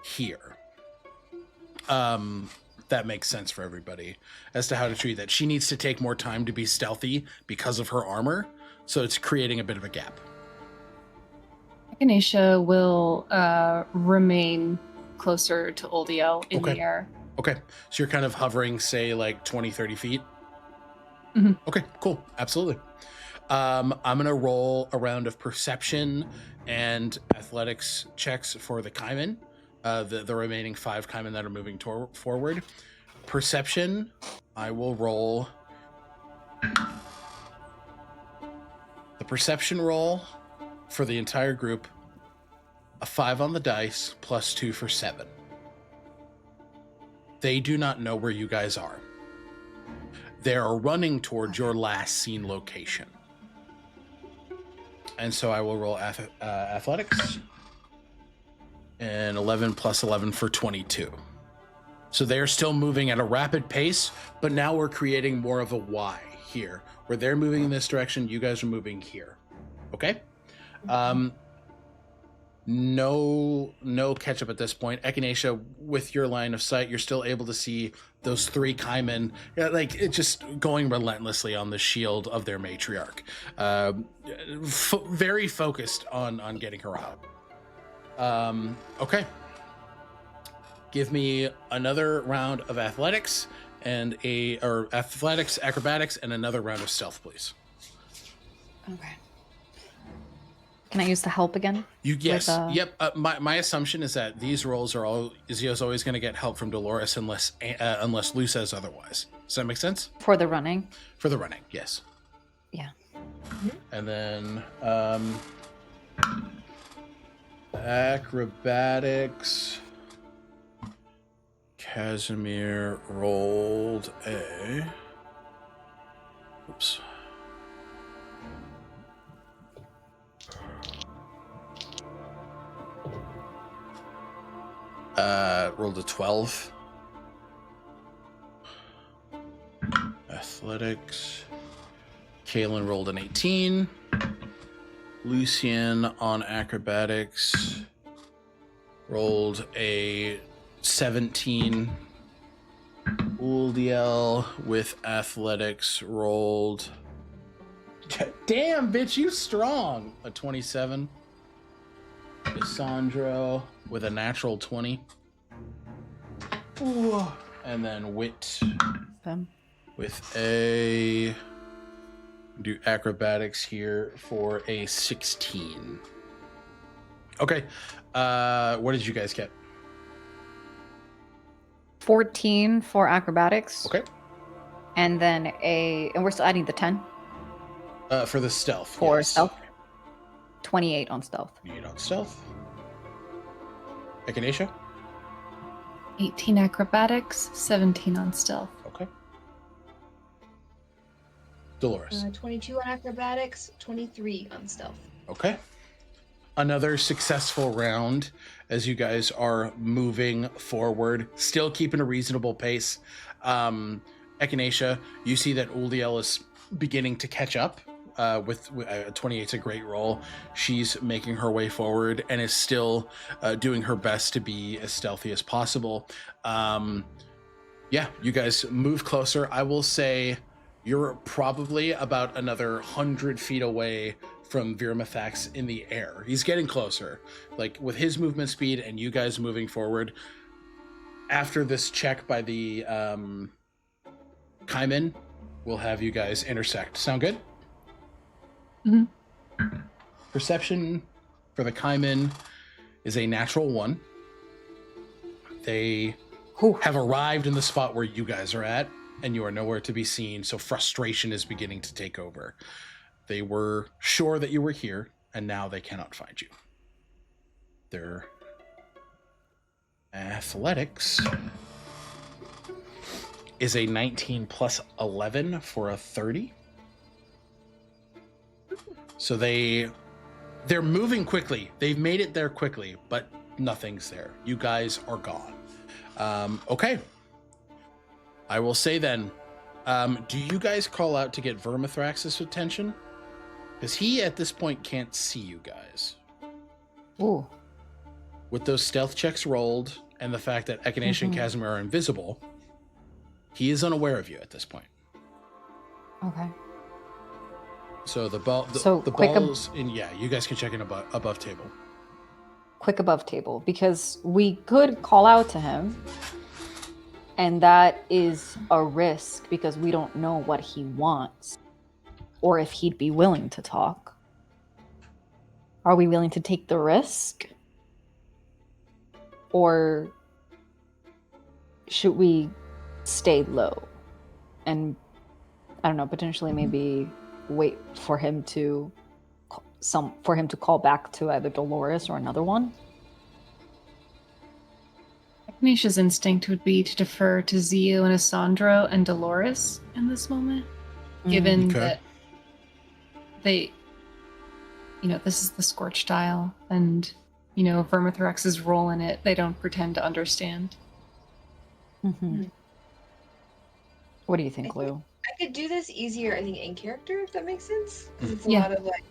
[SPEAKER 1] here. That makes sense for everybody as to how to treat that. She needs to take more time to be stealthy because of her armor, so it's creating a bit of a gap.
[SPEAKER 4] Echinacea will remain closer to Oldiel in
[SPEAKER 1] Okay.
[SPEAKER 4] the air.
[SPEAKER 1] Okay, so you're kind of hovering, say, like 20, 30 feet?
[SPEAKER 4] Mhm.
[SPEAKER 1] Okay, cool. Absolutely. I'm going to roll a round of perception and athletics checks for the Kaimen, the remaining 5 Kaimen that are moving forward. Perception, I will roll. The perception roll for the entire group, a 5 on the dice, plus 2 for 7. They do not know where you guys are. They are running towards your last seen location. And so I will roll athletics. And 11 plus 11 for 22. So they are still moving at a rapid pace, but now we're creating more of a Y here, where they're moving in this direction, you guys are moving here. Okay? No catch up at this point. Echinacea, with your line of sight, you're still able to see those 3 Kaimen, like it just going relentlessly on the shield of their matriarch. Very focused on getting her out. Okay. Give me another round of athletics or athletics, acrobatics, and another round of stealth, please.
[SPEAKER 2] Okay. Can I use the help again?
[SPEAKER 1] Yes.
[SPEAKER 2] With,
[SPEAKER 1] Yep. My assumption is that these rolls are always going to get help from Dolores unless Lou says otherwise. Does that make sense?
[SPEAKER 2] For the running?
[SPEAKER 1] For the running, yes.
[SPEAKER 2] Yeah.
[SPEAKER 1] And then acrobatics. Casimir rolled a. Oops. Rolled a 12. Athletics. Kaylin rolled an 18. Lucian on acrobatics rolled a 17. Uldiel with athletics rolled. Damn, bitch, you strong. A 27. Sandro with a natural 20. Ooh. And then Wit with a. Do acrobatics here for a 16. Okay. What did you guys get?
[SPEAKER 2] 14 for acrobatics.
[SPEAKER 1] Okay.
[SPEAKER 2] And then and we're still adding the 10
[SPEAKER 1] For the stealth.
[SPEAKER 2] for
[SPEAKER 1] yes.
[SPEAKER 2] stealth. 28 on stealth.
[SPEAKER 1] 28 on stealth. Echinacea?
[SPEAKER 4] 18 acrobatics, 17 on stealth.
[SPEAKER 1] Okay. Dolores.
[SPEAKER 3] 22 on acrobatics, 23 on stealth.
[SPEAKER 1] Okay. Another successful round as you guys are moving forward, still keeping a reasonable pace. Echinacea, you see that Uldiel is beginning to catch up. With 28's a great roll. She's making her way forward and is still doing her best to be as stealthy as possible. Yeah, you guys move closer. I will say you're probably about another 100 feet away from Virmathax in the air. He's getting closer. Like, with his movement speed and you guys moving forward, after this check by the Kaiman, we'll have you guys intersect. Sound good?
[SPEAKER 4] Mm-hmm.
[SPEAKER 1] Perception for the Kaiman is a natural 1. They have arrived in the spot where you guys are at, and you are nowhere to be seen, so frustration is beginning to take over. They were sure that you were here, and now they cannot find you. Their athletics is a 19 plus 11 for a 30. So they're moving quickly. They've made it there quickly, but nothing's there. You guys are gone. Okay. I will say then, do you guys call out to get Vermithrax's attention? Because he, at this point, can't see you guys.
[SPEAKER 2] Ooh.
[SPEAKER 1] With those stealth checks rolled, and the fact that Echinacea and Aasimar are invisible, he is unaware of you at this point.
[SPEAKER 2] Okay.
[SPEAKER 1] So the ball, the
[SPEAKER 2] quick
[SPEAKER 1] balls in, yeah, you guys can check in above table.
[SPEAKER 2] Quick above table, because we could call out to him, and that is a risk because we don't know what he wants or if he'd be willing to talk. Are we willing to take the risk? Or should we stay low and, I don't know, potentially maybe wait for him to call back to either Dolores or another one?
[SPEAKER 4] Echinacea's instinct would be to defer to Zio and Asandro and Dolores in this moment, given that they, this is the Scorched Isle, and, Vermithrax's role in it, they don't pretend to understand.
[SPEAKER 2] Mm-hmm. What do you think, Lou?
[SPEAKER 3] I could do this easier, I think, in character, if that makes sense. Because it's a
[SPEAKER 2] Yeah.
[SPEAKER 3] lot of, like,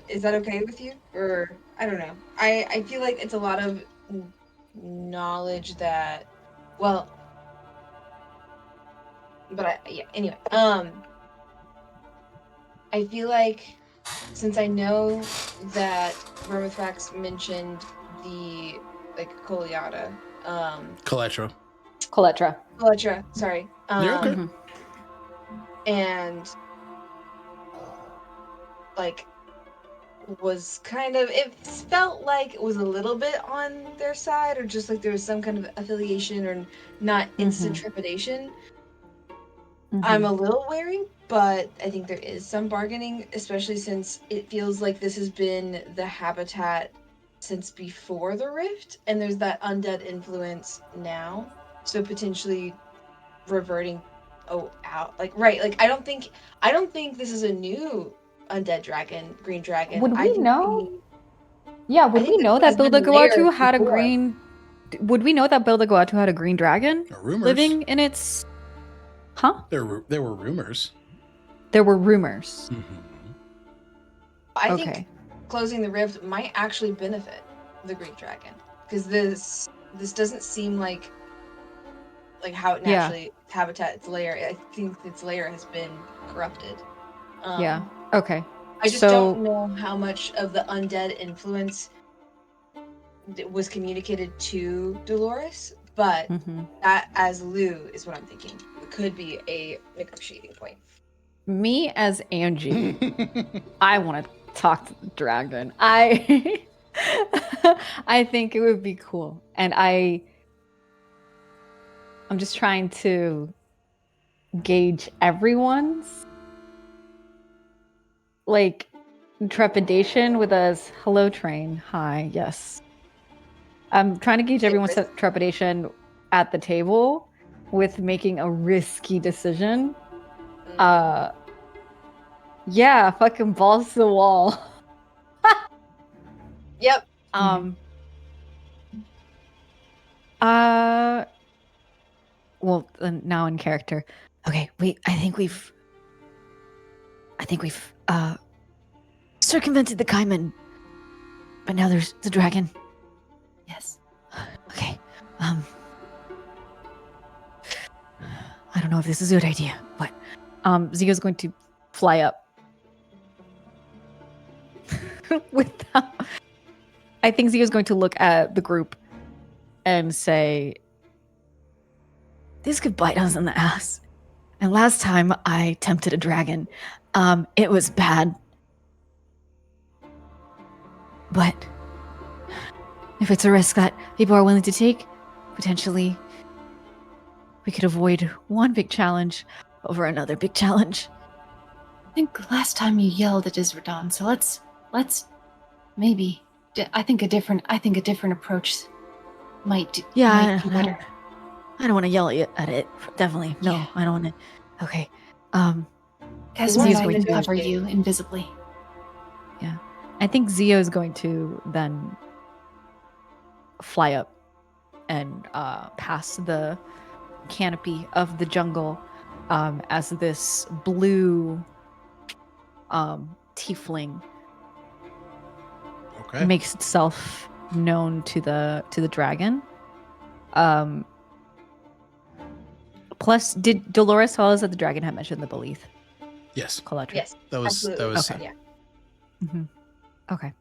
[SPEAKER 3] is that okay with you? Or, I don't know. I feel like it's a lot of knowledge that, well, but anyway. I feel like, since I know that Vermithrax mentioned the, like, Coleata,
[SPEAKER 1] Coletra.
[SPEAKER 2] Coletra.
[SPEAKER 3] Sorry.
[SPEAKER 1] You're okay.
[SPEAKER 2] Mhm.
[SPEAKER 3] And like was kind of, it felt like it was a little bit on their side, or just like there was some kind of affiliation or not instant trepidation. I'm a little wary, but I think there is some bargaining, especially since it feels like this has been the habitat since before the rift, and there's that undead influence now, so potentially reverting out, like, right, like I don't think this is a new undead dragon, green dragon.
[SPEAKER 2] Would we know? Would we
[SPEAKER 3] think
[SPEAKER 2] know
[SPEAKER 3] this
[SPEAKER 2] that
[SPEAKER 3] has
[SPEAKER 2] Bilda
[SPEAKER 3] been there
[SPEAKER 2] Guatu had a
[SPEAKER 3] before.
[SPEAKER 2] green... Would we know that Bilda Guatu had a green dragon
[SPEAKER 1] Rumors.
[SPEAKER 2] living in its... Huh?
[SPEAKER 1] There were rumors.
[SPEAKER 2] There were rumors.
[SPEAKER 1] Mm-hmm.
[SPEAKER 3] I think closing the rift might actually benefit the green dragon, because this doesn't seem like how it naturally habitat, its lair. I think its lair has been corrupted.
[SPEAKER 2] Okay.
[SPEAKER 3] I just don't know how much of the undead influence was communicated to Dolores, but that, as Lou, is what I'm thinking. It could be a negotiating point.
[SPEAKER 2] Me as Angie, I want to talk to the dragon. I think it would be cool, and I'm just trying to gauge everyone's trepidation with us. Hello, train. Hi. Yes. I'm trying to gauge
[SPEAKER 3] Take
[SPEAKER 2] everyone's
[SPEAKER 3] risk.
[SPEAKER 2] trepidation at the table with making a risky decision.
[SPEAKER 3] Mm.
[SPEAKER 2] Yeah, fucking balls to the wall.
[SPEAKER 3] Yep.
[SPEAKER 2] Well, now in character. Okay, wait. I think we've circumvented the Kaiman, but now there's the dragon.
[SPEAKER 4] Yes.
[SPEAKER 2] Okay. I don't know if this is a good idea, but Zio's going to fly up. I think Zio's going to look at the group and say, "This could bite us in the ass." And last time I tempted a dragon, it was bad. But if it's a risk that people are willing to take, potentially we could avoid one big challenge over another big challenge.
[SPEAKER 4] I think last time you yelled at Isradon, so let's maybe. I think a different approach might do better.
[SPEAKER 2] I don't want to yell at it. Definitely. No,
[SPEAKER 4] Yeah.
[SPEAKER 2] I don't want to. Okay.
[SPEAKER 4] Casimir
[SPEAKER 2] Zio's
[SPEAKER 4] and I
[SPEAKER 2] going
[SPEAKER 4] can
[SPEAKER 2] to
[SPEAKER 4] cover you invisibly.
[SPEAKER 2] I think Zio's going to then fly up and pass the canopy of the jungle as this blue tiefling
[SPEAKER 1] Okay.
[SPEAKER 2] makes itself known to the dragon. Plus, did Dolores tell us that the dragon had mentioned the Belith
[SPEAKER 1] Yes.
[SPEAKER 2] collector?
[SPEAKER 3] Yes.
[SPEAKER 1] That was
[SPEAKER 2] Okay.
[SPEAKER 3] Yeah.
[SPEAKER 2] Mm-hmm. Okay.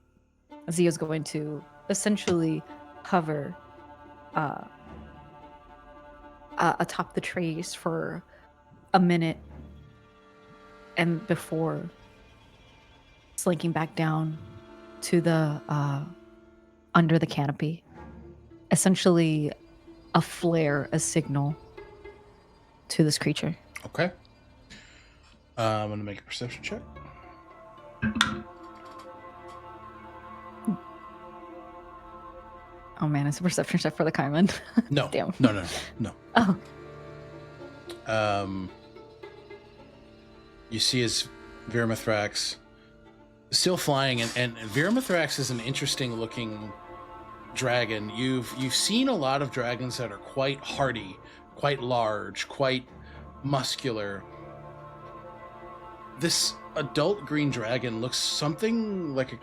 [SPEAKER 2] Zio's going to essentially hover atop the trays for a minute, and before slinking back down to the under the canopy, essentially a flare, a signal to this creature.
[SPEAKER 1] Okay. I'm gonna make a perception check.
[SPEAKER 2] Oh man, it's a perception check for the Kaiman.
[SPEAKER 1] No.
[SPEAKER 2] Damn.
[SPEAKER 1] No.
[SPEAKER 2] Oh.
[SPEAKER 1] You see his Viramothrax still flying, and Viramothrax is an interesting looking dragon. You've seen a lot of dragons that are quite hardy, quite large, quite muscular. This adult green dragon looks something like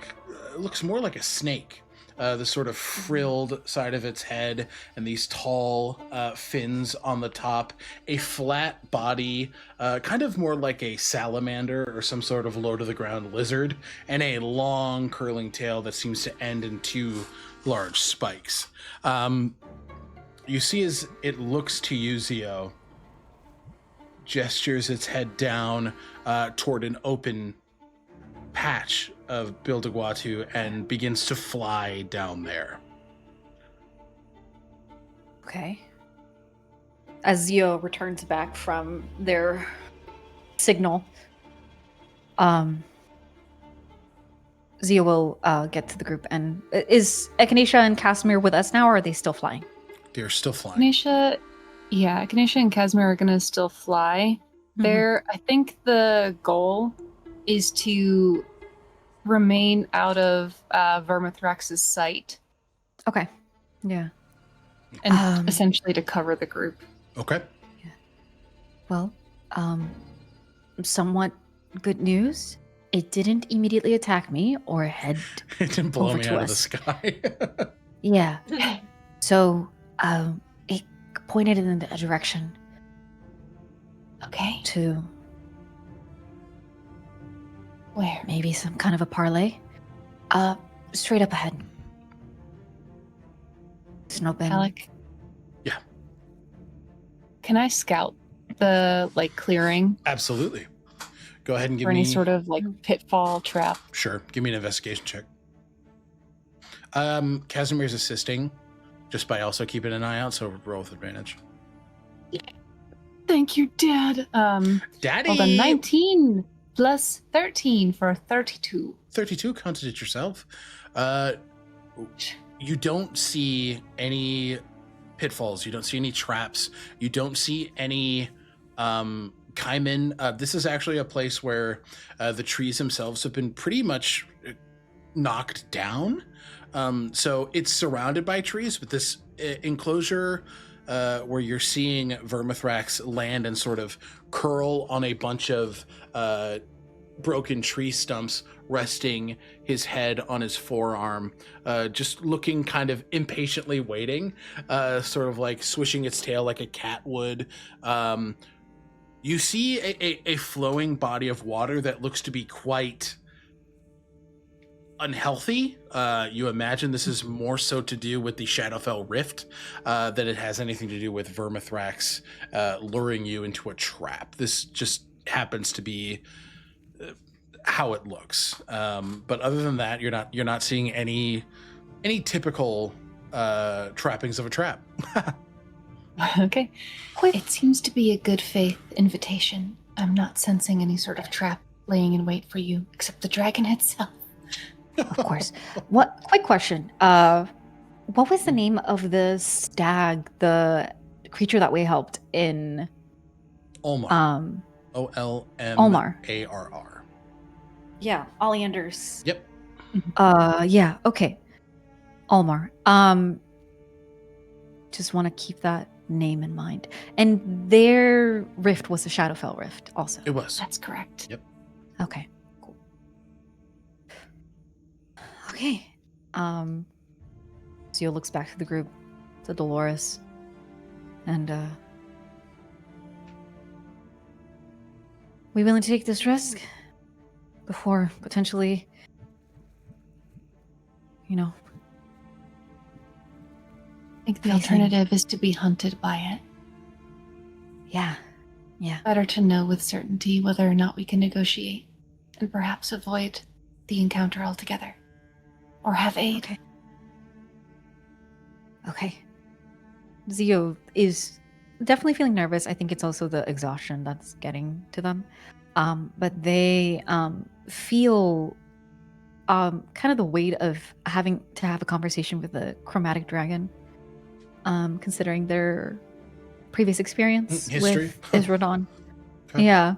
[SPEAKER 1] looks more like a snake. The sort of frilled side of its head and these tall fins on the top, a flat body, kind of more like a salamander or some sort of low to the ground lizard, and a long curling tail that seems to end in two large spikes. You see as it looks to you, Zio, gestures its head down toward an open patch of Bilda Guatu and begins to fly down there.
[SPEAKER 2] Okay. As Zio returns back from their signal, Zio will get to the group. And is Echinacea and Casimir with us now, or are they still flying?
[SPEAKER 1] They're still flying.
[SPEAKER 4] Echinacea and Casimir are gonna still fly. I think the goal is to remain out of Vermithrax's sight.
[SPEAKER 2] Okay. Yeah.
[SPEAKER 4] And essentially to cover the group.
[SPEAKER 1] Okay.
[SPEAKER 2] Yeah. Well, somewhat good news. It didn't immediately attack me or head
[SPEAKER 1] It didn't blow
[SPEAKER 2] over
[SPEAKER 1] me
[SPEAKER 2] to
[SPEAKER 1] out of the
[SPEAKER 2] us.
[SPEAKER 1] sky.
[SPEAKER 2] Yeah. So, it pointed in a direction
[SPEAKER 4] Okay.
[SPEAKER 2] to
[SPEAKER 4] Where?
[SPEAKER 2] maybe some kind of a parlay. Straight up ahead. It's an open.
[SPEAKER 4] Alec?
[SPEAKER 1] Yeah.
[SPEAKER 4] Can I scout the clearing
[SPEAKER 1] Absolutely. Go ahead and give
[SPEAKER 4] for
[SPEAKER 1] me
[SPEAKER 4] any sort of pitfall trap?
[SPEAKER 1] Sure. Give me an investigation check. Casimir's assisting just by also keeping an eye out, so roll with advantage.
[SPEAKER 4] Thank you, Dad.
[SPEAKER 1] Daddy!
[SPEAKER 4] Hold on, 19 plus 13 for 32.
[SPEAKER 1] 32, counted it yourself. you don't see any pitfalls. You don't see any traps. You don't see any Kaimin. This is actually a place where the trees themselves have been pretty much knocked down. So it's surrounded by trees, but this enclosure where you're seeing Vermithrax land and sort of curl on a bunch of broken tree stumps, resting his head on his forearm, just looking kind of impatiently waiting, sort of like swishing its tail like a cat would. You see a flowing body of water that looks to be quite unhealthy. You imagine this is more so to do with the Shadowfell Rift than it has anything to do with Vermithrax luring you into a trap. This just happens to be how it looks. But other than that, you're not seeing any typical trappings of a trap.
[SPEAKER 4] Okay. It seems to be a good faith invitation. I'm not sensing any sort of trap laying in wait for you, except the dragon itself.
[SPEAKER 2] Of course. What? Quick question. What was the name of the stag, the creature that we helped in?
[SPEAKER 1] Olmar. Olmarr.
[SPEAKER 2] Yeah, Oleander's.
[SPEAKER 1] Yep.
[SPEAKER 2] Yeah. Okay. Olmar. Just want to keep that name in mind. And their rift was the Shadowfell Rift, also.
[SPEAKER 1] It was.
[SPEAKER 4] That's correct.
[SPEAKER 1] Yep.
[SPEAKER 2] Okay. Cool. Okay. Zio looks back to the group, to Dolores, and we willing to take this risk before potentially,
[SPEAKER 4] I think the
[SPEAKER 2] Facing-
[SPEAKER 4] alternative is to be hunted by it.
[SPEAKER 2] yeah.
[SPEAKER 4] Better to know with certainty whether or not we can negotiate and perhaps avoid the encounter altogether. Or have aid.
[SPEAKER 2] Okay. Zio is definitely feeling nervous. I think it's also the exhaustion that's getting to them. But they feel kind of the weight of having to have a conversation with the chromatic dragon, considering their previous experience
[SPEAKER 1] History.
[SPEAKER 2] with Isrodon.
[SPEAKER 1] Okay.
[SPEAKER 2] Yeah.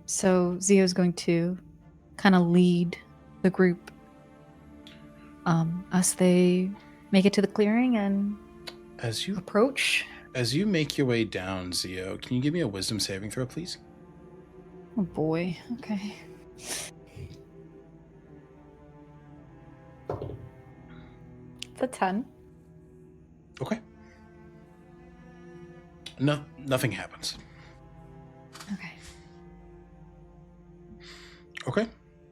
[SPEAKER 2] So Zio's going to kind of lead the group as they make it to the clearing and
[SPEAKER 1] As you
[SPEAKER 2] approach.
[SPEAKER 1] make your way down, Zio, can you give me a wisdom saving throw, please?
[SPEAKER 2] Oh boy. Okay. It's a 10.
[SPEAKER 1] Okay. Nothing happens.
[SPEAKER 2] Okay.
[SPEAKER 1] Okay.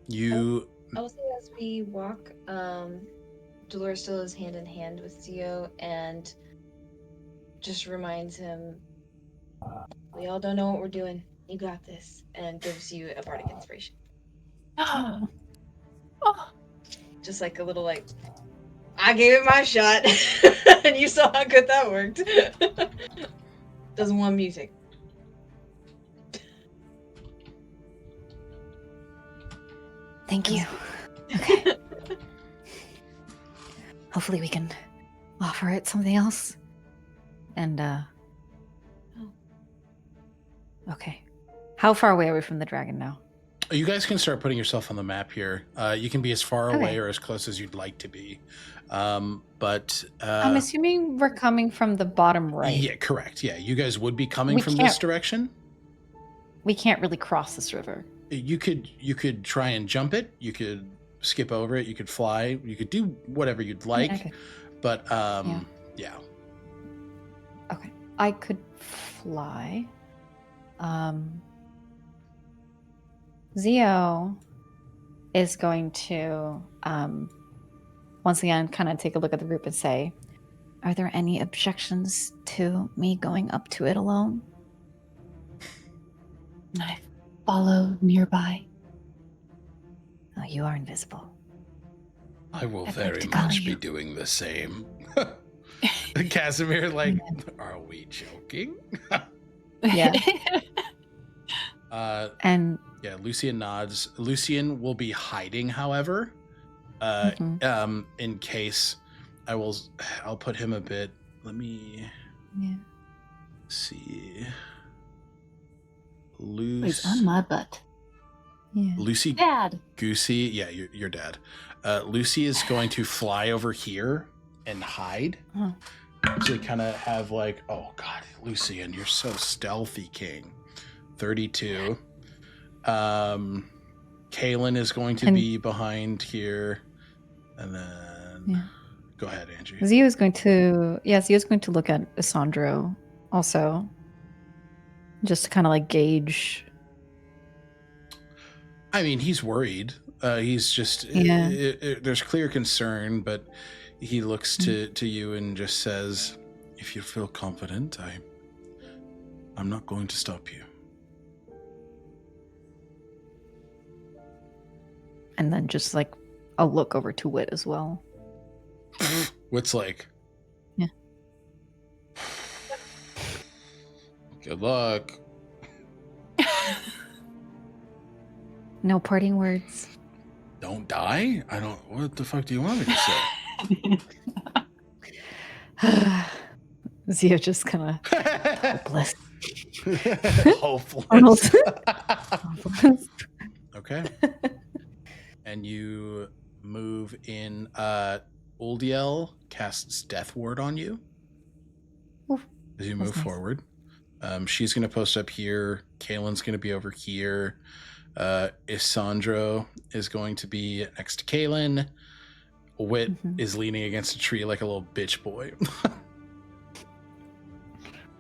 [SPEAKER 1] You
[SPEAKER 3] I'll say as we walk, Dolores still is hand in hand with Zio and just reminds him, we all don't know what we're doing. You got this. And gives you a bardic inspiration.
[SPEAKER 4] Oh.
[SPEAKER 3] Just like a little I gave it my shot. And you saw how good that worked. Doesn't want music.
[SPEAKER 2] Thank you. Okay. Hopefully we can offer it something else. And okay. How far away are we from the dragon now?
[SPEAKER 1] You guys can start putting yourself on the map here. You can be as far
[SPEAKER 2] Okay.
[SPEAKER 1] away or as close as you'd like to be. But
[SPEAKER 2] I'm assuming we're coming from the bottom right.
[SPEAKER 1] yeah, correct. Yeah, you guys would be coming
[SPEAKER 2] We
[SPEAKER 1] from
[SPEAKER 2] can't-
[SPEAKER 1] this direction.
[SPEAKER 2] We can't really cross this river.
[SPEAKER 1] You could try and jump it. You could skip over it. You could fly. You could do whatever you'd like.
[SPEAKER 2] Okay.
[SPEAKER 1] But yeah.
[SPEAKER 2] Okay. I could fly. Zio is going to once again kind of take a look at the group and say, are there any objections to me going up to it alone?
[SPEAKER 4] And I follow nearby.
[SPEAKER 2] Oh, you are invisible.
[SPEAKER 1] I will
[SPEAKER 4] I'd like
[SPEAKER 1] very
[SPEAKER 4] to call
[SPEAKER 1] much be
[SPEAKER 4] you.
[SPEAKER 1] doing the same. Casimir, are we joking?
[SPEAKER 2] Yeah.
[SPEAKER 1] uh,
[SPEAKER 2] And
[SPEAKER 1] yeah, Lucian nods. Lucian will be hiding, however. In case I'll put him a bit. Let me see.
[SPEAKER 4] He's on my butt.
[SPEAKER 2] Yeah.
[SPEAKER 1] Lucy,
[SPEAKER 4] Dad.
[SPEAKER 1] Goosey, yeah, your dad. Lucy is going to fly over here and hide.
[SPEAKER 2] Huh.
[SPEAKER 1] So you kind of have like, oh god, Lucy, and you're so stealthy, King. 32. Kaylin is going to be behind here, and then go ahead, Angie.
[SPEAKER 2] Zio's going to look at Isandro also, just to kind of like gauge.
[SPEAKER 1] I mean, he's worried. He's just there's clear concern, but he looks to you and just says, "If you feel confident, I'm not going to stop you."
[SPEAKER 2] And then just like I'll look over to Wit as well.
[SPEAKER 1] Wit's like,
[SPEAKER 2] yeah.
[SPEAKER 1] Good luck.
[SPEAKER 2] No parting words.
[SPEAKER 1] Don't die? I don't. What the fuck do you want me to say?
[SPEAKER 2] Zio just kind of hopeless.
[SPEAKER 1] Hopeless. Okay. And you move in. Uldiel casts Death Ward on you.
[SPEAKER 2] Oof,
[SPEAKER 1] as you move forward. She's going to post up here. Kaylin's going to be over here. Isandro is going to be next to Kaylin. Wit is leaning against a tree like a little bitch boy.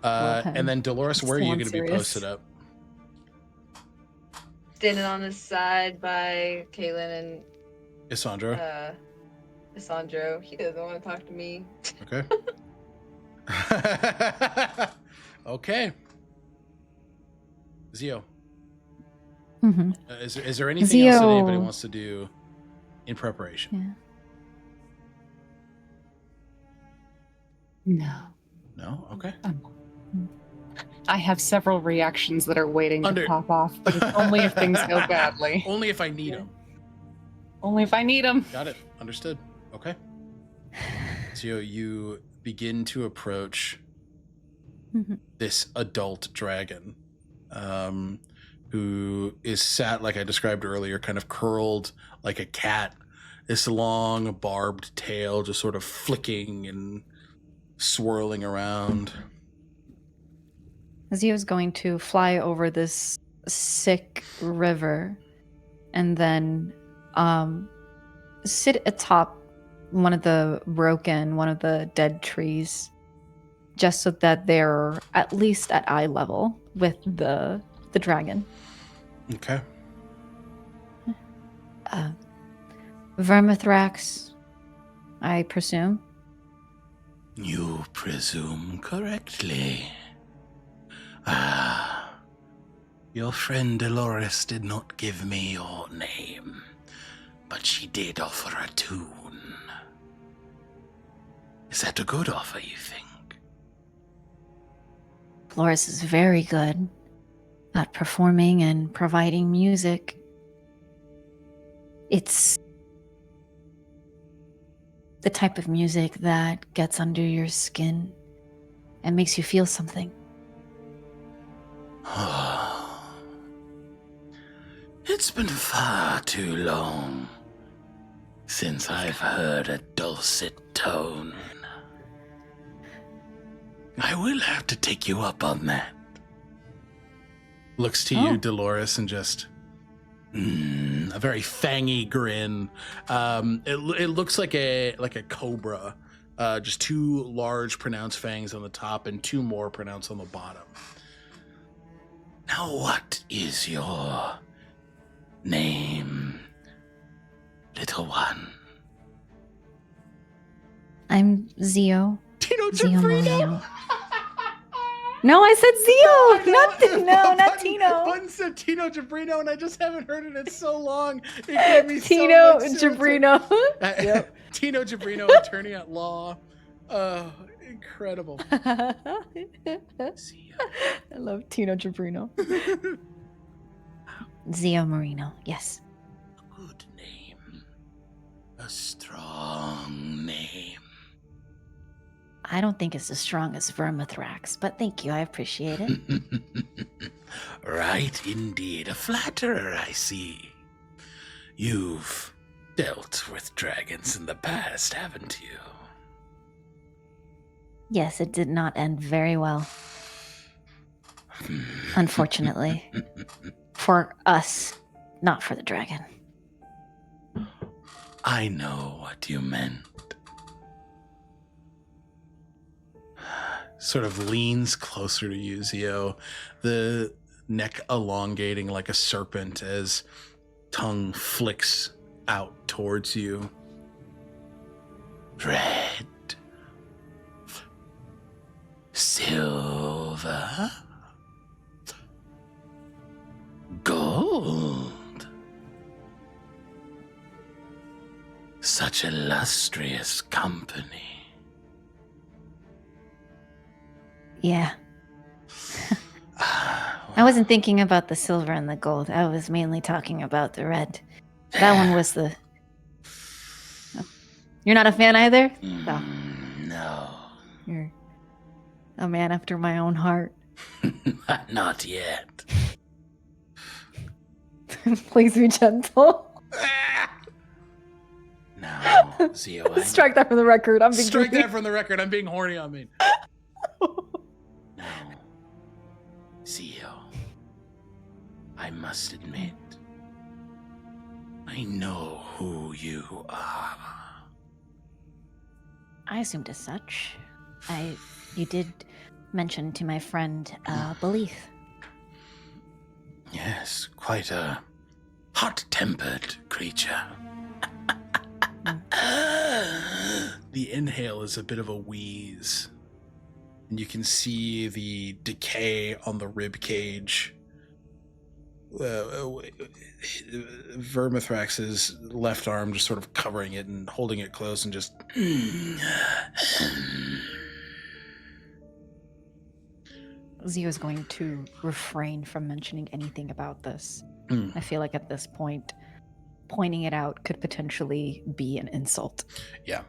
[SPEAKER 1] And then Dolores, where are you going to be posted up?
[SPEAKER 3] Standing on the side by Kaylin and
[SPEAKER 1] Isandro.
[SPEAKER 3] Isandro. He doesn't want to talk to me.
[SPEAKER 1] Okay. Okay. Zio. Is there anything else that anybody wants to do in preparation?
[SPEAKER 2] Yeah.
[SPEAKER 1] No? Okay.
[SPEAKER 4] I have several reactions that are waiting to pop off, but it's only if things go badly.
[SPEAKER 1] Only if I need them.
[SPEAKER 4] Only if I need them.
[SPEAKER 1] Got it. Understood. Okay. So you begin to approach this adult dragon, who is sat, like I described earlier, kind of curled like a cat. This long, barbed tail just sort of flicking and swirling around.
[SPEAKER 2] Zio's going to fly over this sick river and then sit atop one of the dead trees, just so that they're at least at eye level with the dragon.
[SPEAKER 1] Okay.
[SPEAKER 2] Vermithrax, I presume.
[SPEAKER 1] You presume correctly. Your friend Dolores did not give me your name, but she did offer a tune. Is that a good offer, you think?
[SPEAKER 2] Dolores is very good at performing and providing music. It's the type of music that gets under your skin and makes you feel something.
[SPEAKER 1] It's been far too long since I've heard a dulcet tone. I will have to take you up on that. Looks to you, Dolores, and just a very fangy grin. It looks like a cobra. Just two large pronounced fangs on the top and two more pronounced on the bottom. Now, what is your name, little one?
[SPEAKER 2] I'm Zio.
[SPEAKER 1] Tino
[SPEAKER 2] Zio
[SPEAKER 1] Giabrino?
[SPEAKER 2] Marino. No, I said Zio. Not Tino.
[SPEAKER 1] Button said Tino Giabrino, and I just haven't heard it in so long. It gave me
[SPEAKER 2] Tino
[SPEAKER 1] so much
[SPEAKER 2] Giabrino.
[SPEAKER 1] Yep. Tino Giabrino, attorney at law. Incredible.
[SPEAKER 2] I love Tino Giabrino. Zio Marino, yes.
[SPEAKER 1] Good name. A strong name.
[SPEAKER 2] I don't think it's as strong as Vermithrax, but thank you. I appreciate it.
[SPEAKER 1] Right, indeed. A flatterer, I see. You've dealt with dragons in the past, haven't you?
[SPEAKER 2] Yes, it did not end very well. Unfortunately. For us, not for the dragon.
[SPEAKER 1] I know what you meant. Sort of leans closer to you, Zio, the neck elongating like a serpent as tongue flicks out towards you. Red. Silver. Gold. Such illustrious company.
[SPEAKER 2] Yeah. I wasn't thinking about the silver and the gold. I was mainly talking about the red. That one was the... You're not a fan either? No.
[SPEAKER 1] No.
[SPEAKER 2] You're a man after my own heart.
[SPEAKER 1] Not yet.
[SPEAKER 2] Please be gentle.
[SPEAKER 1] Now, Zio,
[SPEAKER 2] Strike that from the record. I'm being
[SPEAKER 1] Strike
[SPEAKER 2] greedy.
[SPEAKER 1] that from the record. I'm being horny on me. Now, Zio, I must admit, I know who you are.
[SPEAKER 2] I assumed as such. You did mention to my friend belief.
[SPEAKER 1] Yes, quite a hot-tempered creature. The inhale is a bit of a wheeze, and you can see the decay on the rib cage. Vermithrax's left arm just sort of covering it and holding it close and just...
[SPEAKER 2] Zio's going to refrain from mentioning anything about this. I feel like at this point, pointing it out could potentially be an insult.
[SPEAKER 1] Yeah.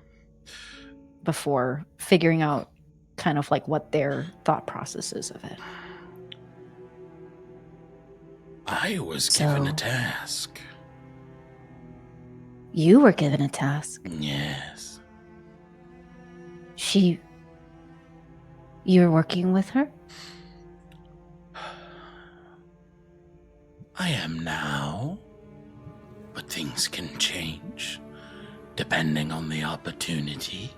[SPEAKER 2] Before figuring out kind of like what their thought process is of it.
[SPEAKER 1] I was given a task.
[SPEAKER 2] You were given a task.
[SPEAKER 1] Yes.
[SPEAKER 2] You're working with her?
[SPEAKER 1] I am now, but things can change depending on the opportunity.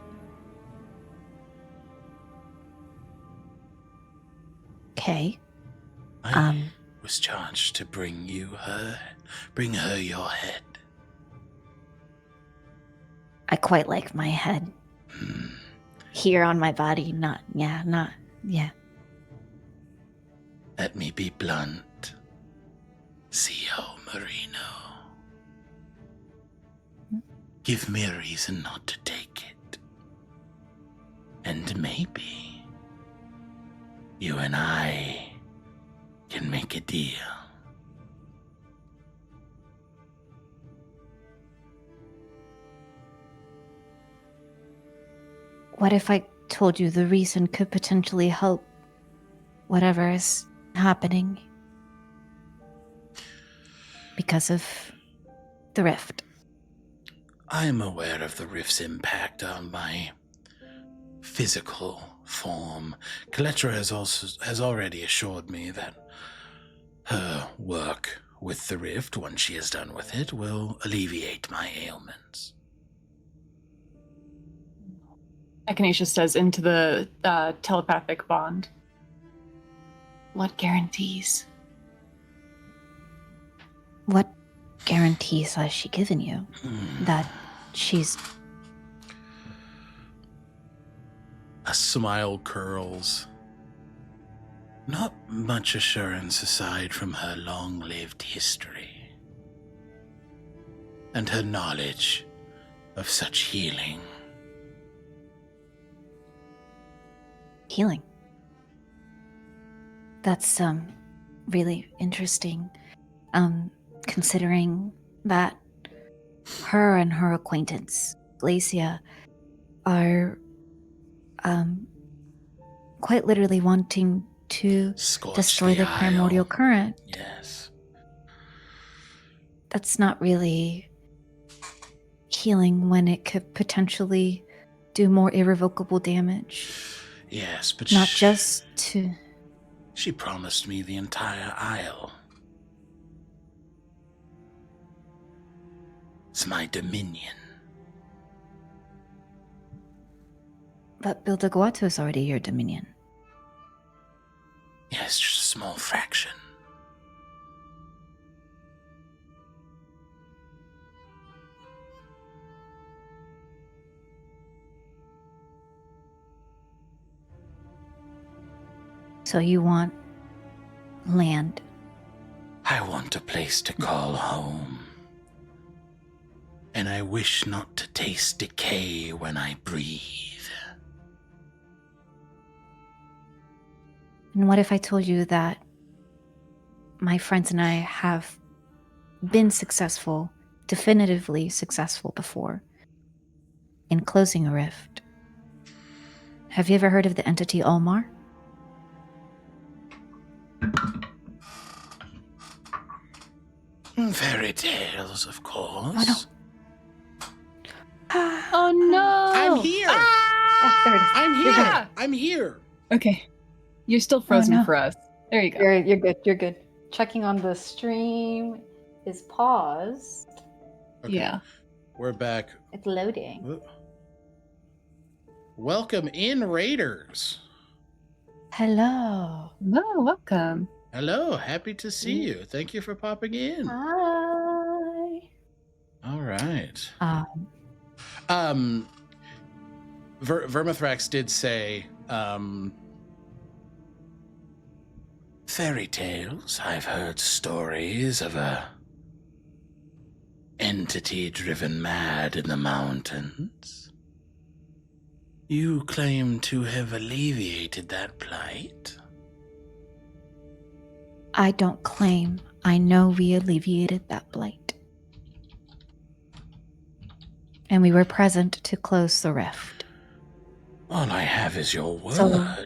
[SPEAKER 2] Okay.
[SPEAKER 1] I was charged to bring her your head.
[SPEAKER 2] I quite like my head. Here on my body, not.
[SPEAKER 1] Let me be blunt. Zio Marino. Give me a reason not to take it. And maybe you and I can make a deal.
[SPEAKER 2] What if I told you the reason could potentially help whatever is happening? Because of the rift.
[SPEAKER 1] I am aware of the rift's impact on my physical form. Kaletra has already assured me that her work with the rift, once she is done with it, will alleviate my ailments.
[SPEAKER 4] Echinacea says into the telepathic bond. What guarantees?
[SPEAKER 2] What guarantees has she given you that she's...
[SPEAKER 1] A smile curls. Not much assurance aside from her long-lived history and her knowledge of such healing.
[SPEAKER 2] Healing? That's really interesting. Considering that her and her acquaintance, Glacia, are quite literally wanting to
[SPEAKER 1] Scorch
[SPEAKER 2] destroy the
[SPEAKER 1] Isle.
[SPEAKER 2] primordial current.
[SPEAKER 1] Yes.
[SPEAKER 2] That's not really healing when it could potentially do more irrevocable damage.
[SPEAKER 1] Yes, but
[SPEAKER 2] Not just to...
[SPEAKER 1] she promised me the entire isle. It's my dominion.
[SPEAKER 2] But Bilda Guatu is already your dominion.
[SPEAKER 1] Yes, just a small fraction.
[SPEAKER 2] So you want land.
[SPEAKER 1] I want a place to call home. And I wish not to taste decay when I breathe.
[SPEAKER 2] And what if I told you that my friends and I have been successful, definitively successful before, in closing a rift? Have you ever heard of the entity Almar?
[SPEAKER 1] Fairy tales, of course.
[SPEAKER 2] Oh, no.
[SPEAKER 4] Oh no!
[SPEAKER 1] I'm here!
[SPEAKER 2] Ah, there it is.
[SPEAKER 1] I'm
[SPEAKER 2] You're
[SPEAKER 1] here!
[SPEAKER 2] good.
[SPEAKER 1] I'm here!
[SPEAKER 4] Okay. You're still frozen
[SPEAKER 2] no.
[SPEAKER 4] for us. There you go.
[SPEAKER 2] You're good. You're good. Checking on the stream is paused.
[SPEAKER 1] Okay,
[SPEAKER 4] Yeah.
[SPEAKER 1] we're back.
[SPEAKER 2] It's loading.
[SPEAKER 1] Welcome in, Raiders.
[SPEAKER 2] Hello.
[SPEAKER 4] No, welcome.
[SPEAKER 1] Hello, happy to see you. Thank you for popping in.
[SPEAKER 2] Hi.
[SPEAKER 1] All right. Vermithrax did say, fairy tales. I've heard stories of a entity driven mad in the mountains. You claim to have alleviated that plight.
[SPEAKER 2] I don't claim. I know we alleviated that blight. And we were present to close the rift.
[SPEAKER 1] All I have is your word.
[SPEAKER 2] So-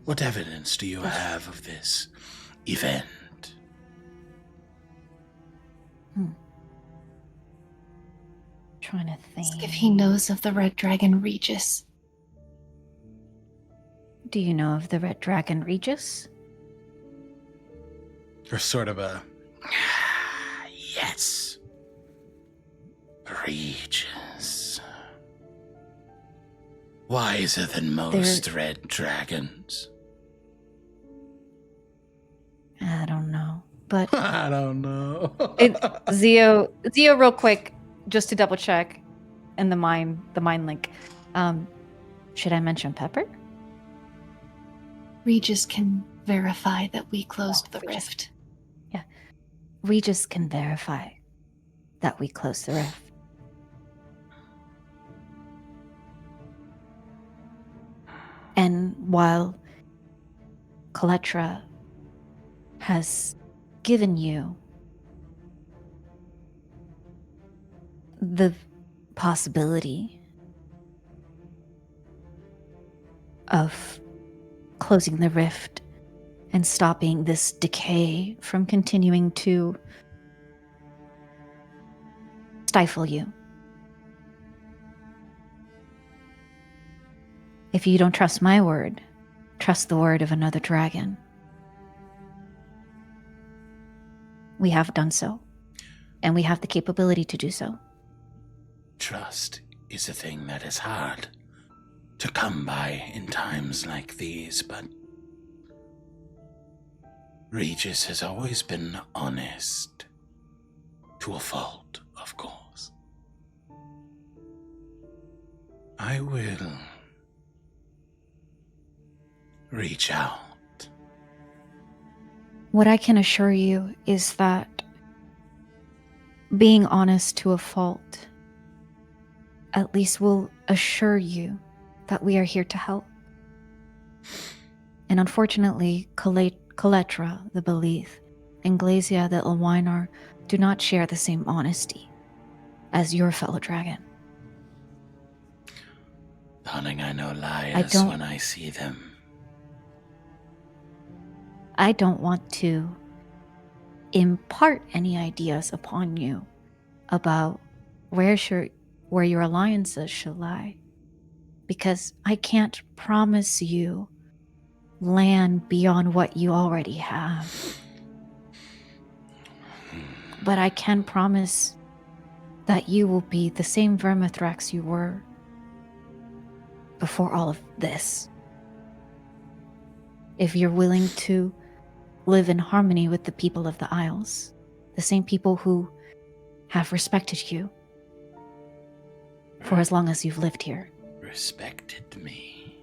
[SPEAKER 1] What evidence do you have of this event?
[SPEAKER 2] Trying to think.
[SPEAKER 4] Ask if he knows of the Red Dragon Regis.
[SPEAKER 2] Do you know of the Red Dragon Regis?
[SPEAKER 1] Or sort of a yes. Regis. Wiser than most red dragons.
[SPEAKER 2] I don't know. But
[SPEAKER 1] I don't know.
[SPEAKER 2] Zio, real quick, just to double check in the mind link. Should I mention Pepper?
[SPEAKER 4] Regis can verify that we closed the rift.
[SPEAKER 2] Regis can verify that we closed the rift. And while Coletra has given you the possibility of closing the rift and stopping this decay from continuing to stifle you. If you don't trust my word, trust the word of another dragon. We have done so, and we have the capability to do so.
[SPEAKER 1] Trust is a thing that is hard to come by in times like these, but Regis has always been honest. To a fault, of course. I will reach out.
[SPEAKER 2] What I can assure you is that being honest to a fault at least will assure you that we are here to help. And unfortunately, Coletra, the Belief, Inglasia, the Elwinar, do not share the same honesty as your fellow dragon.
[SPEAKER 6] Darling, I know liars
[SPEAKER 2] I don't-
[SPEAKER 6] when I see them.
[SPEAKER 2] I don't want to impart any ideas upon you about where your alliances should lie, because I can't promise you land beyond what you already have. But I can promise that you will be the same Vermithrax you were before all of this. If you're willing to live in harmony with the people of the Isles, the same people who have respected you for as long as you've lived here.
[SPEAKER 6] Respected me.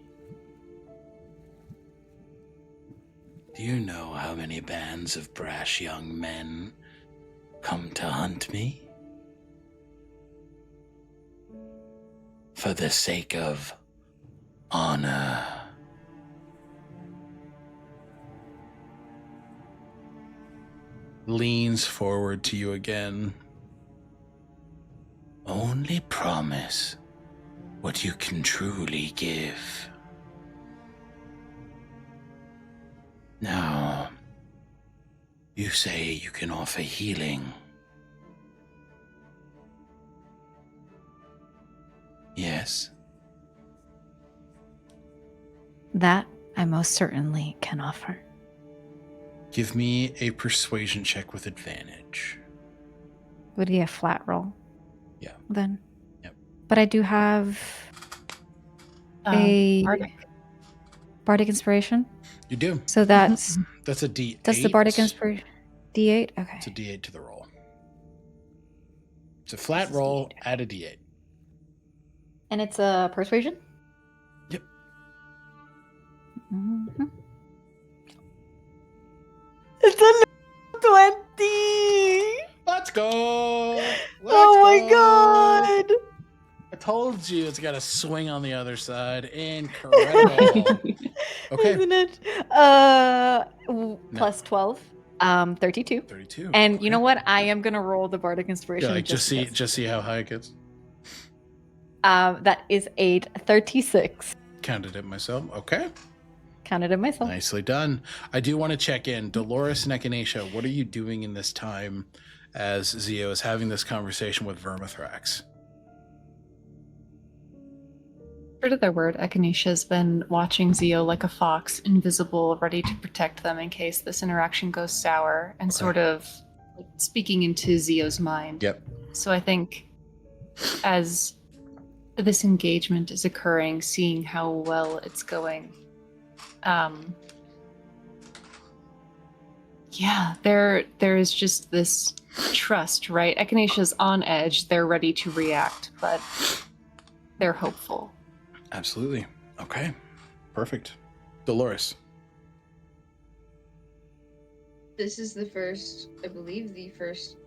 [SPEAKER 6] Do you know how many bands of brash young men come to hunt me? For the sake of honor.
[SPEAKER 1] Leans forward to you again.
[SPEAKER 6] Only promise what you can truly give. Now, you say you can offer healing. Yes?
[SPEAKER 2] That I most certainly can offer.
[SPEAKER 1] Give me a persuasion check with advantage.
[SPEAKER 2] Would be a flat roll.
[SPEAKER 1] Yeah.
[SPEAKER 2] Then.
[SPEAKER 1] Yep.
[SPEAKER 2] But I do have a Bardic Inspiration.
[SPEAKER 1] You do.
[SPEAKER 2] So that's
[SPEAKER 1] That's a D8.
[SPEAKER 2] that's the Bardic Inspiration. D8? Okay.
[SPEAKER 1] It's a D8 to the roll. It's a flat roll, add a D8.
[SPEAKER 2] And it's a Persuasion?
[SPEAKER 1] Yep.
[SPEAKER 2] Mm-hmm. It's a 20!
[SPEAKER 1] Let's go!
[SPEAKER 2] Oh my god!
[SPEAKER 1] I told you it's got a swing on the other side. Incredible. Okay.
[SPEAKER 2] Isn't it? Plus 12. 32.
[SPEAKER 1] 32.
[SPEAKER 2] And you know what? I am gonna roll the Bardic Inspiration.
[SPEAKER 1] Yeah, like just
[SPEAKER 2] because.
[SPEAKER 1] see how high it gets.
[SPEAKER 2] That is 36.
[SPEAKER 1] Counted it myself. Okay.
[SPEAKER 2] Counted it myself.
[SPEAKER 1] Nicely done. I do want to check in. Dolores and Echinacea, what are you doing in this time as Zio is having this conversation with Vermithrax?
[SPEAKER 4] True to their word, Echinacea has been watching Zio like a fox, invisible, ready to protect them in case this interaction goes sour, and sort of speaking into Zio's mind.
[SPEAKER 1] Yep.
[SPEAKER 4] So I think as this engagement is occurring, seeing how well it's going, there is just this trust, right? Echinacea's on edge, they're ready to react, but they're hopeful.
[SPEAKER 1] Absolutely. Okay. Perfect. Dolores.
[SPEAKER 3] This is the first, I believe, the first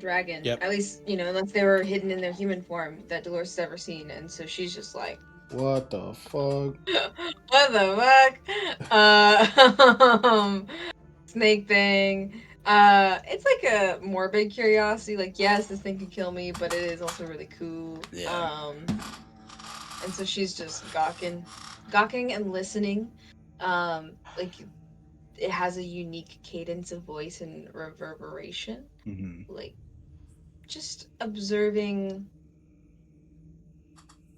[SPEAKER 3] dragon.
[SPEAKER 1] Yep.
[SPEAKER 3] At least, unless they were hidden in their human form that Dolores has ever seen. And so she's just like,
[SPEAKER 1] What the fuck?
[SPEAKER 3] what the fuck? Snake thing. It's like a morbid curiosity. Like, yes, this thing could kill me, but it is also really cool.
[SPEAKER 1] Yeah.
[SPEAKER 3] And so she's just gawking and listening. Like, it has a unique cadence of voice and reverberation.
[SPEAKER 1] Mm-hmm.
[SPEAKER 3] Like, just observing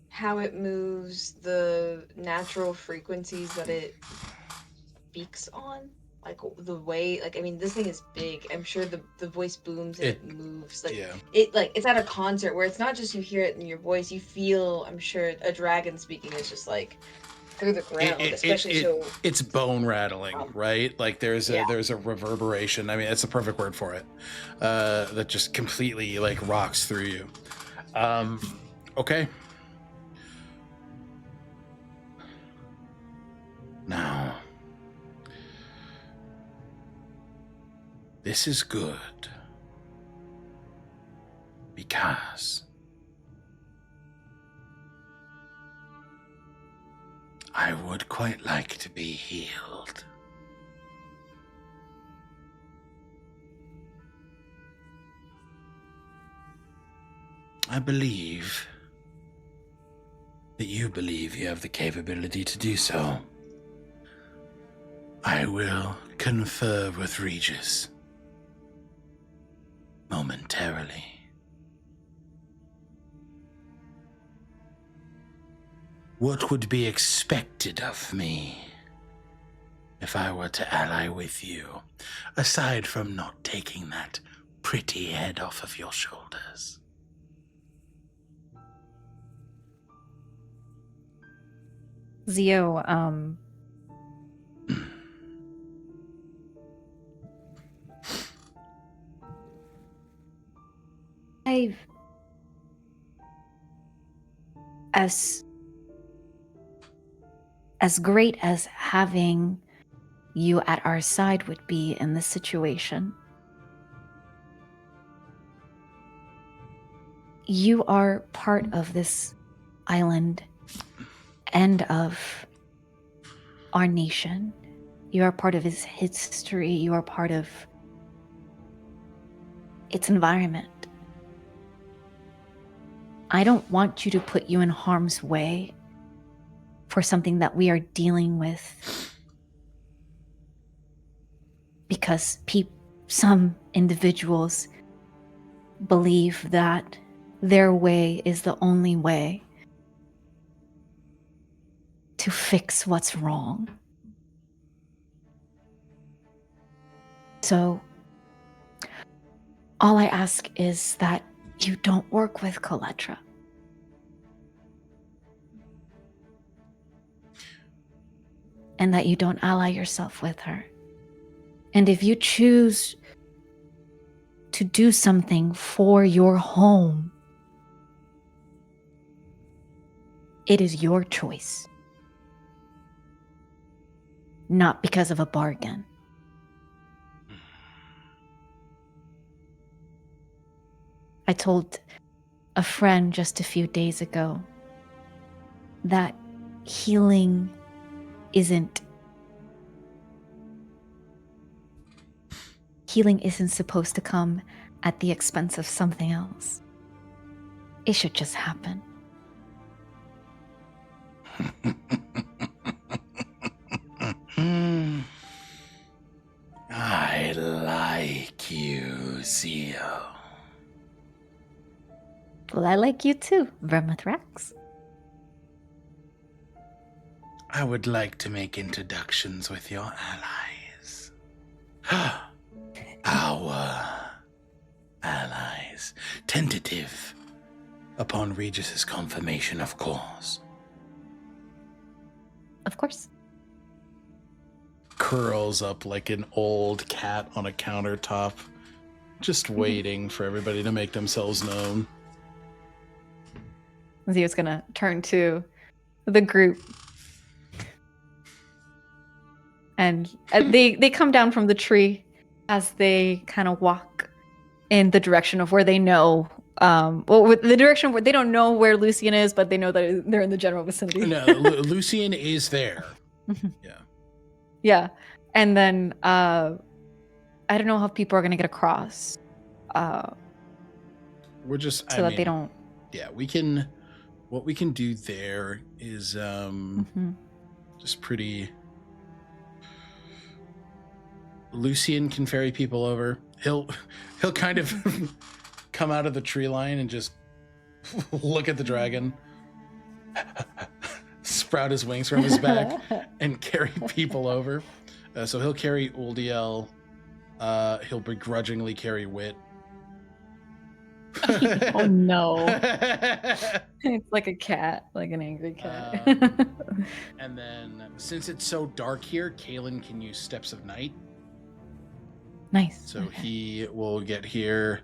[SPEAKER 3] how it moves, the natural frequencies that it speaks on. Like, the way, this thing is big. I'm sure the voice booms and it moves. Like,
[SPEAKER 1] yeah.
[SPEAKER 3] It's at a concert where it's not just you hear it in your voice, you feel, I'm sure, a dragon speaking is just like through the ground,
[SPEAKER 1] it's bone rattling, right? Like there's a reverberation. I mean, that's a perfect word for it. That just completely like rocks through you. Okay. Now, this is good because I would quite like to be healed.
[SPEAKER 6] I believe that you believe you have the capability to do so. I will confer with Regis momentarily. What would be expected of me if I were to ally with you, aside from not taking that pretty head off of your shoulders?
[SPEAKER 2] Zio, I've as great as having you at our side would be in this situation, you are part of this island and of our nation. You are part of its history. You are part of its environment. I don't want you to put you in harm's way for something that we are dealing with because some individuals believe that their way is the only way to fix what's wrong. So, all I ask is that you don't work with Coletra. And that you don't ally yourself with her. And if you choose to do something for your home, it is your choice. Not because of a bargain. I told a friend just a few days ago that healing isn't supposed to come at the expense of something else. It should just happen.
[SPEAKER 6] I like you, Zio.
[SPEAKER 2] Well, I like you too, Vermithrax.
[SPEAKER 6] I would like to make introductions with your allies. Our allies. Tentative. Upon Regis's confirmation, of course.
[SPEAKER 2] Of course.
[SPEAKER 1] Curls up like an old cat on a countertop, just waiting for everybody to make themselves known.
[SPEAKER 2] Zio's gonna turn to the group. And they come down from the tree as they kind of walk in the direction of where they know, with the direction where they don't know where Lucian is, but they know that they're in the general vicinity.
[SPEAKER 1] No, Lucian is there. Yeah.
[SPEAKER 2] Yeah. And then, I don't know how people are going to get across.
[SPEAKER 1] We're just,
[SPEAKER 2] so that they don't.
[SPEAKER 1] Yeah, what we can do there is, just pretty. Lucian can ferry people over. He'll kind of come out of the tree line and just look at the dragon, sprout his wings from his back, and carry people over. So he'll carry Uldiel. He'll begrudgingly carry Wit.
[SPEAKER 2] Oh no. It's like a cat, like an angry cat.
[SPEAKER 1] And then, since it's so dark here, Kalen can use Steps of Night.
[SPEAKER 2] Nice.
[SPEAKER 1] So he will get here.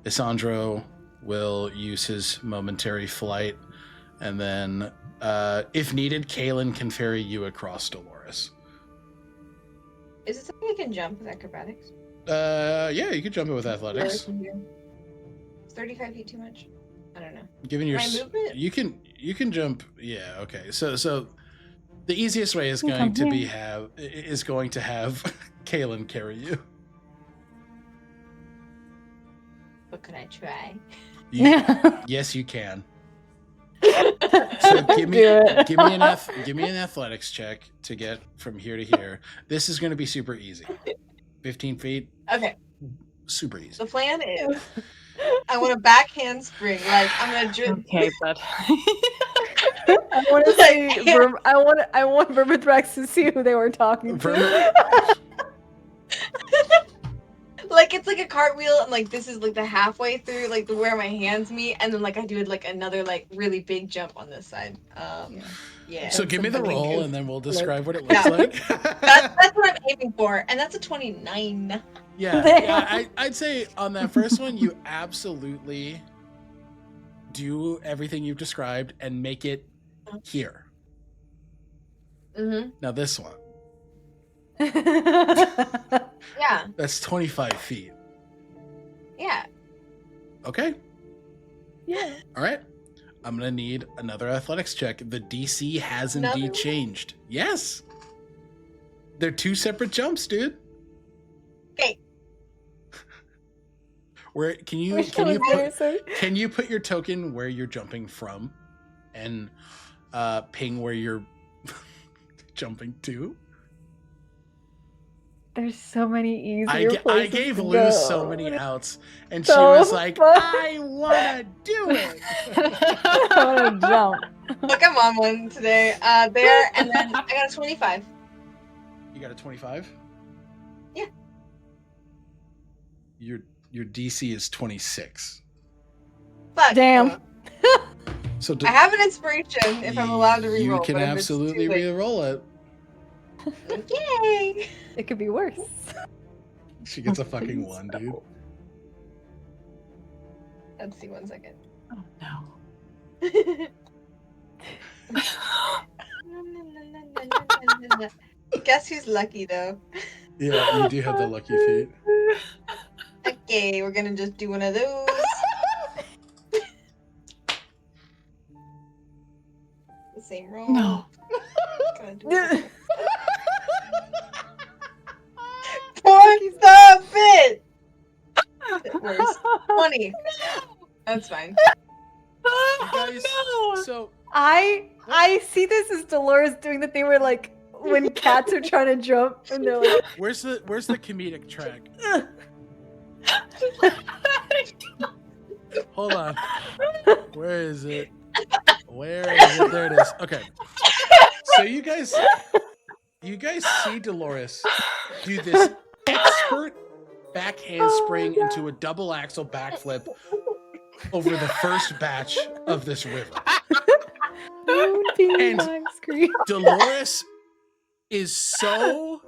[SPEAKER 1] Isandro will use his momentary flight. And then, if needed, Kalen can ferry you across Dolores.
[SPEAKER 3] Is it something I can jump with acrobatics?
[SPEAKER 1] Yeah, you could jump it with athletics.
[SPEAKER 3] Is 35 feet too much? I don't know.
[SPEAKER 1] Given your
[SPEAKER 3] My movement?
[SPEAKER 1] you can jump. Yeah, okay. So the easiest way is going to have Kalen carry you.
[SPEAKER 3] What can I try?
[SPEAKER 1] Yes, you can. So give me an athletics check to get from here to here. This is going to be super easy. 15 feet.
[SPEAKER 3] Okay.
[SPEAKER 1] Super easy.
[SPEAKER 3] The plan is, I want a backhand spring. Like I'm gonna
[SPEAKER 4] Okay, but
[SPEAKER 2] I want to say, I want Vermithrax to see who they were talking to.
[SPEAKER 3] like it's like a cartwheel, and like this is like the halfway through, like where my hands meet, and then like I do like another like really big jump on this side. Yeah.
[SPEAKER 1] So give me the
[SPEAKER 3] something
[SPEAKER 1] roll,
[SPEAKER 3] good.
[SPEAKER 1] and then we'll describe what it looks like.
[SPEAKER 3] That's what I'm aiming for, and that's a 29.
[SPEAKER 1] Yeah, I'd say on that first one, you absolutely do everything you've described and make it here.
[SPEAKER 3] Mm-hmm.
[SPEAKER 1] Now this one,
[SPEAKER 3] Yeah.
[SPEAKER 1] that's 25 feet.
[SPEAKER 3] Yeah.
[SPEAKER 1] Okay.
[SPEAKER 2] Yeah.
[SPEAKER 1] All right. I'm going to need another athletics check. The DC has indeed
[SPEAKER 3] Another one?
[SPEAKER 1] changed. Yes. They're two separate jumps, dude.
[SPEAKER 3] Okay.
[SPEAKER 1] Where can you put your token where you're jumping from and ping where you're jumping to?
[SPEAKER 2] There's so many easier places
[SPEAKER 1] I gave
[SPEAKER 2] to
[SPEAKER 1] Luz
[SPEAKER 2] go.
[SPEAKER 1] so many outs, and
[SPEAKER 2] So
[SPEAKER 1] she was like,
[SPEAKER 2] fun.
[SPEAKER 1] I want to do it.
[SPEAKER 2] I want to jump.
[SPEAKER 3] Look, I'm on one today. There, and then I got a 25.
[SPEAKER 1] You got a 25?
[SPEAKER 3] Yeah.
[SPEAKER 1] Your DC is 26.
[SPEAKER 3] Fuck.
[SPEAKER 2] Damn.
[SPEAKER 1] So
[SPEAKER 3] I have an inspiration if I'm allowed to reroll.
[SPEAKER 1] You can
[SPEAKER 3] but if it's
[SPEAKER 1] absolutely
[SPEAKER 3] too late-
[SPEAKER 1] re-roll it.
[SPEAKER 3] Yay!
[SPEAKER 2] It could be worse.
[SPEAKER 1] She gets a fucking 1, dude.
[SPEAKER 3] Let's see 1 second.
[SPEAKER 4] oh no.
[SPEAKER 3] Guess who's lucky though?
[SPEAKER 1] Yeah, you do have the lucky feet.
[SPEAKER 3] Okay, we're gonna just do one of those. The same roll.
[SPEAKER 4] No.
[SPEAKER 3] Gonna do it. For the bit! Worse. 20. That's fine.
[SPEAKER 4] Oh,
[SPEAKER 1] Guys,
[SPEAKER 4] no.
[SPEAKER 1] so
[SPEAKER 2] I see this as Dolores doing the thing where like when cats are trying to jump and they're like,
[SPEAKER 1] where's the comedic track? Hold on. Where is it? Where is it? There it is. Okay. So you guys see Dolores do this expert back handspring into a double axle backflip over the first batch of this river. And Dolores is so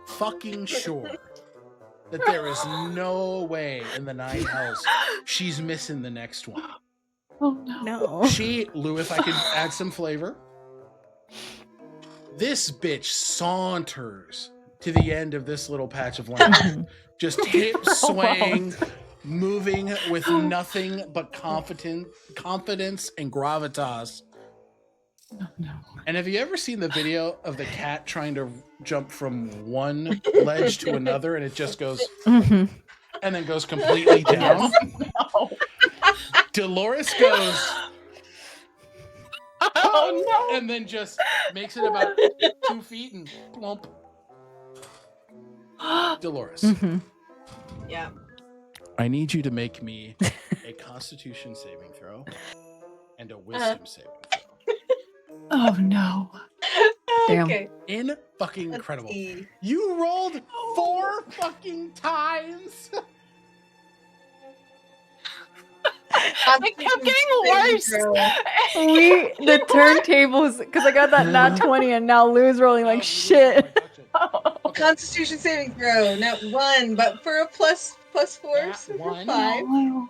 [SPEAKER 1] fucking sure that there is no way in the 9 hells she's missing the next one.
[SPEAKER 4] Oh no.
[SPEAKER 2] no.
[SPEAKER 1] Lou, if I could add some flavor. This bitch saunters to the end of this little patch of land. Just hip swaying, moving with nothing but confidence and gravitas.
[SPEAKER 4] Oh no.
[SPEAKER 1] And have you ever seen the video of the cat trying to jump from one ledge to another and it just goes
[SPEAKER 2] Mhm.
[SPEAKER 1] and then goes completely down?
[SPEAKER 4] No.
[SPEAKER 1] Dolores goes
[SPEAKER 4] Oh no.
[SPEAKER 1] and then just makes it about 2 feet and plump. Dolores,
[SPEAKER 2] Mhm.
[SPEAKER 3] Yeah.
[SPEAKER 1] I need you to make me a Constitution saving throw and a Wisdom saving throw.
[SPEAKER 4] Oh no.
[SPEAKER 2] Damn.
[SPEAKER 3] Okay.
[SPEAKER 1] In fucking
[SPEAKER 3] Let's
[SPEAKER 1] incredible.
[SPEAKER 3] see.
[SPEAKER 1] You rolled 4 fucking times.
[SPEAKER 4] It kept getting worse.
[SPEAKER 2] The turntables because I got that nat 20 and now Lou's rolling like shit.
[SPEAKER 4] Oh.
[SPEAKER 3] Constitution saving throw. Not 1, but for a plus 4,
[SPEAKER 1] Nat
[SPEAKER 3] so for
[SPEAKER 1] 1?
[SPEAKER 3] 5.
[SPEAKER 4] No.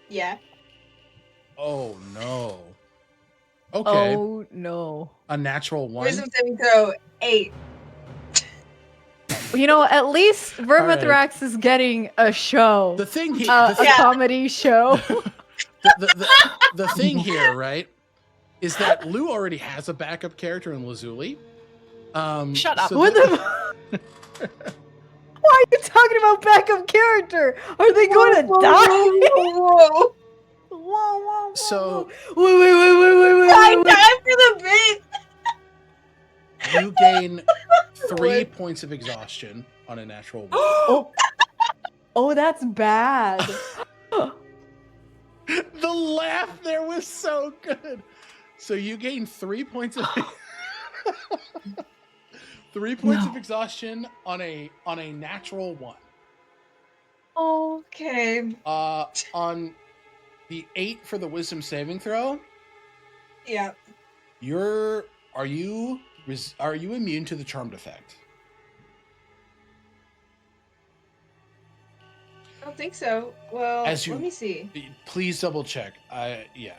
[SPEAKER 3] Yeah.
[SPEAKER 1] Oh no. Okay.
[SPEAKER 2] Oh no.
[SPEAKER 1] A natural 1.
[SPEAKER 3] Wisdom saving throw 8.
[SPEAKER 2] You know, at least Vermithrax is getting a show.
[SPEAKER 1] The thing here,
[SPEAKER 2] A
[SPEAKER 3] Yeah.
[SPEAKER 2] comedy show.
[SPEAKER 1] the thing here, right, is that Lou already has a backup character in Lazuli.
[SPEAKER 4] Shut up.
[SPEAKER 1] so
[SPEAKER 2] What the? Why are you talking about backup character? Are they going to die?
[SPEAKER 3] Whoa.
[SPEAKER 2] whoa.
[SPEAKER 1] So-
[SPEAKER 2] wait.
[SPEAKER 3] Time for the bait.
[SPEAKER 1] You gain 3
[SPEAKER 3] What?
[SPEAKER 1] points of exhaustion on a natural one.
[SPEAKER 2] Oh, that's bad.
[SPEAKER 1] The laugh there was so good. So you gain 3 points of 3 points of exhaustion on a natural one.
[SPEAKER 3] Okay.
[SPEAKER 1] On the 8 for the wisdom saving throw,
[SPEAKER 3] Yeah.
[SPEAKER 1] are you immune to the charmed effect?
[SPEAKER 3] I don't think so. Well,
[SPEAKER 1] As you-
[SPEAKER 3] let me see.
[SPEAKER 1] Please double check. Yeah.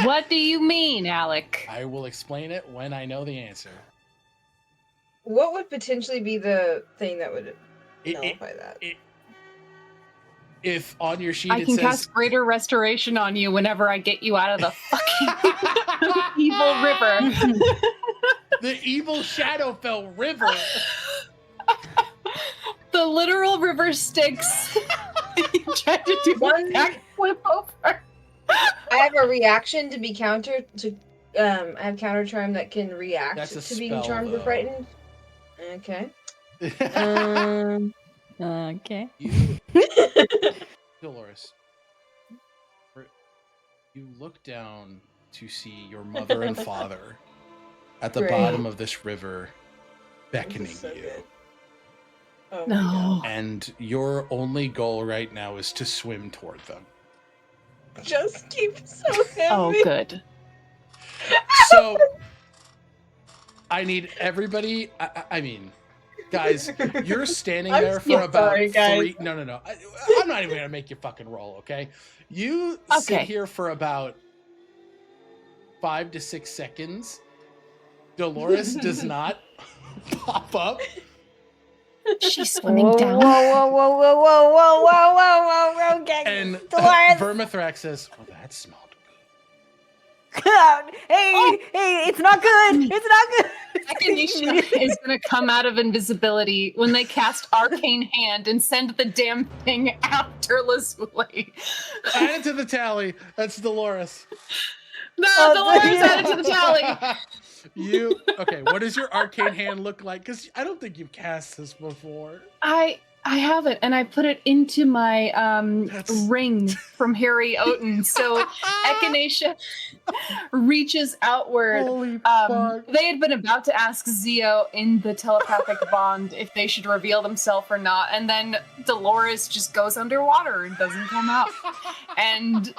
[SPEAKER 4] What do you mean, Alec?
[SPEAKER 1] I will explain it when I know the answer.
[SPEAKER 3] What would potentially be the thing that would
[SPEAKER 1] It-
[SPEAKER 3] nullify that?
[SPEAKER 1] If on your sheet
[SPEAKER 4] I
[SPEAKER 1] it
[SPEAKER 4] can
[SPEAKER 1] says
[SPEAKER 4] cast Greater Restoration on you whenever I get you out of the fucking evil river.
[SPEAKER 1] the evil Shadowfell River.
[SPEAKER 4] The literal river Styx. You tried to do
[SPEAKER 3] One-
[SPEAKER 4] one backflip over.
[SPEAKER 3] I have a reaction to be countered to. I have counter charm that can react
[SPEAKER 1] That's a
[SPEAKER 3] to being
[SPEAKER 1] spell,
[SPEAKER 3] charmed or
[SPEAKER 1] though.
[SPEAKER 3] frightened. Okay.
[SPEAKER 2] Okay.
[SPEAKER 1] You, Dolores, you look down to see your mother and father at the
[SPEAKER 3] Great.
[SPEAKER 1] bottom of this river
[SPEAKER 3] This
[SPEAKER 1] beckoning
[SPEAKER 3] is so
[SPEAKER 1] you.
[SPEAKER 3] good. Oh my
[SPEAKER 4] No.
[SPEAKER 1] And your only goal right now is to swim toward them.
[SPEAKER 3] God. Just keep so heavy.
[SPEAKER 4] Oh, good.
[SPEAKER 1] So, I need everybody. I mean, guys, you're standing
[SPEAKER 3] I'm
[SPEAKER 1] there for
[SPEAKER 3] so
[SPEAKER 1] about
[SPEAKER 3] sorry, guys.
[SPEAKER 1] 3. No. I'm not even gonna make you fucking roll. Okay, you sit
[SPEAKER 4] Okay.
[SPEAKER 1] here for about 5 to 6 seconds. Dolores does not pop up.
[SPEAKER 4] She's swimming
[SPEAKER 2] Whoa,
[SPEAKER 4] down.
[SPEAKER 2] whoa. Okay.
[SPEAKER 1] And
[SPEAKER 2] Dolores.
[SPEAKER 1] Vermithrax says, "Oh, that smelled
[SPEAKER 2] Hey, it's not good. It's not good.
[SPEAKER 4] Echinacea is going to come out of invisibility when they cast Arcane Hand and send the damn thing after Lazuli.
[SPEAKER 1] good." Add it to the tally. That's Dolores.
[SPEAKER 4] No,
[SPEAKER 2] Oh,
[SPEAKER 4] Dolores
[SPEAKER 2] yeah.
[SPEAKER 4] added to the tally.
[SPEAKER 1] Okay? What does your arcane hand look like? Because I don't think you've cast this before.
[SPEAKER 4] I have it, and I put it into my
[SPEAKER 1] That's-
[SPEAKER 4] ring from Harry Oten. So Echinacea reaches outward.
[SPEAKER 1] Holy fuck!
[SPEAKER 4] They had been about to ask Zio in the telepathic bond if they should reveal themselves or not, and then Dolores just goes underwater and doesn't come out, and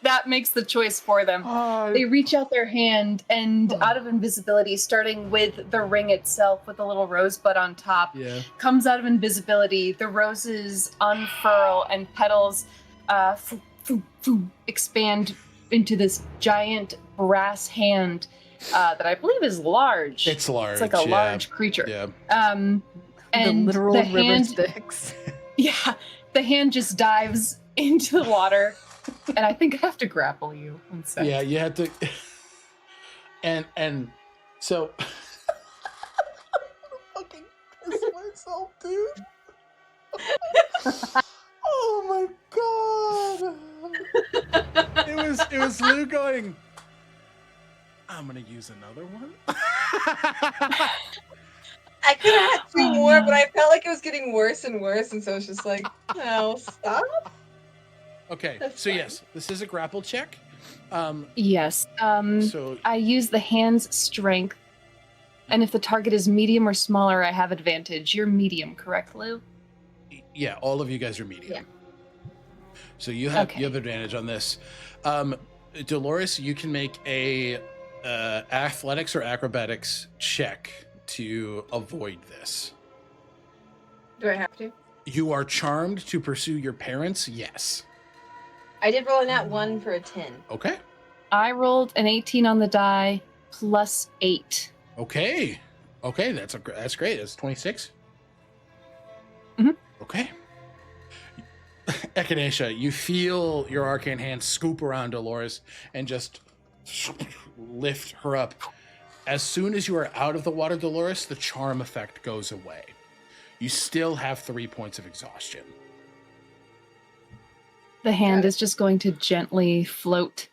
[SPEAKER 4] that makes the choice for them. They reach out their hand, and out of invisibility, starting with the ring itself with a little rosebud on top,
[SPEAKER 1] Yeah.
[SPEAKER 4] comes out of invisibility. The roses unfurl and petals expand into this giant brass hand that I believe is large.
[SPEAKER 1] It's large.
[SPEAKER 4] It's like a large creature.
[SPEAKER 1] Yeah.
[SPEAKER 4] And
[SPEAKER 2] The literal
[SPEAKER 4] the
[SPEAKER 2] river
[SPEAKER 4] hand,
[SPEAKER 2] Styx.
[SPEAKER 4] yeah, the hand just dives into the water, and I think I have to grapple you. One sec.
[SPEAKER 1] Yeah, you had to. And so. Fucking piss myself, dude. Oh my god! It was Lou going. I'm gonna use another one.
[SPEAKER 3] I could have had two
[SPEAKER 4] Oh,
[SPEAKER 3] more,
[SPEAKER 4] no.
[SPEAKER 3] but I felt like it was getting worse and worse, and so it's just like, no, stop.
[SPEAKER 1] Okay,
[SPEAKER 3] That's
[SPEAKER 1] so
[SPEAKER 3] fine.
[SPEAKER 1] yes, this is a grapple check.
[SPEAKER 4] Yes.
[SPEAKER 1] So
[SPEAKER 4] I use the hand's strength, and if the target is medium or smaller, I have advantage. You're medium, correct, Lou?
[SPEAKER 1] yeah, all of you guys are medium.
[SPEAKER 3] Yeah.
[SPEAKER 1] So you have
[SPEAKER 4] Okay.
[SPEAKER 1] advantage on this. Dolores, you can make a athletics or acrobatics check to avoid this.
[SPEAKER 3] Do I have to?
[SPEAKER 1] You are charmed to pursue your parents. Yes.
[SPEAKER 3] I did roll a nat 1 for a 10.
[SPEAKER 1] Okay.
[SPEAKER 4] I rolled an 18 on the die plus 8.
[SPEAKER 1] Okay. That's great. That's 26.
[SPEAKER 4] Mhm.
[SPEAKER 1] Okay. Echinacea, you feel your arcane hand scoop around Dolores and just lift her up. As soon as you are out of the water, Dolores, the charm effect goes away. You still have 3 points of exhaustion.
[SPEAKER 4] The hand is just going to gently float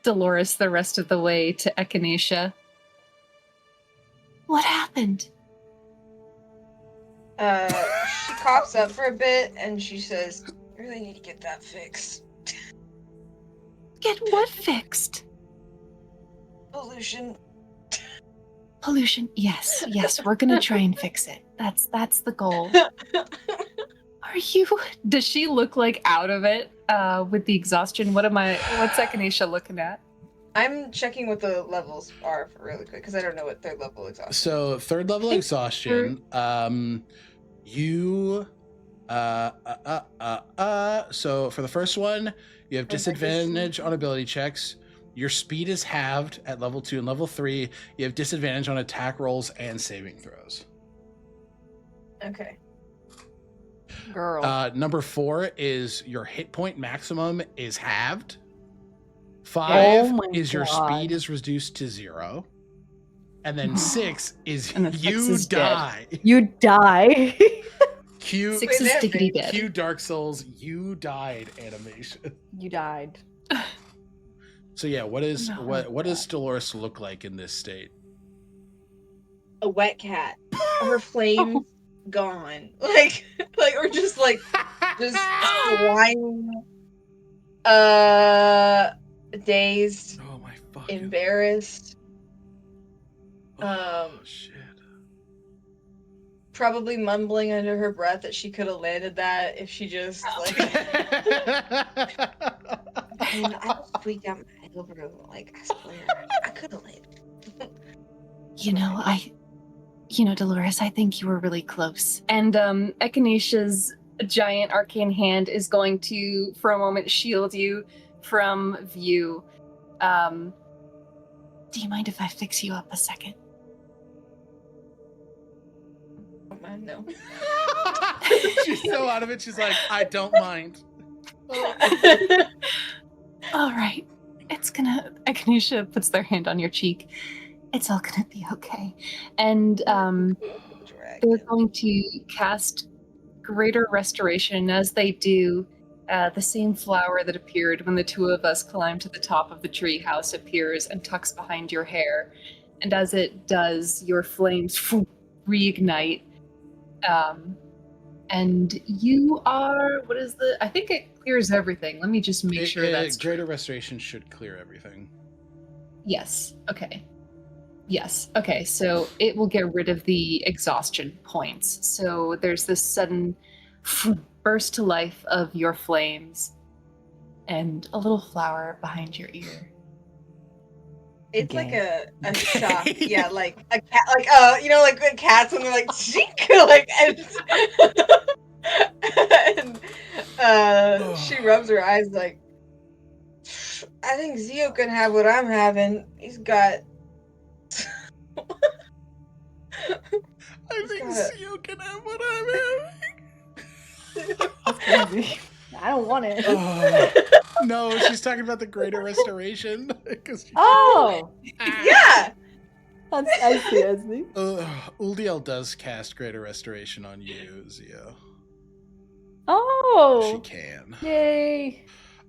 [SPEAKER 4] Dolores the rest of the way to Echinacea. What happened?
[SPEAKER 3] She coughs up for a bit and she says, "I really need to get that fixed.
[SPEAKER 4] Get what fixed?
[SPEAKER 3] Pollution."
[SPEAKER 4] Pollution. Yes, we're gonna try and fix it. That's the goal. Are you? Does she look like out of it with the exhaustion? What's Echinacea looking at?
[SPEAKER 3] I'm checking what the levels are really quick because I don't know what third level exhaustion.
[SPEAKER 1] So third level exhaustion. So for the first one, you have disadvantage on ability checks. Your speed is halved at level 2 and level 3. You have disadvantage on attack rolls and saving throws.
[SPEAKER 3] Okay.
[SPEAKER 2] Girl.
[SPEAKER 1] Number 4 is your hit point maximum is halved. 5 is your speed is reduced to 0. And then 6 is
[SPEAKER 4] And then
[SPEAKER 1] you
[SPEAKER 4] 6 is
[SPEAKER 1] die.
[SPEAKER 2] You die.
[SPEAKER 1] Cue
[SPEAKER 4] 6 is diggity dead.
[SPEAKER 1] Cue Dark Souls, you died animation.
[SPEAKER 2] You died.
[SPEAKER 1] So yeah, what does Dolores look like in this state?
[SPEAKER 3] A wet cat. Her flame gone. Like or just whining. Dazed.
[SPEAKER 1] Oh my fucking
[SPEAKER 3] Embarrassed.
[SPEAKER 1] shit.
[SPEAKER 3] Probably mumbling under her breath that she could have landed that if she just like and I just freaked out my head over like I swear I could have landed.
[SPEAKER 4] Dolores, I think you were really close. And Echinacea's giant arcane hand is going to, for a moment, shield you from view. Do you mind if I fix you up a second?
[SPEAKER 3] No.
[SPEAKER 1] She's so out of it, she's like, I don't mind.
[SPEAKER 4] All right. Echinacea puts their hand on your cheek. It's all gonna be okay. And they're going to cast Greater Restoration. As they do, the same flower that appeared when the two of us climbed to the top of the tree house appears and tucks behind your hair. And as it does, your flames reignite. And you are, I think it clears everything. Let me just make sure that's
[SPEAKER 1] Greater Restoration should clear everything.
[SPEAKER 4] Yes. Okay. Yes. Okay. So it will get rid of the exhaustion points. So there's this sudden burst to life of your flames and a little flower behind your ear.
[SPEAKER 3] It's like a shock.
[SPEAKER 1] Okay.
[SPEAKER 3] Yeah, like a cat, like like cats when they're like shink, like and she rubs her eyes like, I think Zio can have what I'm having. He's got.
[SPEAKER 1] I think Zio can have what I'm having.
[SPEAKER 2] That's crazy. I don't want it.
[SPEAKER 1] No, she's talking about the Greater Restoration.
[SPEAKER 2] Oh!
[SPEAKER 3] Yeah!
[SPEAKER 2] I see.
[SPEAKER 1] Uldiel does cast Greater Restoration on you, Zio.
[SPEAKER 2] Oh!
[SPEAKER 1] She can.
[SPEAKER 2] Yay!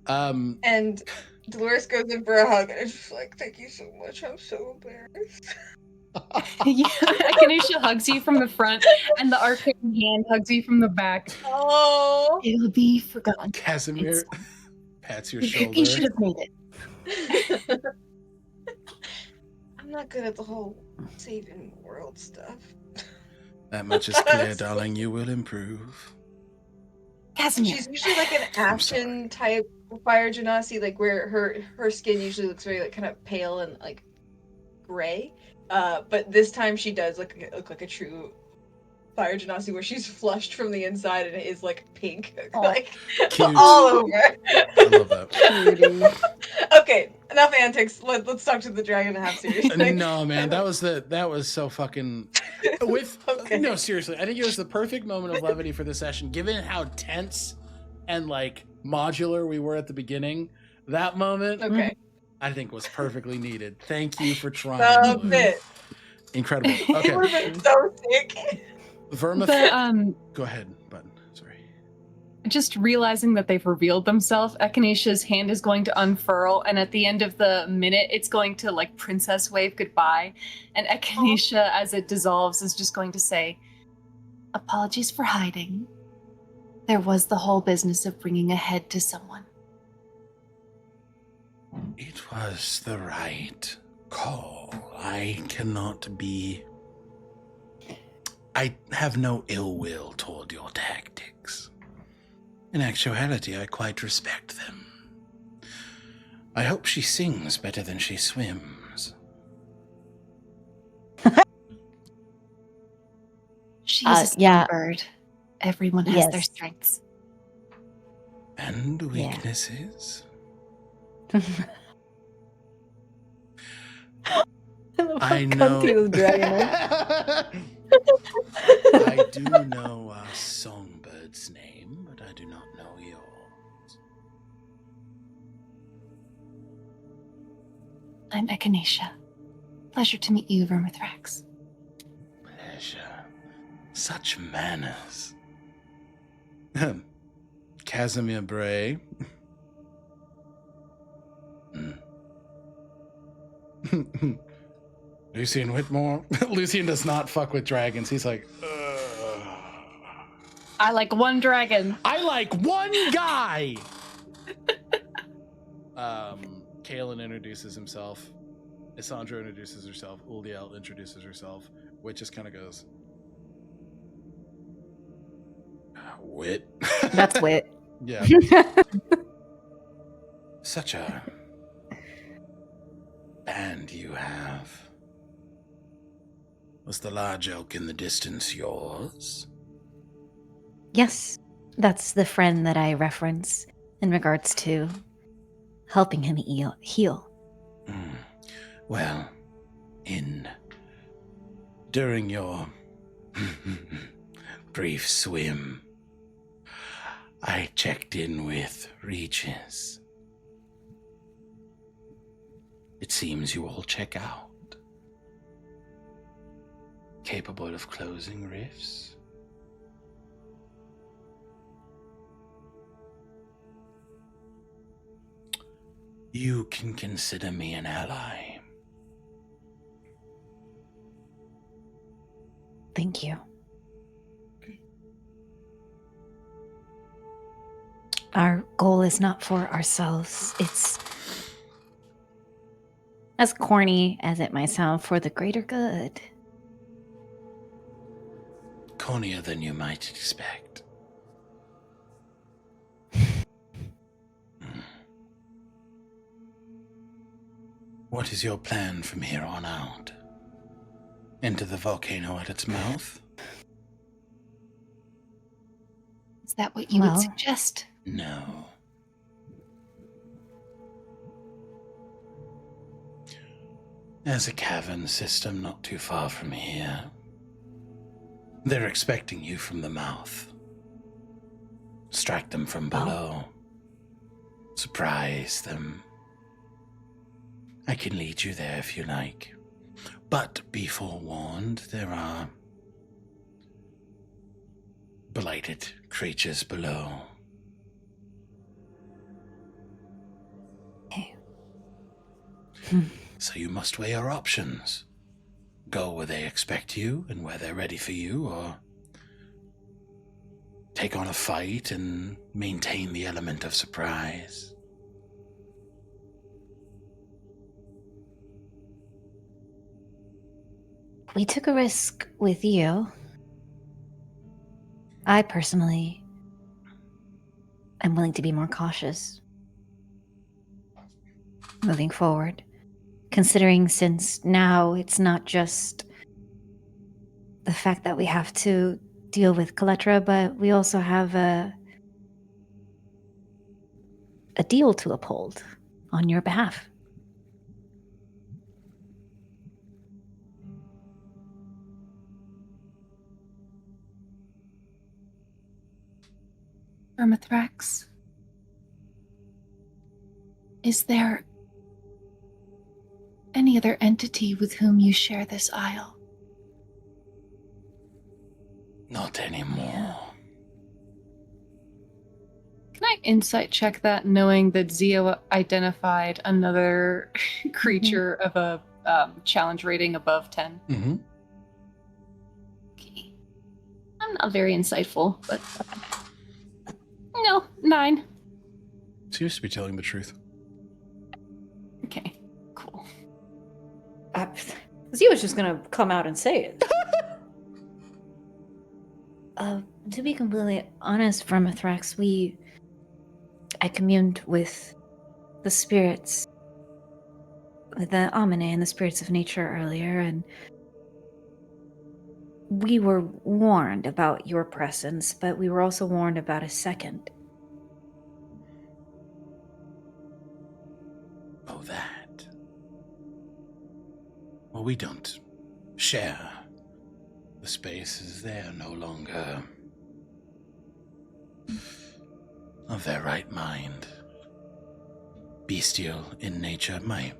[SPEAKER 3] And Dolores goes in for a hug and it's just like, thank you so much. I'm so embarrassed.
[SPEAKER 4] Yeah, Echinacea hugs you from the front, and the arcane hand hugs you from the back.
[SPEAKER 3] Oh!
[SPEAKER 4] It'll be forgotten.
[SPEAKER 1] Casimir pats your shoulder.
[SPEAKER 4] You should have made it.
[SPEAKER 3] I'm not good at the whole saving world stuff.
[SPEAKER 1] That much is clear, darling. You will improve.
[SPEAKER 4] Casimir.
[SPEAKER 3] She's usually like an ashen type fire genasi, like where her skin usually looks very like kind of pale and like gray. But this time she does look like a true fire genasi where she's flushed from the inside and it is like pink, like
[SPEAKER 1] Cute.
[SPEAKER 3] all over.
[SPEAKER 1] I love that.
[SPEAKER 3] Okay, enough antics. Let's talk to the dragon and have serious things.
[SPEAKER 1] No, man, that was so fucking.
[SPEAKER 3] Okay.
[SPEAKER 1] No, seriously, I think it was the perfect moment of levity for the session, given how tense and like modular we were at the beginning. That moment,
[SPEAKER 3] Okay.
[SPEAKER 1] I think was perfectly needed. Thank you for trying.
[SPEAKER 3] Stop it.
[SPEAKER 1] Incredible.
[SPEAKER 3] It would
[SPEAKER 1] Okay,
[SPEAKER 3] have been so sick.
[SPEAKER 1] Vermith.
[SPEAKER 4] But,
[SPEAKER 1] Go ahead, Button. Sorry.
[SPEAKER 4] Just realizing that they've revealed themselves, Echinacea's hand is going to unfurl, and at the end of the minute, it's going to, like, princess wave goodbye. And Echinacea, as it dissolves, is just going to say, apologies for hiding. There was the whole business of bringing a head to someone.
[SPEAKER 6] It was the right call. I have no ill will toward your tactics. In actuality, I quite respect them. I hope she sings better than she swims.
[SPEAKER 4] She's a songbird. Everyone has their strengths.
[SPEAKER 6] And weaknesses? I know. I do know a songbird's name, but I do not know yours.
[SPEAKER 4] I'm Echinacea. Pleasure to meet you, Vermithrax.
[SPEAKER 6] Pleasure. Such manners. Casimir Bray. Lucian Whitmore. Lucian does not fuck with dragons. He's like,
[SPEAKER 4] I like one dragon.
[SPEAKER 1] I like one guy. Kaelin introduces himself. Isandra introduces herself. Uldiel introduces herself. Wit just kind of goes, Wit.
[SPEAKER 2] That's Wit.
[SPEAKER 1] Yeah.
[SPEAKER 6] Such a band you have. Was the large elk in the distance yours?
[SPEAKER 2] Yes, that's the friend that I reference in regards to helping him heal.
[SPEAKER 6] Well, during your brief swim, I checked in with Regis. It seems you all check out. Capable of closing rifts. You can consider me an ally.
[SPEAKER 2] Thank you. Our goal is not for ourselves. It's, as corny as it might sound, for the greater good.
[SPEAKER 6] Cornier than you might expect. What is your plan from here on out? Enter the volcano at its mouth?
[SPEAKER 4] Is that what you would suggest?
[SPEAKER 6] No. There's a cavern system not too far from here. They're expecting you from the mouth. Strike them from below. Surprise them. I can lead you there if you like. But be forewarned, there are blighted creatures below.
[SPEAKER 2] Okay.
[SPEAKER 6] So you must weigh your options. Go where they expect you and where they're ready for you, or take on a fight and maintain the element of surprise.
[SPEAKER 2] We took a risk with you. I personally am willing to be more cautious moving forward, considering since now it's not just the fact that we have to deal with Kaletra, but we also have a deal to uphold on your behalf.
[SPEAKER 4] Vermithrax, is there any other entity with whom you share this isle?
[SPEAKER 6] Not anymore.
[SPEAKER 4] insight check that, knowing that Zio identified another creature of a challenge rating above 10?
[SPEAKER 1] Mm-hmm.
[SPEAKER 4] Okay. I'm not very insightful, but no, 9.
[SPEAKER 1] Seems to be telling the truth.
[SPEAKER 4] Okay, cool.
[SPEAKER 2] Z was just gonna come out and say it. To be completely honest, from Athrax, I communed with the spirits, with the Amine and the spirits of nature earlier, and we were warned about your presence, but we were also warned about a second.
[SPEAKER 6] Oh, that. Well, we don't share. The space is there no longer of their right mind. Bestial in nature, my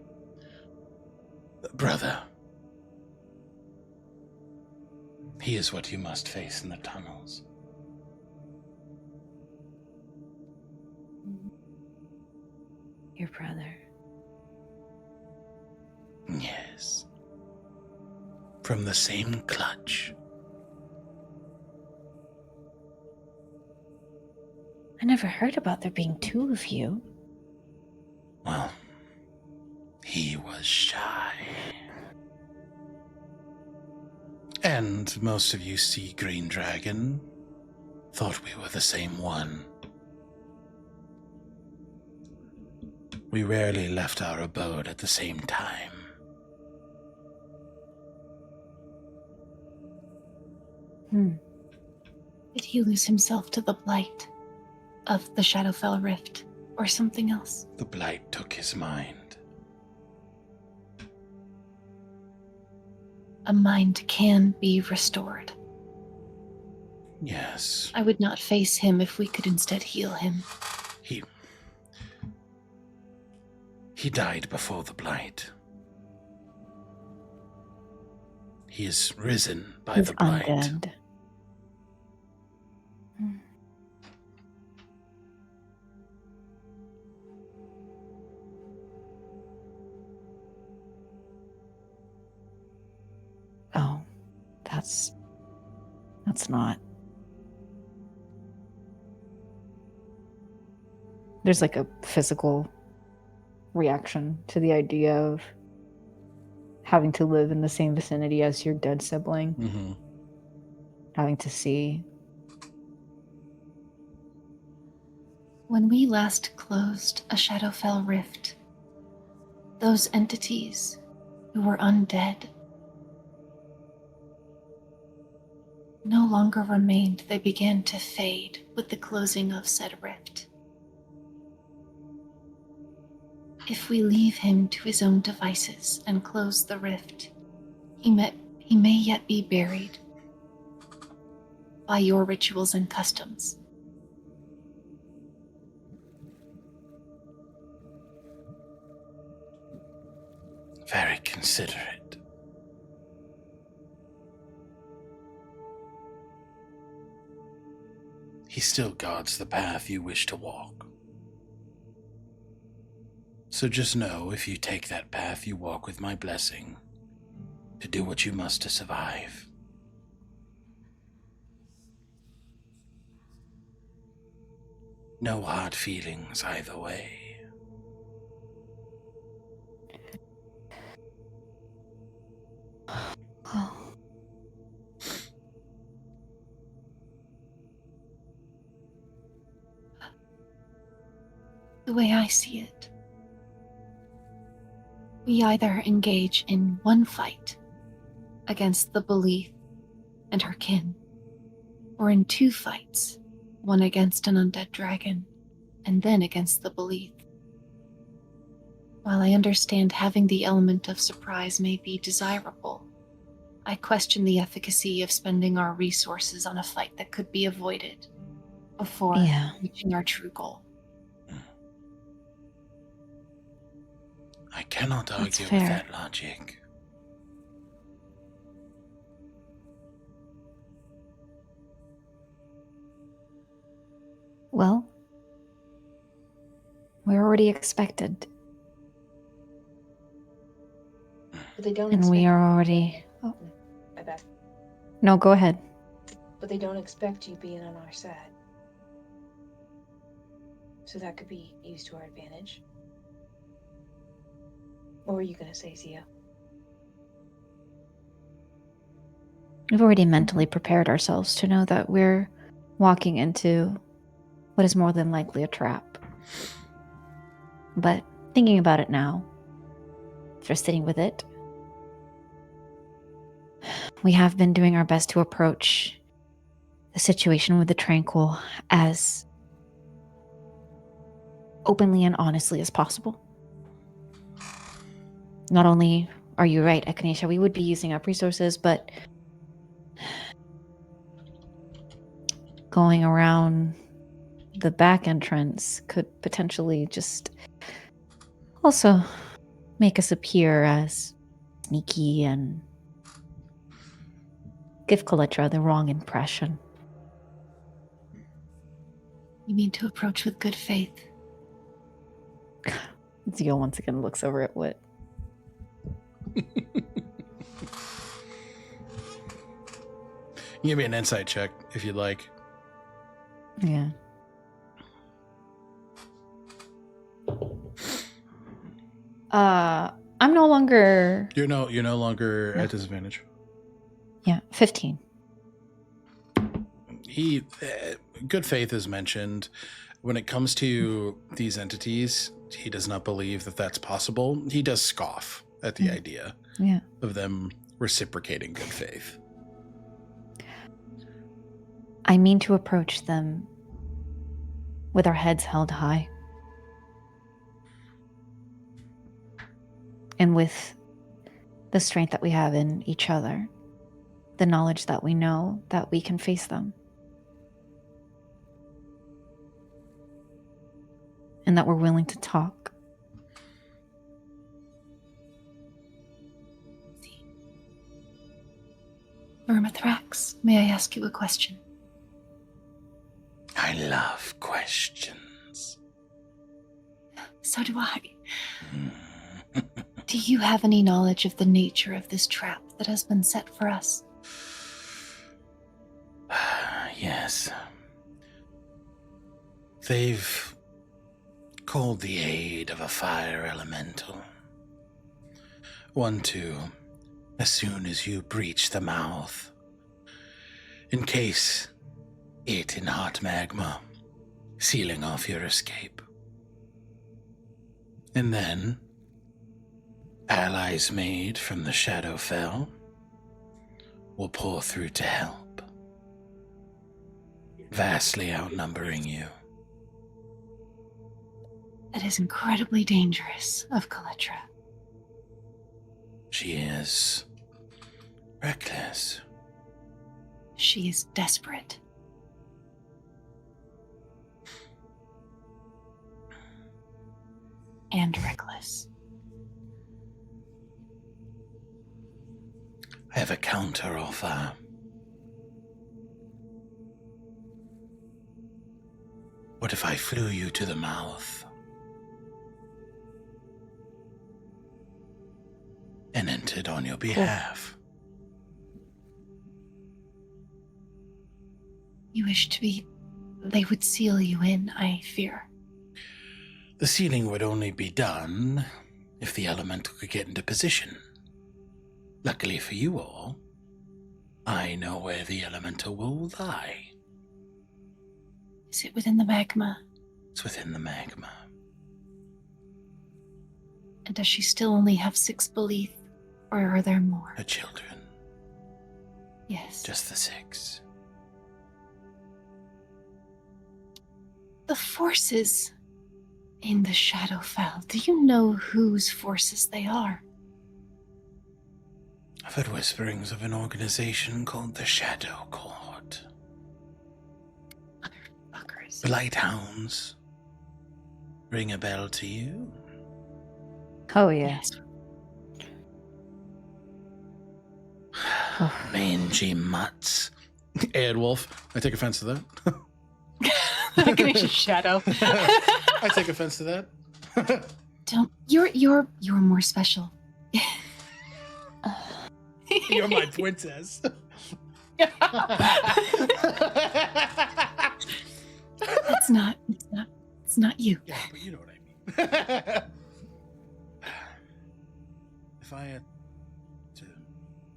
[SPEAKER 6] brother. He is what you must face in the tunnels.
[SPEAKER 2] Your brother.
[SPEAKER 6] Yes. From the same clutch.
[SPEAKER 2] I never heard about there being 2 of you.
[SPEAKER 6] Well, he was shy. And most of you sea green dragon thought we were the same one. We rarely left our abode at the same time.
[SPEAKER 4] Did he lose himself to the blight of the Shadowfell Rift, or something else?
[SPEAKER 6] The blight took his mind.
[SPEAKER 4] A mind can be restored.
[SPEAKER 6] Yes.
[SPEAKER 4] I would not face him if we could instead heal him.
[SPEAKER 6] He died before the blight. He is risen by
[SPEAKER 2] He's
[SPEAKER 6] the blight.
[SPEAKER 2] undead. Oh, that's not. There's like a physical reaction to the idea of having to live in the same vicinity as your dead sibling,
[SPEAKER 6] Mm-hmm.
[SPEAKER 2] having to see.
[SPEAKER 4] When we last closed a Shadowfell Rift, those entities who were undead no longer remained. They began to fade with the closing of said rift. If we leave him to his own devices and close the rift, he may yet be buried by your rituals and customs.
[SPEAKER 6] Very considerate. He still guards the path you wish to walk. So just know, if you take that path, you walk with my blessing to do what you must to survive. No hard feelings either way.
[SPEAKER 2] Oh.
[SPEAKER 4] The way I see it, we either engage in one fight against the belief and her kin, or in 2 fights, one against an undead dragon, and then against the belief. While I understand having the element of surprise may be desirable, I question the efficacy of spending our resources on a fight that could be avoided before reaching our true goal.
[SPEAKER 6] I cannot argue
[SPEAKER 2] fair.
[SPEAKER 6] with that logic.
[SPEAKER 2] Well, We're already expected.
[SPEAKER 3] But they don't
[SPEAKER 2] And
[SPEAKER 3] expect
[SPEAKER 2] we are already... Oh,
[SPEAKER 3] my bad.
[SPEAKER 2] no, go ahead.
[SPEAKER 3] But they don't expect you being on our side. So that could be used to our advantage. What were you gonna say, Zia?
[SPEAKER 2] We've already mentally prepared ourselves to know that we're walking into what is more than likely a trap. But thinking about it now, after sitting with it, we have been doing our best to approach the situation with the Tranquil as openly and honestly as possible. Not only are you right, Echinacea, we would be using up resources, but going around the back entrance could potentially just also make us appear as sneaky and give Coletra the wrong impression.
[SPEAKER 4] You mean to approach with good faith?
[SPEAKER 2] Zio once again looks over at Wit.
[SPEAKER 1] Give me an insight check if you'd like.
[SPEAKER 2] Yeah. I'm no longer...
[SPEAKER 1] You're no longer at disadvantage.
[SPEAKER 2] Yeah, 15.
[SPEAKER 1] Good faith is mentioned. When it comes to these entities, he does not believe that that's possible. He does scoff at the idea of them reciprocating good faith.
[SPEAKER 2] I mean to approach them with our heads held high. And with the strength that we have in each other, the knowledge that we know that we can face them. And that we're willing to talk.
[SPEAKER 4] Vermithrax, may I ask you a question?
[SPEAKER 6] I love questions.
[SPEAKER 4] So do I. Do you have any knowledge of the nature of this trap that has been set for us?
[SPEAKER 6] Yes. They've called the aid of a fire elemental. One to, as soon as you breach the mouth, encase it in hot magma, sealing off your escape. And then, allies made from the Shadowfell will pour through to help, vastly outnumbering you.
[SPEAKER 4] That is incredibly dangerous of Coletra.
[SPEAKER 6] She is reckless.
[SPEAKER 4] She is desperate. And reckless.
[SPEAKER 6] I have a counter offer. What if I flew you to the mouth and entered on your behalf?
[SPEAKER 4] You wish to be... They would seal you in, I fear.
[SPEAKER 6] The sealing would only be done if the elemental could get into position. Luckily for you all, I know where the elemental will lie.
[SPEAKER 4] Is it within the magma?
[SPEAKER 6] It's within the magma.
[SPEAKER 4] And does she still only have 6 belief, or are there more?
[SPEAKER 6] Her children,
[SPEAKER 4] Yes.
[SPEAKER 6] just the 6.
[SPEAKER 4] The forces in the Shadowfell. Do you know whose forces they are?
[SPEAKER 6] I've heard whisperings of an organization called the Shadow Court.
[SPEAKER 4] Motherfuckers.
[SPEAKER 6] Blighthounds. Ring a bell to you?
[SPEAKER 2] Oh, yeah.
[SPEAKER 4] Yes.
[SPEAKER 6] Mangy mutts.
[SPEAKER 1] Ed Wolf, I take offense to that.
[SPEAKER 4] Echinacea shadow.
[SPEAKER 1] I take offense to that.
[SPEAKER 4] Don't. You're more special.
[SPEAKER 1] You're my princess.
[SPEAKER 4] It's not you.
[SPEAKER 1] Yeah, but you know what I mean. If I had to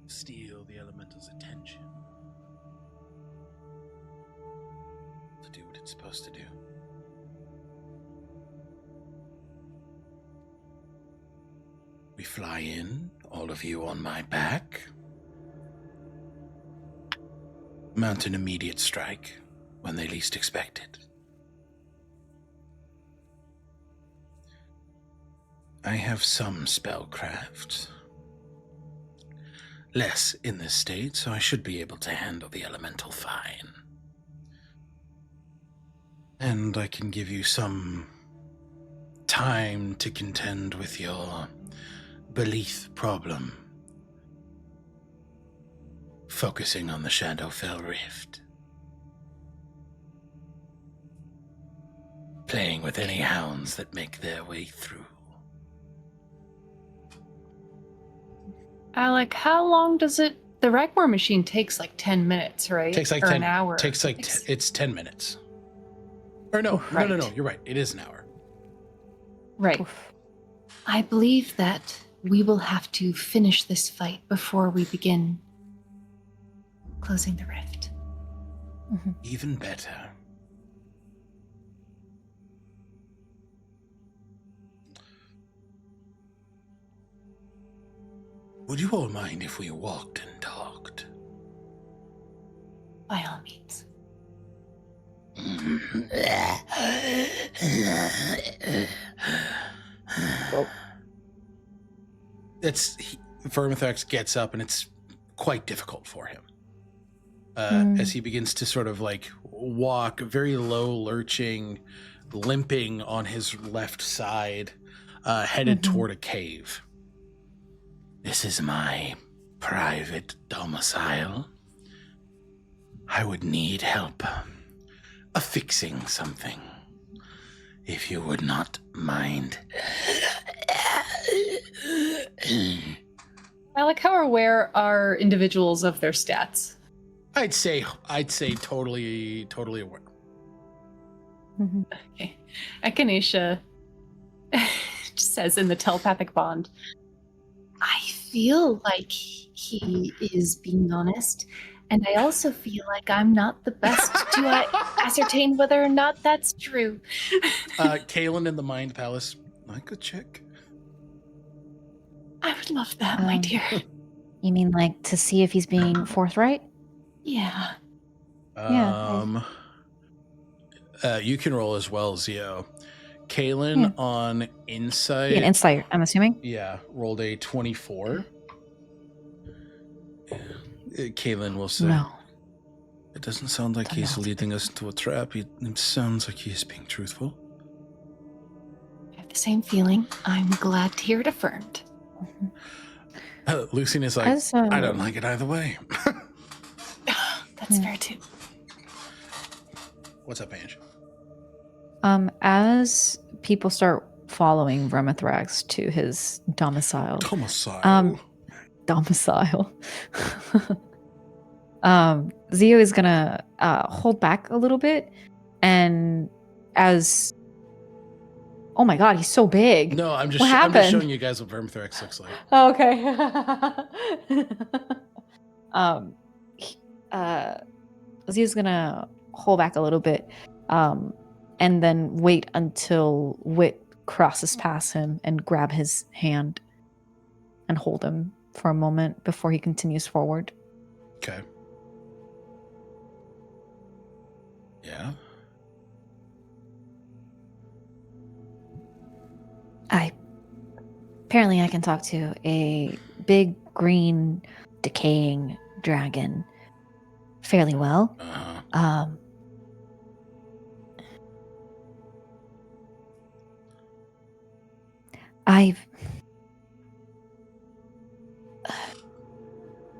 [SPEAKER 1] steal the elemental's attention to do what it's supposed to do, we fly in, all of you on my back, mount an immediate strike when they least expect it. I have some spellcraft. Less in this state, so I should be able to handle the elemental fine. And I can give you some time to contend with your Belief problem. Focusing on the Shadowfell Rift. Playing with any hounds that make their way through.
[SPEAKER 4] Alec, how long does it... The Ragmore machine takes like 10 minutes, right?
[SPEAKER 1] Takes like
[SPEAKER 4] or
[SPEAKER 1] 10,
[SPEAKER 4] an hour.
[SPEAKER 1] Takes like it's 10 minutes. Or no,
[SPEAKER 4] Right.
[SPEAKER 1] no, you're right. It is an hour.
[SPEAKER 4] Right.
[SPEAKER 2] Oof.
[SPEAKER 4] I believe that we will have to finish this fight before we begin closing the rift.
[SPEAKER 1] Even better. Would you all mind if we walked and talked?
[SPEAKER 4] By all means.
[SPEAKER 1] Vermithrax gets up, and it's quite difficult for him as he begins to sort of like walk, very low, lurching, limping on his left side, headed toward a cave. This is my private domicile. I would need help affixing something, if you would not mind.
[SPEAKER 4] Alec, how aware are individuals of their stats?
[SPEAKER 1] I'd say totally aware.
[SPEAKER 4] Okay. Echinacea just says in the telepathic bond, I feel like he is being honest, and I also feel like I'm not the best to ascertain whether or not that's true.
[SPEAKER 1] Kaelin in the Mind Palace. I could check.
[SPEAKER 4] I would love that, my dear.
[SPEAKER 2] You mean like to see if he's being forthright?
[SPEAKER 4] Yeah.
[SPEAKER 1] You can roll as well, Zio. Kaelin on Insight.
[SPEAKER 2] An insight, I'm assuming.
[SPEAKER 1] Yeah, rolled a 24. Kaelin will say,
[SPEAKER 2] No.
[SPEAKER 1] It doesn't sound like he's leading us into a trap. It sounds like he's being truthful.
[SPEAKER 4] I have the same feeling. I'm glad to hear it affirmed.
[SPEAKER 1] Lucien is like, I don't like it either way.
[SPEAKER 4] That's fair too.
[SPEAKER 1] What's up, Ange?
[SPEAKER 2] As people start following Vermithrax to his domicile. Domicile. Zio is gonna hold back a little bit, and as oh my god, he's so big.
[SPEAKER 1] No, I'm just showing you guys what Vermithrax looks like.
[SPEAKER 2] Oh, okay. Zio's gonna hold back a little bit, and then wait until Wit crosses past him and grab his hand and hold him for a moment before he continues forward.
[SPEAKER 1] Okay. Yeah.
[SPEAKER 2] Apparently I can talk to a big green decaying dragon fairly well.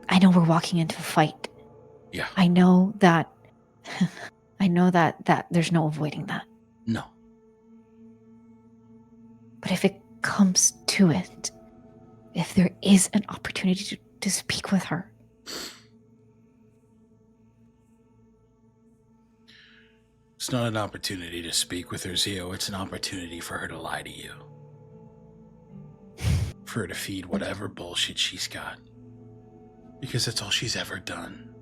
[SPEAKER 2] I know we're walking into a fight.
[SPEAKER 1] Yeah.
[SPEAKER 2] I know that that there's no avoiding that.
[SPEAKER 1] No.
[SPEAKER 2] But if it comes to it, if there is an opportunity to speak with her,
[SPEAKER 6] it's not an opportunity to speak with her, Zio. It's an opportunity for her to lie to you. For her to feed whatever bullshit she's got. Because that's all she's ever done.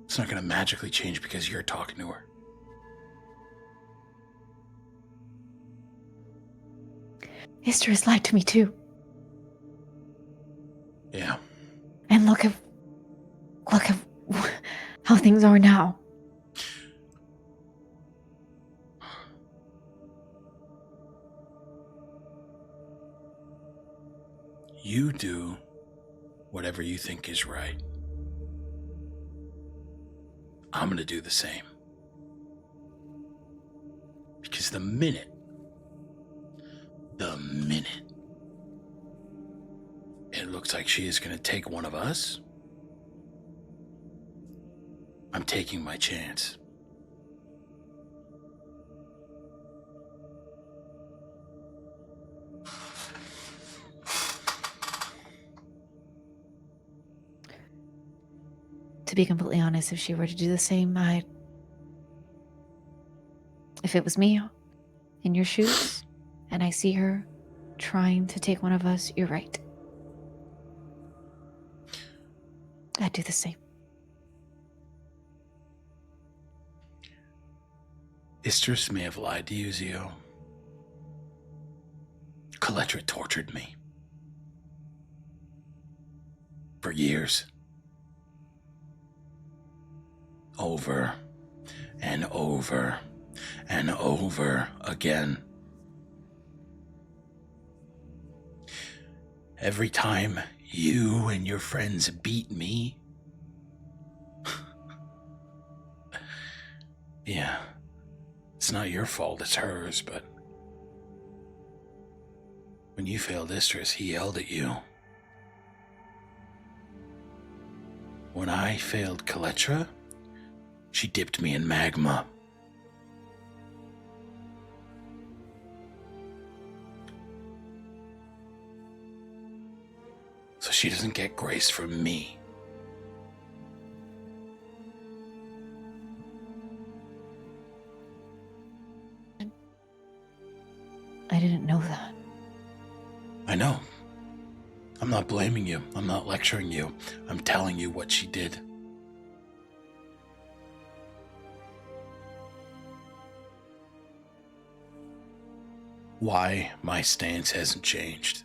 [SPEAKER 6] It's not going to magically change because you're talking to her.
[SPEAKER 2] Esther has lied to me too.
[SPEAKER 6] Yeah.
[SPEAKER 2] And look at how things are now.
[SPEAKER 6] You do whatever you think is right. I'm going to do the same. Because the minute it looks like she is going to take one of us, I'm taking my chance.
[SPEAKER 2] To be completely honest, if she were to do the same, if it was me in your shoes and I see her trying to take one of us, you're right. I'd do the same.
[SPEAKER 6] Istris may have lied to you, Zio. Coletra tortured me. For years. Over and over and over again. Every time you and your friends beat me, yeah, it's not your fault, it's hers, but when you failed Istris, he yelled at you. When I failed Coletra, she dipped me in magma. So she doesn't get grace from me.
[SPEAKER 2] I didn't know that.
[SPEAKER 6] I know. I'm not blaming you. I'm not lecturing you. I'm telling you what she did. Why my stance hasn't changed.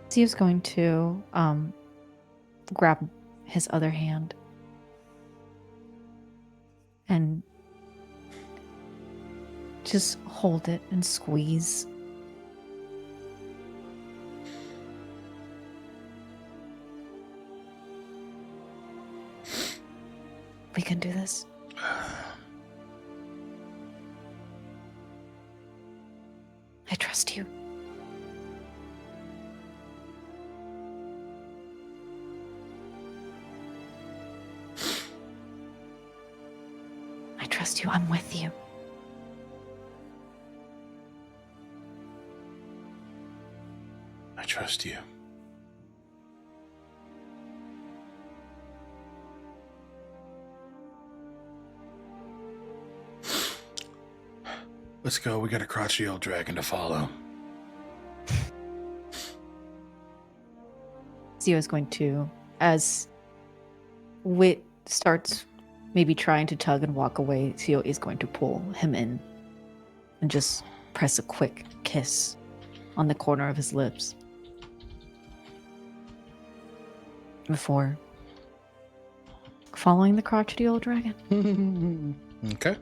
[SPEAKER 2] Steve's going to grab his other hand and just hold it and squeeze. We can do this. I trust you. I trust you. I'm with you.
[SPEAKER 6] I trust you. Let's go. We got a crotchety old dragon to follow.
[SPEAKER 2] Zio is going to, as Wit starts maybe trying to tug and walk away, Zio is going to pull him in and just press a quick kiss on the corner of his lips before following the crotchety old dragon.
[SPEAKER 6] Okay.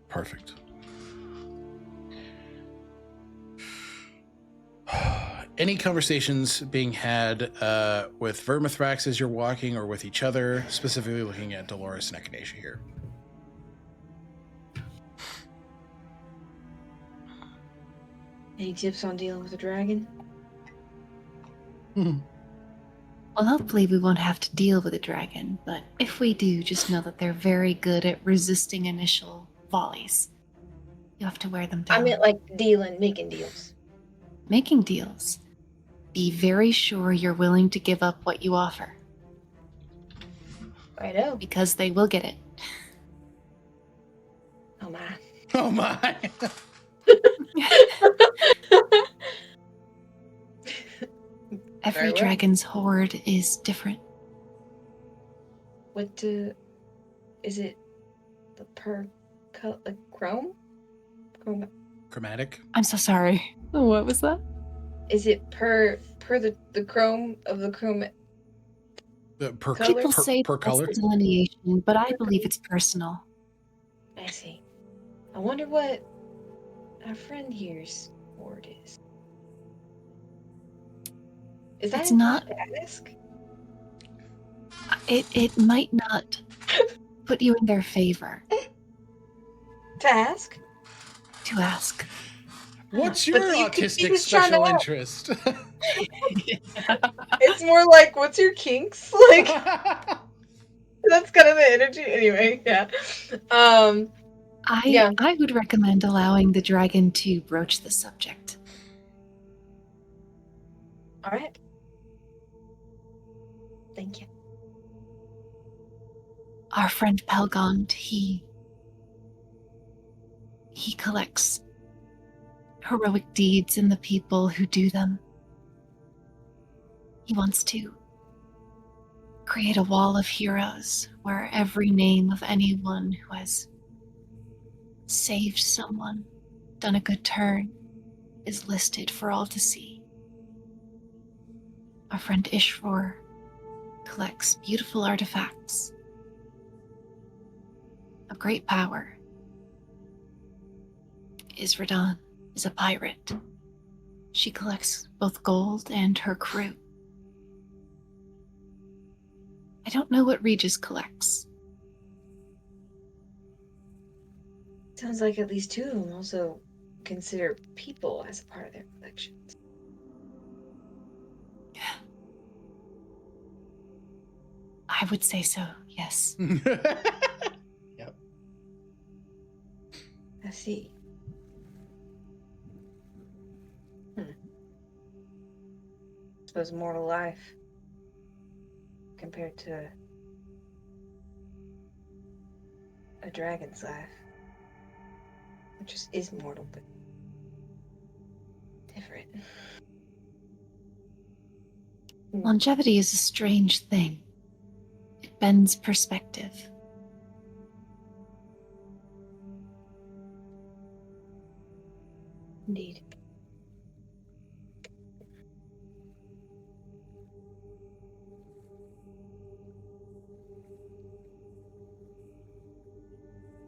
[SPEAKER 6] Perfect. Any conversations being had with Vermithrax as you're walking or with each other, specifically looking at Dolores and Echinacea here?
[SPEAKER 3] Any tips on dealing with a dragon?
[SPEAKER 4] Well, hopefully we won't have to deal with a dragon, but if we do, just know that they're very good at resisting initial volleys. You have to wear them down.
[SPEAKER 3] I meant like making deals.
[SPEAKER 4] Making deals. Be very sure you're willing to give up what you offer,
[SPEAKER 3] Righto.
[SPEAKER 4] because they will get it.
[SPEAKER 3] Oh my.
[SPEAKER 1] Oh my!
[SPEAKER 4] Every
[SPEAKER 3] Very well.
[SPEAKER 4] dragon's horde is different.
[SPEAKER 3] What is it? The chrome?
[SPEAKER 1] Chromatic.
[SPEAKER 4] I'm so sorry. What was that?
[SPEAKER 3] Is it per the chrome of the chrome?
[SPEAKER 1] Per
[SPEAKER 3] Color?
[SPEAKER 4] People say
[SPEAKER 1] per
[SPEAKER 4] that's
[SPEAKER 1] color.
[SPEAKER 4] the delineation, but I believe it's personal.
[SPEAKER 3] I see. I wonder what our friend here's horde is. Is that
[SPEAKER 4] It's
[SPEAKER 3] implied
[SPEAKER 4] not-
[SPEAKER 3] to ask?
[SPEAKER 4] It might not put you in their favor
[SPEAKER 3] To ask?
[SPEAKER 4] to ask.
[SPEAKER 1] What's
[SPEAKER 3] But
[SPEAKER 1] your
[SPEAKER 3] you
[SPEAKER 1] autistic
[SPEAKER 3] keep trying to
[SPEAKER 1] special
[SPEAKER 3] ask.
[SPEAKER 1] interest?
[SPEAKER 3] It's more like, what's your kinks? Like, that's kind of the energy. Anyway, yeah. Yeah.
[SPEAKER 4] I would recommend allowing the dragon to broach the subject.
[SPEAKER 3] All right. Thank you.
[SPEAKER 4] Our friend Pelgond, he collects heroic deeds in the people who do them. He wants to create a wall of heroes where every name of anyone who has saved someone, done a good turn, is listed for all to see. Our friend Ishvor collects beautiful artifacts of great power. Isradon is a pirate. She collects both gold and her crew. I don't know what Regis collects.
[SPEAKER 3] Sounds like at least two of them also consider people as a part of their collections.
[SPEAKER 4] I would say so, yes.
[SPEAKER 1] Yep.
[SPEAKER 3] I see. Suppose mortal life compared to a dragon's life, which is mortal but different.
[SPEAKER 4] Longevity is a strange thing. It bends perspective.
[SPEAKER 3] Indeed.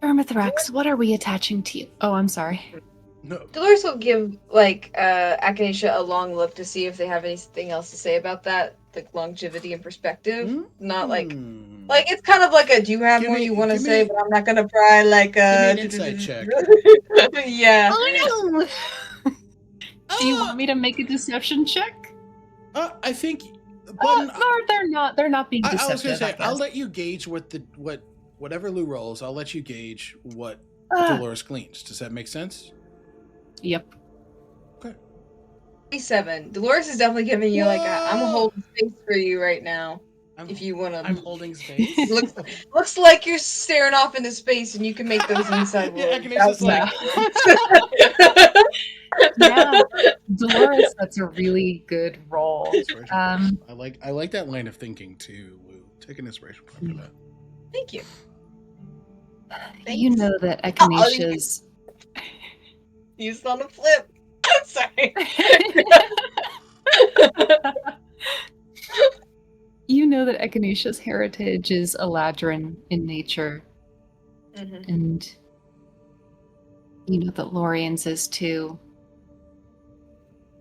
[SPEAKER 4] Ermithrax, what are we attaching to you? Oh, I'm sorry.
[SPEAKER 1] No.
[SPEAKER 3] Dolores will give Echinacea a long look to see if they have anything else to say about that, like longevity and perspective. Not like it's kind of like a do you have
[SPEAKER 1] Give
[SPEAKER 3] more
[SPEAKER 1] me-
[SPEAKER 3] you want to
[SPEAKER 1] give
[SPEAKER 3] say,
[SPEAKER 1] me-
[SPEAKER 3] but I'm not gonna pry like
[SPEAKER 1] Give me an insight check.
[SPEAKER 3] Yeah.
[SPEAKER 4] Oh no! Do you want me to make a deception check?
[SPEAKER 1] I think. Button,
[SPEAKER 4] No, they're not. They're not being
[SPEAKER 1] I
[SPEAKER 4] deceptive.
[SPEAKER 1] was gonna say I'll
[SPEAKER 4] guess.
[SPEAKER 1] let you gauge whatever Lou rolls. I'll let you gauge what
[SPEAKER 4] Ah.
[SPEAKER 1] Dolores gleans. Does that make sense?
[SPEAKER 4] Yep.
[SPEAKER 3] 7. Dolores is definitely giving you like I'm
[SPEAKER 1] Whoa!
[SPEAKER 3] holding space for you right now.
[SPEAKER 1] I'm,
[SPEAKER 3] If you wanna
[SPEAKER 1] I'm holding space.
[SPEAKER 3] looks like you're staring off into space and you can make those inside
[SPEAKER 1] Yeah,
[SPEAKER 3] worlds.
[SPEAKER 1] Agonethetic's like.
[SPEAKER 4] Yeah, Dolores, that's a really good roll.
[SPEAKER 1] Inspiration points. I like that line of thinking too, Lou. Take an inspiration point for that.
[SPEAKER 3] Thank you.
[SPEAKER 4] You know that Echinacea's...
[SPEAKER 3] Used on the flip. Sorry.
[SPEAKER 4] You know that Echinacea's heritage is Eladrin in nature, and you know that Lorian's is too,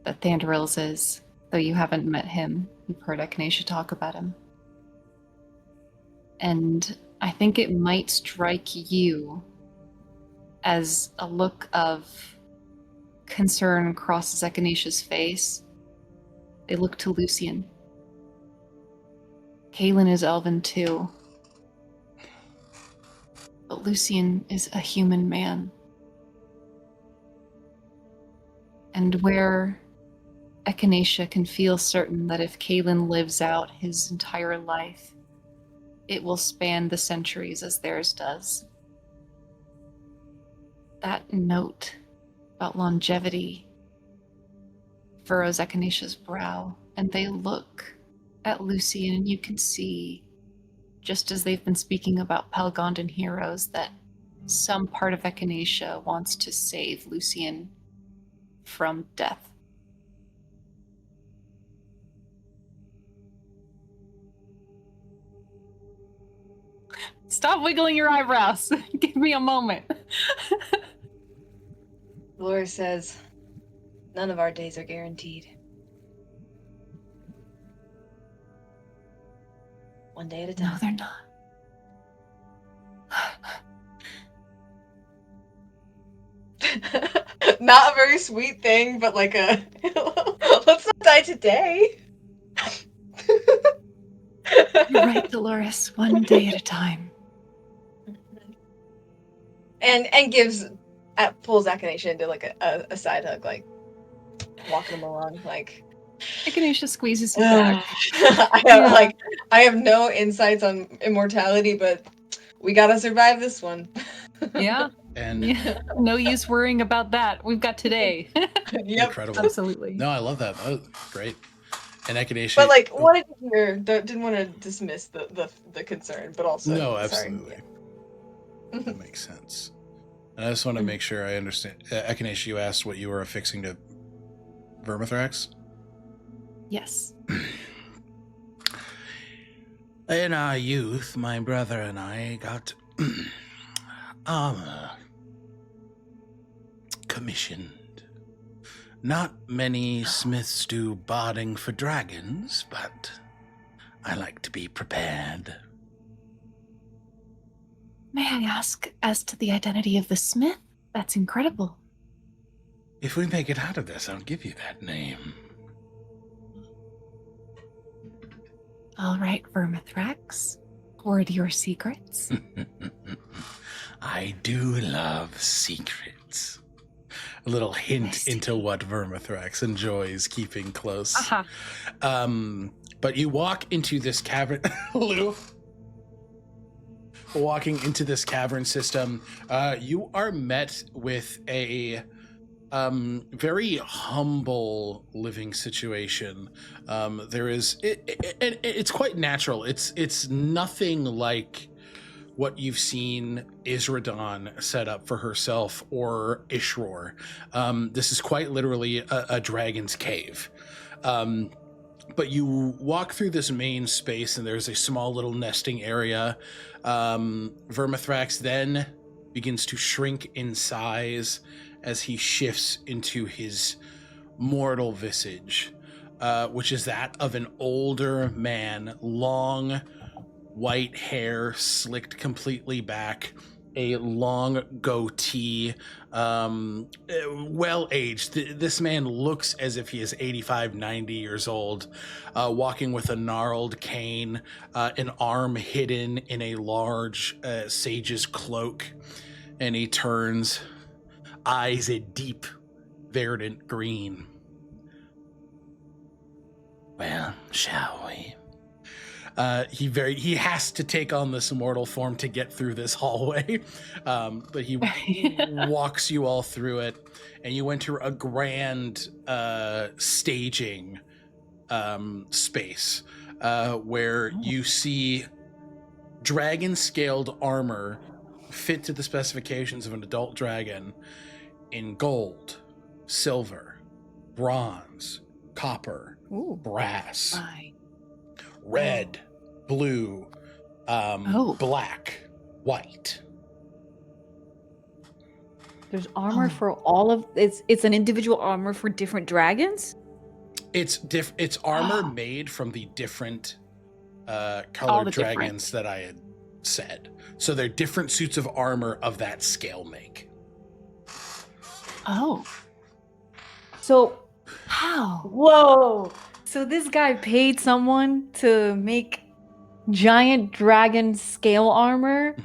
[SPEAKER 4] that Thandaril's is, though you haven't met him. You've heard Echinacea talk about him. And I think it might strike you as a look of concern crosses Echinacea's face, they look to Lucian. Kaelin is elven too. But Lucian is a human man. And where Echinacea can feel certain that if Kaelin lives out his entire life, it will span the centuries as theirs does. That note about longevity furrows Echinacea's brow, and they look at Lucian, and you can see, just as they've been speaking about Pelgondan heroes, that some part of Echinacea wants to save Lucian from death. Stop wiggling your eyebrows. Give me a moment.
[SPEAKER 3] Dolores says, none of our days are guaranteed. One day at a time.
[SPEAKER 4] No, they're not.
[SPEAKER 3] Not a very sweet thing, but like a let's not die today.
[SPEAKER 4] You're right, Dolores. One day at a time.
[SPEAKER 3] And gives pulls Echinacea into like a side hug, like walking him along, like
[SPEAKER 4] Echinacea squeezes his back.
[SPEAKER 3] I have no insights on immortality, but we gotta survive this one.
[SPEAKER 4] Yeah.
[SPEAKER 1] And
[SPEAKER 4] Yeah. No use worrying about that. We've got today.
[SPEAKER 3] Yep.
[SPEAKER 1] incredible.
[SPEAKER 4] Absolutely.
[SPEAKER 1] No, I love that. That was great. And Echinacea.
[SPEAKER 3] But like, wanted to hear. Didn't want to dismiss the concern, but also
[SPEAKER 1] No,
[SPEAKER 3] sorry.
[SPEAKER 1] absolutely. That makes sense. And I just want to make sure I understand. Echinacea, you asked what you were affixing to Vermithrax?
[SPEAKER 4] Yes.
[SPEAKER 6] In our youth, my brother and I got armor commissioned. Not many smiths do barding for dragons, but I like to be prepared.
[SPEAKER 4] May I ask as to the identity of the smith? That's incredible.
[SPEAKER 6] If we make it out of this, I'll give you that name.
[SPEAKER 4] All right, Vermithrax. Hoard your secrets.
[SPEAKER 6] I do love secrets. A little hint into what Vermithrax enjoys keeping close.
[SPEAKER 4] Uh-huh.
[SPEAKER 6] But you walk into this cavern, Lou. Walking into this cavern system, you are met with a very humble living situation. There is, it's quite natural. It's nothing like what you've seen Isradon set up for herself or Ishror. This is quite literally a dragon's cave. But you walk through this main space and there's a small little nesting area. Vermithrax then begins to shrink in size as he shifts into his mortal visage, which is that of an older man, long white hair slicked completely back, a long goatee, well-aged. This man looks as if he is 85, 90 years old, walking with a gnarled cane, an arm hidden in a large sage's cloak, and he turns, eyes a deep, verdant green. Well, shall we?
[SPEAKER 1] He has to take on this immortal form to get through this hallway, but he walks you all through it, and you enter a grand staging space where you see dragon-scaled armor fit to the specifications of an adult dragon in gold, silver, bronze, copper, brass, red, blue, black, white.
[SPEAKER 2] There's armor for all of it's an individual armor for different dragons?
[SPEAKER 1] It's armor made from the different colored dragons that I had said. So they're different suits of armor of that scale make.
[SPEAKER 4] Oh.
[SPEAKER 2] So,
[SPEAKER 4] How?
[SPEAKER 2] whoa. So this guy paid someone to make giant dragon scale armor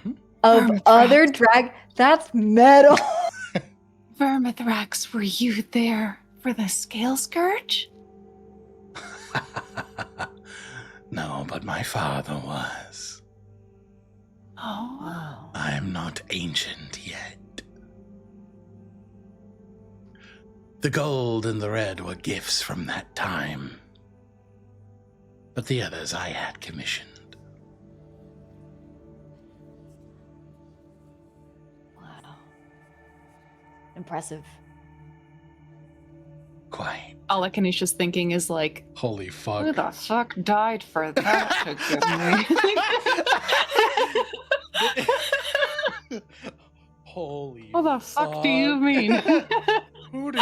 [SPEAKER 2] of
[SPEAKER 4] Vermithrax.
[SPEAKER 2] other That's metal.
[SPEAKER 4] Vermithrax, were you there for the Scale Scourge?
[SPEAKER 6] No, but my father was.
[SPEAKER 4] Oh.
[SPEAKER 2] Wow.
[SPEAKER 6] I am not ancient yet. The gold and the red were gifts from that time. But the others I had commissioned.
[SPEAKER 2] Wow. Impressive.
[SPEAKER 6] Quite.
[SPEAKER 7] All Echinacea thinking is like,
[SPEAKER 1] Holy fuck.
[SPEAKER 7] who the fuck died for that to give me?
[SPEAKER 1] Holy
[SPEAKER 7] What the fuck do you mean?
[SPEAKER 1] Who did-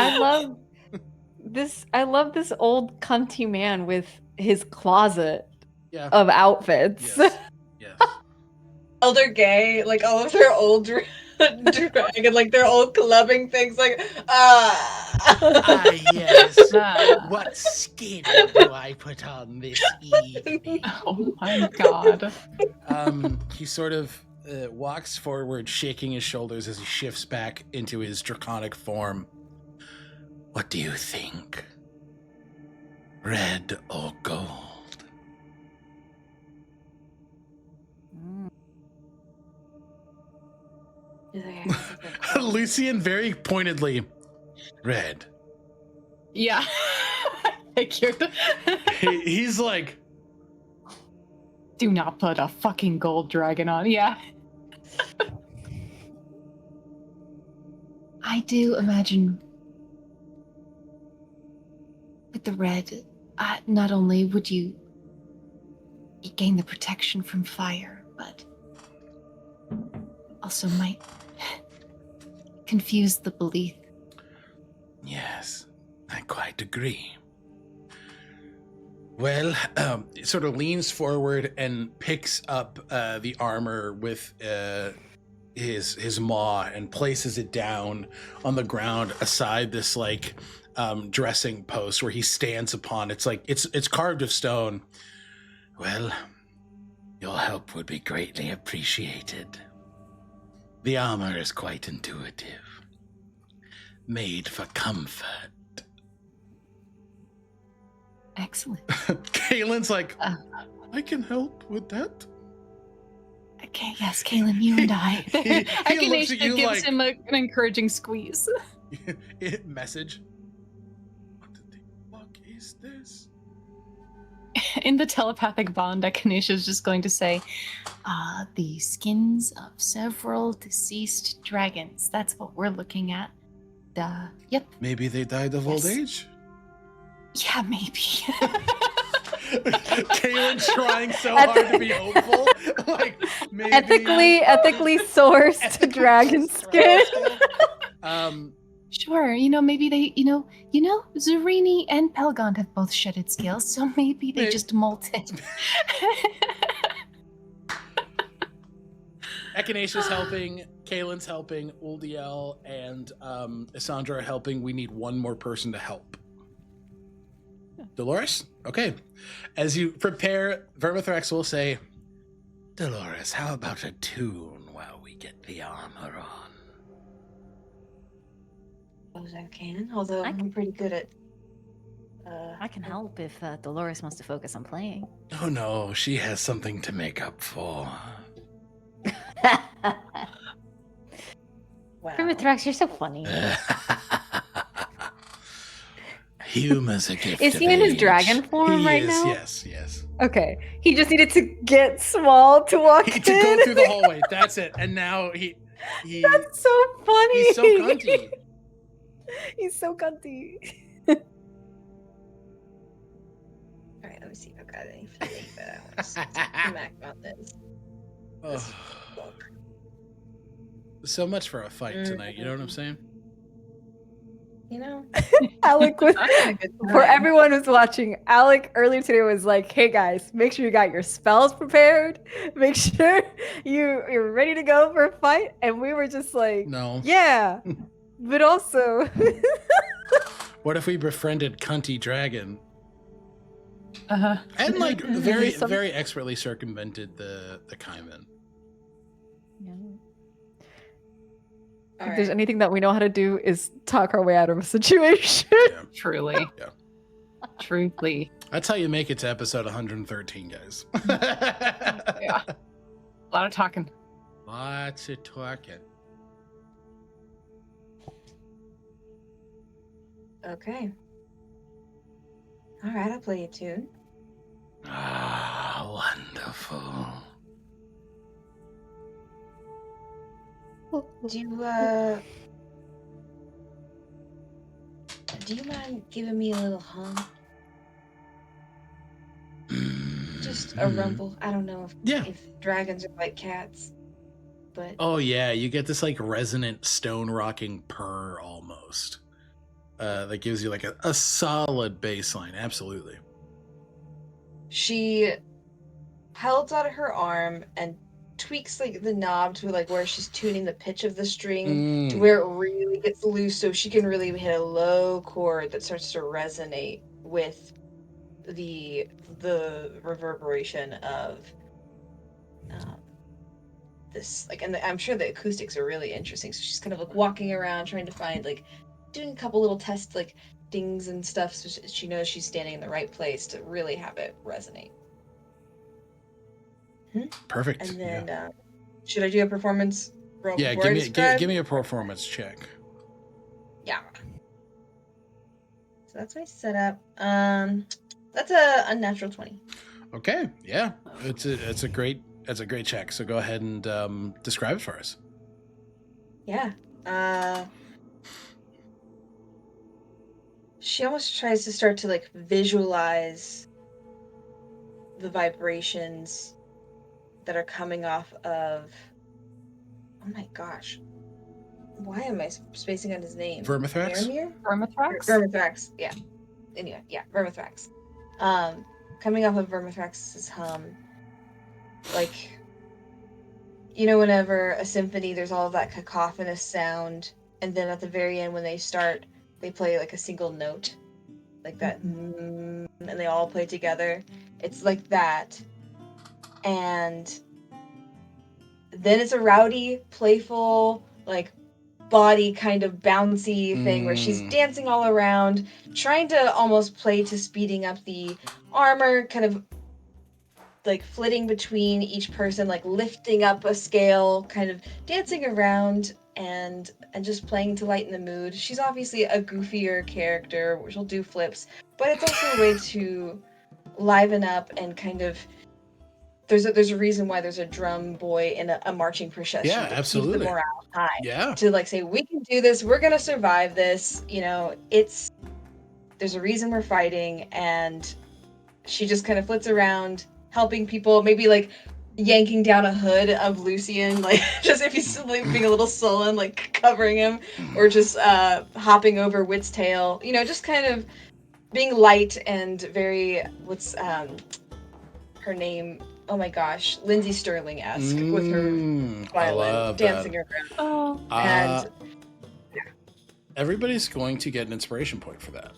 [SPEAKER 2] I love this old cunty man with his closet
[SPEAKER 1] Yeah.
[SPEAKER 2] of outfits.
[SPEAKER 1] Yes. Yes.
[SPEAKER 3] Elder gay, like all of their old dragon, like their old clubbing things, like
[SPEAKER 6] Ah, yes.
[SPEAKER 7] Ah.
[SPEAKER 6] What skin do I put on this evening?
[SPEAKER 7] Oh my god.
[SPEAKER 1] He sort of walks forward, shaking his shoulders as he shifts back into his draconic form.
[SPEAKER 6] What do you think? Red or gold?
[SPEAKER 1] Lucian very pointedly, red.
[SPEAKER 7] Yeah. Figured.
[SPEAKER 1] He's like,
[SPEAKER 7] Do not put a fucking gold dragon on. Yeah.
[SPEAKER 4] I do imagine with the red, not only would you gain the protection from fire, but also might confuse the belief.
[SPEAKER 6] Yes, I quite agree.
[SPEAKER 1] well, it sort of leans forward and picks up the armor with his maw and places it down on the ground aside this like dressing post where he stands upon. It's like it's carved of stone.
[SPEAKER 6] Well, your help would be greatly appreciated. The armor is quite intuitive, made for comfort.
[SPEAKER 4] Excellent.
[SPEAKER 1] Kalen's like, I can help with that.
[SPEAKER 4] Okay, yes, Kaylin, you and I.
[SPEAKER 1] He looks at you
[SPEAKER 7] gives
[SPEAKER 1] like
[SPEAKER 7] him an encouraging squeeze.
[SPEAKER 1] message. What the fuck is this?
[SPEAKER 7] In the telepathic bond, Echinacea is just going to say,
[SPEAKER 4] The skins of several deceased dragons. That's what we're looking at. Yep.
[SPEAKER 1] Maybe they died of old
[SPEAKER 4] Yes.
[SPEAKER 1] age.
[SPEAKER 4] Yeah, maybe.
[SPEAKER 1] Kalen's trying so hard to be hopeful. Like maybe
[SPEAKER 2] Ethically sourced dragon skin.
[SPEAKER 4] Sure, maybe they, Zarini and Pelgond have both shedded scales, so maybe they just molted.
[SPEAKER 1] Echinacea's helping, Kalen's helping, Uldiel and Isandra are helping. We need one more person to help. Dolores? Okay. As you prepare, Vermithrax will say,
[SPEAKER 6] Dolores, how about a tune while we get the armor on?
[SPEAKER 3] I can, although I'm pretty good at.
[SPEAKER 2] I can help if Dolores wants to focus on playing.
[SPEAKER 6] Oh no, she has something to make up for.
[SPEAKER 3] Wow.
[SPEAKER 2] Vermithrax, you're so funny.
[SPEAKER 6] Humor's a gift.
[SPEAKER 2] Is
[SPEAKER 6] of
[SPEAKER 2] he in his
[SPEAKER 6] age.
[SPEAKER 2] dragon form
[SPEAKER 1] he
[SPEAKER 2] right
[SPEAKER 1] is,
[SPEAKER 2] now?
[SPEAKER 1] yes.
[SPEAKER 2] Okay. He just needed to get small to walk
[SPEAKER 1] To
[SPEAKER 2] in.
[SPEAKER 1] go through the hallway, that's it. And now he
[SPEAKER 2] That's so funny.
[SPEAKER 1] he's so cunty.
[SPEAKER 2] He's so cunty.
[SPEAKER 3] Alright, let me see if I've got any feeling that I want to smack about this.
[SPEAKER 1] Ugh. So much for a fight tonight, you know what I'm saying?
[SPEAKER 2] Alec was
[SPEAKER 3] A good
[SPEAKER 2] for
[SPEAKER 3] time.
[SPEAKER 2] everyone who's watching. Alec earlier today was like, "Hey guys, make sure you got your spells prepared. Make sure you're ready to go for a fight." And we were just like,
[SPEAKER 1] No.
[SPEAKER 2] "Yeah," but also
[SPEAKER 1] What if we befriended Cunty Dragon
[SPEAKER 7] Uh-huh.
[SPEAKER 1] and like very
[SPEAKER 2] Some-
[SPEAKER 1] very expertly circumvented the Kaiman?
[SPEAKER 2] Yeah.
[SPEAKER 3] All
[SPEAKER 2] If there's
[SPEAKER 3] right.
[SPEAKER 2] anything that we know how to do is talk our way out of a situation.
[SPEAKER 7] Truly.
[SPEAKER 1] Yeah.
[SPEAKER 7] Truly.
[SPEAKER 1] That's how you make it to episode 113, guys.
[SPEAKER 7] Yeah. A lot of talking.
[SPEAKER 1] Lots of talking.
[SPEAKER 3] Okay. All right, I'll play a tune.
[SPEAKER 6] Ah, wonderful.
[SPEAKER 3] Do you mind giving me a little hum? Just a rumble. I don't know
[SPEAKER 1] Yeah.
[SPEAKER 3] if dragons are like cats, but
[SPEAKER 1] Oh yeah, you get this like resonant stone rocking purr almost. That gives you like a solid bass line. Absolutely.
[SPEAKER 3] she holds out her arm and tweaks like the knob to like where she's tuning the pitch of the string to where it really gets loose, so she can really hit a low chord that starts to resonate with the reverberation of this, like, and I'm sure the acoustics are really interesting. So she's kind of like walking around trying to find, like, doing a couple little test like dings and stuff, so she knows she's standing in the right place to really have it resonate.
[SPEAKER 1] Perfect.
[SPEAKER 3] And then should I do a performance roll?
[SPEAKER 1] Yeah,
[SPEAKER 3] before I describe?
[SPEAKER 1] give me a performance check.
[SPEAKER 3] Yeah. So that's my setup. That's a unnatural 20.
[SPEAKER 1] Okay, yeah, it's a great check. So go ahead and describe it for us.
[SPEAKER 3] Yeah. She almost tries to start to like visualize the vibrations that are coming off of. Oh my gosh. Why am I spacing on his name?
[SPEAKER 1] Vermithrax?
[SPEAKER 3] Faramir?
[SPEAKER 7] Vermithrax?
[SPEAKER 3] Vermithrax, yeah. Anyway, yeah, Vermithrax. Coming off of Vermithrax's hum, like, you know, whenever a symphony, there's all of that cacophonous sound, and then at the very end, when they start, they play like a single note, like that, and they all play together. It's like that, and then it's a rowdy, playful, like, body kind of bouncy thing where she's dancing all around, trying to almost play to speeding up the armor, kind of like flitting between each person, like lifting up a scale, kind of dancing around and just playing to lighten the mood. She's obviously a goofier character, she'll do flips, but it's also a way to liven up and kind of there's a reason why there's a drum boy in a marching procession.
[SPEAKER 1] Yeah,
[SPEAKER 3] to
[SPEAKER 1] absolutely.
[SPEAKER 3] keep the morale high.
[SPEAKER 1] Yeah.
[SPEAKER 3] To like say, we can do this, we're gonna survive this, you know, there's a reason we're fighting, and she just kind of flits around, helping people, maybe like yanking down a hood of Lucian, like just if he's like, being a little sullen, like covering him, or just hopping over Wit's tail, you know, just kind of being light and very, what's her name? Oh my gosh, Lindsay Sterling-esque with her violin dancing around.
[SPEAKER 7] Oh.
[SPEAKER 3] And
[SPEAKER 1] Everybody's going to get an inspiration point for that.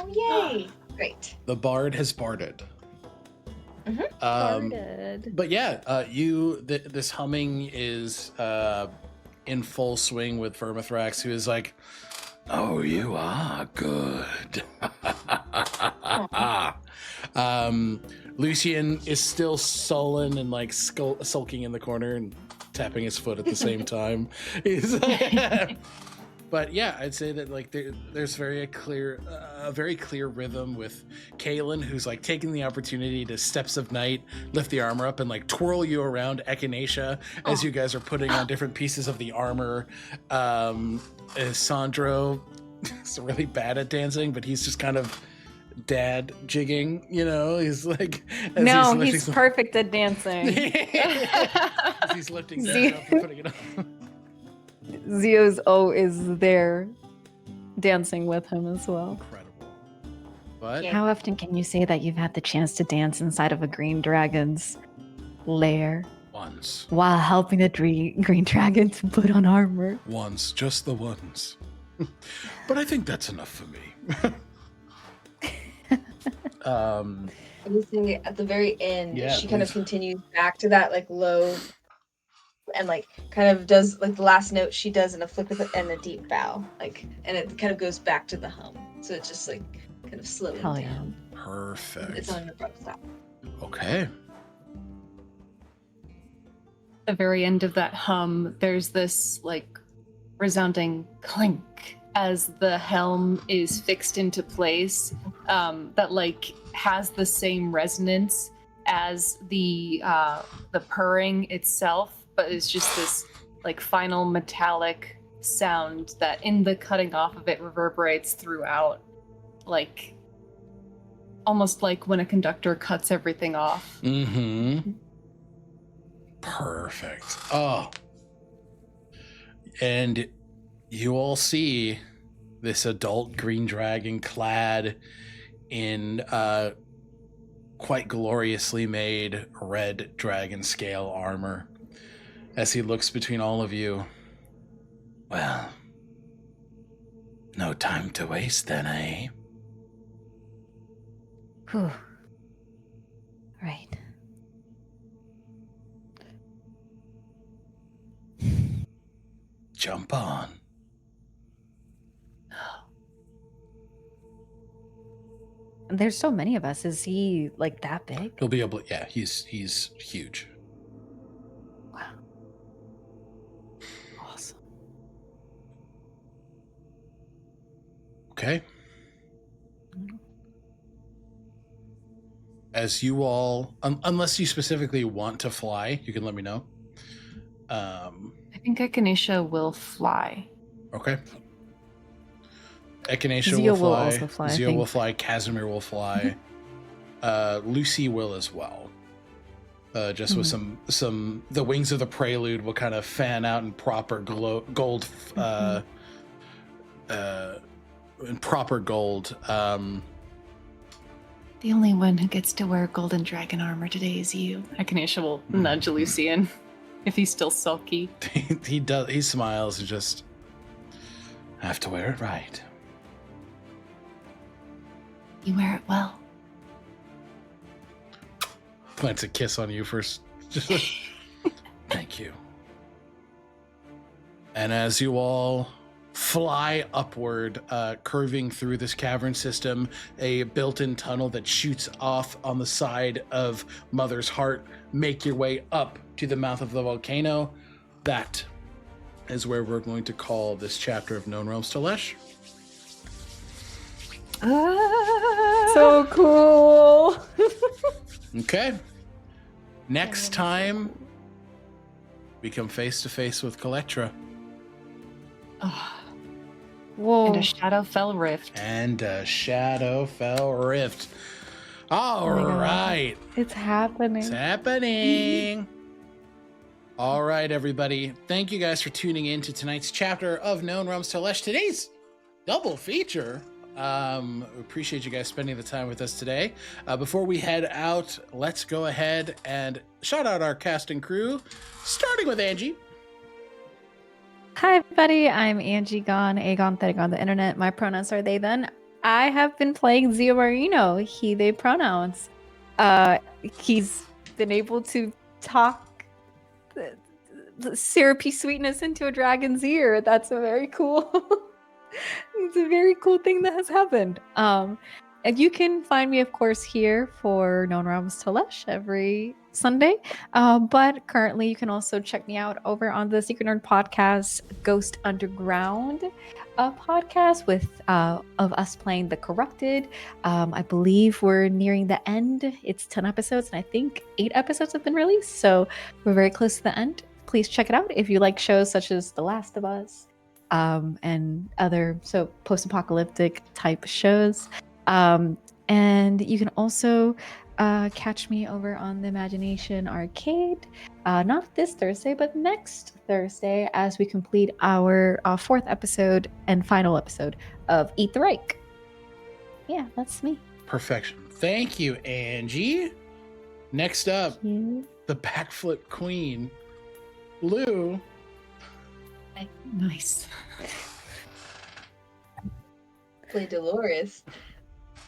[SPEAKER 3] oh yay! Great.
[SPEAKER 1] The bard has barded.
[SPEAKER 2] Farted.
[SPEAKER 1] But yeah, this humming is in full swing with Vermithrax, who is like,
[SPEAKER 6] Oh, you are good.
[SPEAKER 1] Lucian is still sullen and like sulking in the corner and tapping his foot at the same time. But yeah, I'd say that like there's a very clear rhythm with Kaelin, who's like taking the opportunity to Steps of Night, lift the armor up and like twirl you around Echinacea as you guys are putting on different pieces of the armor. Sandro is really bad at dancing, but he's just kind of dad jigging, you know. He's like,
[SPEAKER 2] No, he's perfect at dancing.
[SPEAKER 1] he's lifting things up and putting it on.
[SPEAKER 2] Zio's O is there dancing with him as well.
[SPEAKER 1] Incredible. But
[SPEAKER 3] Yeah.
[SPEAKER 2] How often can you say that you've had the chance to dance inside of a green dragon's lair
[SPEAKER 1] once,
[SPEAKER 2] while helping the green dragon to put on armor?
[SPEAKER 1] just the ones. But I think that's enough for me.
[SPEAKER 3] I'm just thinking at the very end,
[SPEAKER 1] Yeah,
[SPEAKER 3] she kind of
[SPEAKER 1] please.
[SPEAKER 3] continues back to that like low and like kind of does like the last note she does in a flick with it and a deep bow. Like and it kind of goes back to the hum. So it's just like kind of slowing
[SPEAKER 2] Hell yeah.
[SPEAKER 3] down.
[SPEAKER 1] Perfect.
[SPEAKER 3] It's on an abrupt stop.
[SPEAKER 1] Okay.
[SPEAKER 4] The very end of that hum, there's this like resounding clink as the helm is fixed into place, that like has the same resonance as the purring itself, but it's just this like final metallic sound that in the cutting off of it reverberates throughout, like almost like when a conductor cuts everything off.
[SPEAKER 1] Mm-hmm. Perfect. Oh. And you all see this adult green dragon clad in quite gloriously made red dragon scale armor as he looks between all of you.
[SPEAKER 6] Well, no time to waste then, eh?
[SPEAKER 2] Whew. Right.
[SPEAKER 6] Jump on.
[SPEAKER 2] There's so many of us. Is he like that big?
[SPEAKER 1] He'll be able. Yeah, he's huge.
[SPEAKER 2] Wow. Awesome.
[SPEAKER 1] Okay. As you all, unless you specifically want to fly, you can let me know.
[SPEAKER 4] I think Echinacea will fly.
[SPEAKER 1] Okay. Echinacea
[SPEAKER 2] Zio
[SPEAKER 1] will fly.
[SPEAKER 2] will also fly, I
[SPEAKER 1] Zio
[SPEAKER 2] think.
[SPEAKER 1] will fly. Casimir will fly. Lucy will as well. Just with some, the wings of the Prelude will kind of fan out in proper gold, in proper gold.
[SPEAKER 4] The only one who gets to wear golden dragon armor today is you. Echinacea will nudge Lucian if he's still sulky.
[SPEAKER 1] He does. He smiles and just
[SPEAKER 6] Have to wear it right.
[SPEAKER 4] You wear it well.
[SPEAKER 1] plants a kiss on you first.
[SPEAKER 6] Thank you.
[SPEAKER 1] And as you all fly upward, curving through this cavern system, a built-in tunnel that shoots off on the side of Mother's Heart, make your way up to the mouth of the volcano. That is where we're going to call this chapter of Known Realms Tolesh.
[SPEAKER 2] So cool.
[SPEAKER 1] Okay. Next time, we come face to face with Collectra.
[SPEAKER 2] Whoa.
[SPEAKER 4] And a Shadowfell Rift.
[SPEAKER 1] And a Shadowfell Rift. All
[SPEAKER 2] Oh my God.
[SPEAKER 1] right.
[SPEAKER 2] It's happening.
[SPEAKER 1] It's happening. All right, everybody. Thank you guys for tuning in to tonight's chapter of Known Realms Tolesh. Today's double feature. Appreciate you guys spending the time with us today. Before we head out, let's go ahead and shout out our cast and crew, starting with Angie.
[SPEAKER 2] Hi, everybody. I'm Angie Agonethetic on the internet. My pronouns are they, them. I have been playing Zio Marino, he, they pronouns. He's been able to talk the syrupy sweetness into a dragon's ear. That's a very cool. It's a very cool thing that has happened. And you can find me, of course, here for Known Realms Tolesh every Sunday. But currently, you can also check me out over on the Secret Nerd podcast, Ghost Underground, a podcast with of us playing The Corrupted. I believe we're nearing the end. It's 10 episodes, and I think 8 episodes have been released. So we're very close to the end. Please check it out if you like shows such as The Last of Us. And other post-apocalyptic type shows. And you can also catch me over on the Imagination Arcade, not this Thursday, but next Thursday, as we complete our 4th episode and final episode of Eat the Rake. Yeah, that's me.
[SPEAKER 1] Perfection. Thank you, Angie. Next up,
[SPEAKER 2] You.
[SPEAKER 1] the backflip queen, Lou.
[SPEAKER 4] Nice.
[SPEAKER 3] play Dolores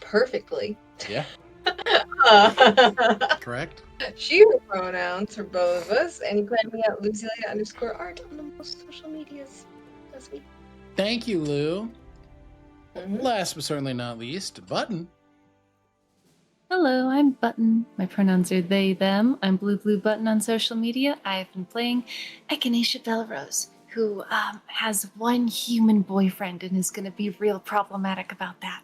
[SPEAKER 3] perfectly.
[SPEAKER 1] Yeah,
[SPEAKER 3] Uh,
[SPEAKER 1] correct.
[SPEAKER 3] she her pronouns for both of us, and you can find me at Lucilia_art on the most social medias. That's me.
[SPEAKER 1] Thank you, Lou.
[SPEAKER 3] Mhm.
[SPEAKER 1] Last but certainly not least, Button.
[SPEAKER 4] Hello, I'm Button. My pronouns are they, them. I'm Bluebluebutton on social media. I've been playing Echinacea Belrose, who has one human boyfriend and is going to be real problematic about that.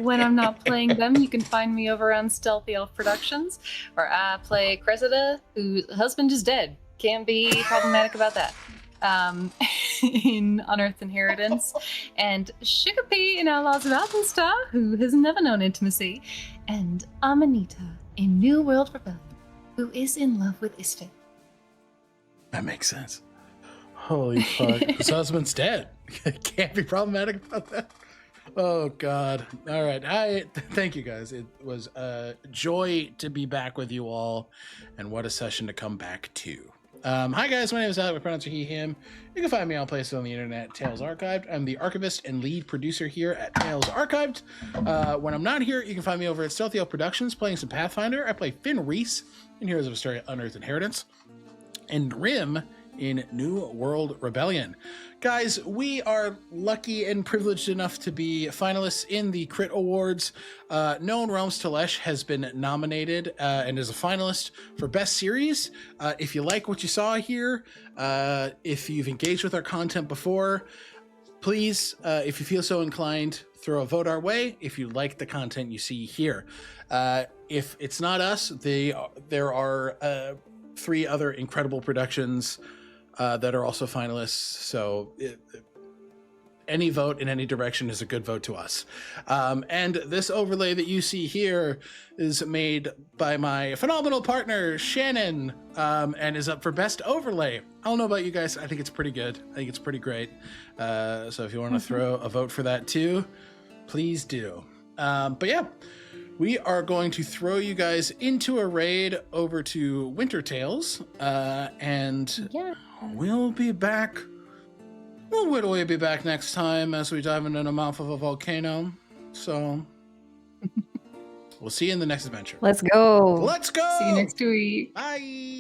[SPEAKER 4] When I'm not playing them, you can find me over on Stealthy Elf Productions, where I play Cressida, whose husband is dead. Can't be problematic about that. In Unearthed Inheritance, and Shikapee in Outlaws of Alphenstar, who has never known intimacy, and Amanita in New World Rebellion, who is in love with Isfit.
[SPEAKER 1] That makes sense. Holy fuck. His husband's dead. Can't be problematic about that. Oh, God. All right. Thank you, guys. It was a joy to be back with you all, and what a session to come back to. Hi, guys. My name is Alec. My pronouns are he, him. You can find me all places on the internet, Tales Archived. I'm the archivist and lead producer here at Tales Archived. When I'm not here, you can find me over at Stealthy Elf Productions playing some Pathfinder. I play Finn Reese in Heroes of Astoria Unearthed Inheritance, and Rim in New World Rebellion. Guys, we are lucky and privileged enough to be finalists in the Crit Awards. Known Realms Tolesh has been nominated and is a finalist for Best Series. If you like what you saw here, if you've engaged with our content before, please, if you feel so inclined, throw a vote our way if you like the content you see here. If it's not us, there are 3 other incredible productions that are also finalists. So any vote in any direction is a good vote to us. And this overlay that you see here is made by my phenomenal partner, Shannon, and is up for Best Overlay. I don't know about you guys. I think it's pretty good. I think it's pretty great. So if you want to throw a vote for that too, please do. But yeah, we are going to throw you guys into a raid over to Winter Tales, and
[SPEAKER 2] Yeah.
[SPEAKER 1] we'll be back. We'll be back next time as we dive into the mouth of a volcano. So we'll see you in the next adventure.
[SPEAKER 2] Let's go.
[SPEAKER 1] Let's go.
[SPEAKER 7] See you next week.
[SPEAKER 1] Bye.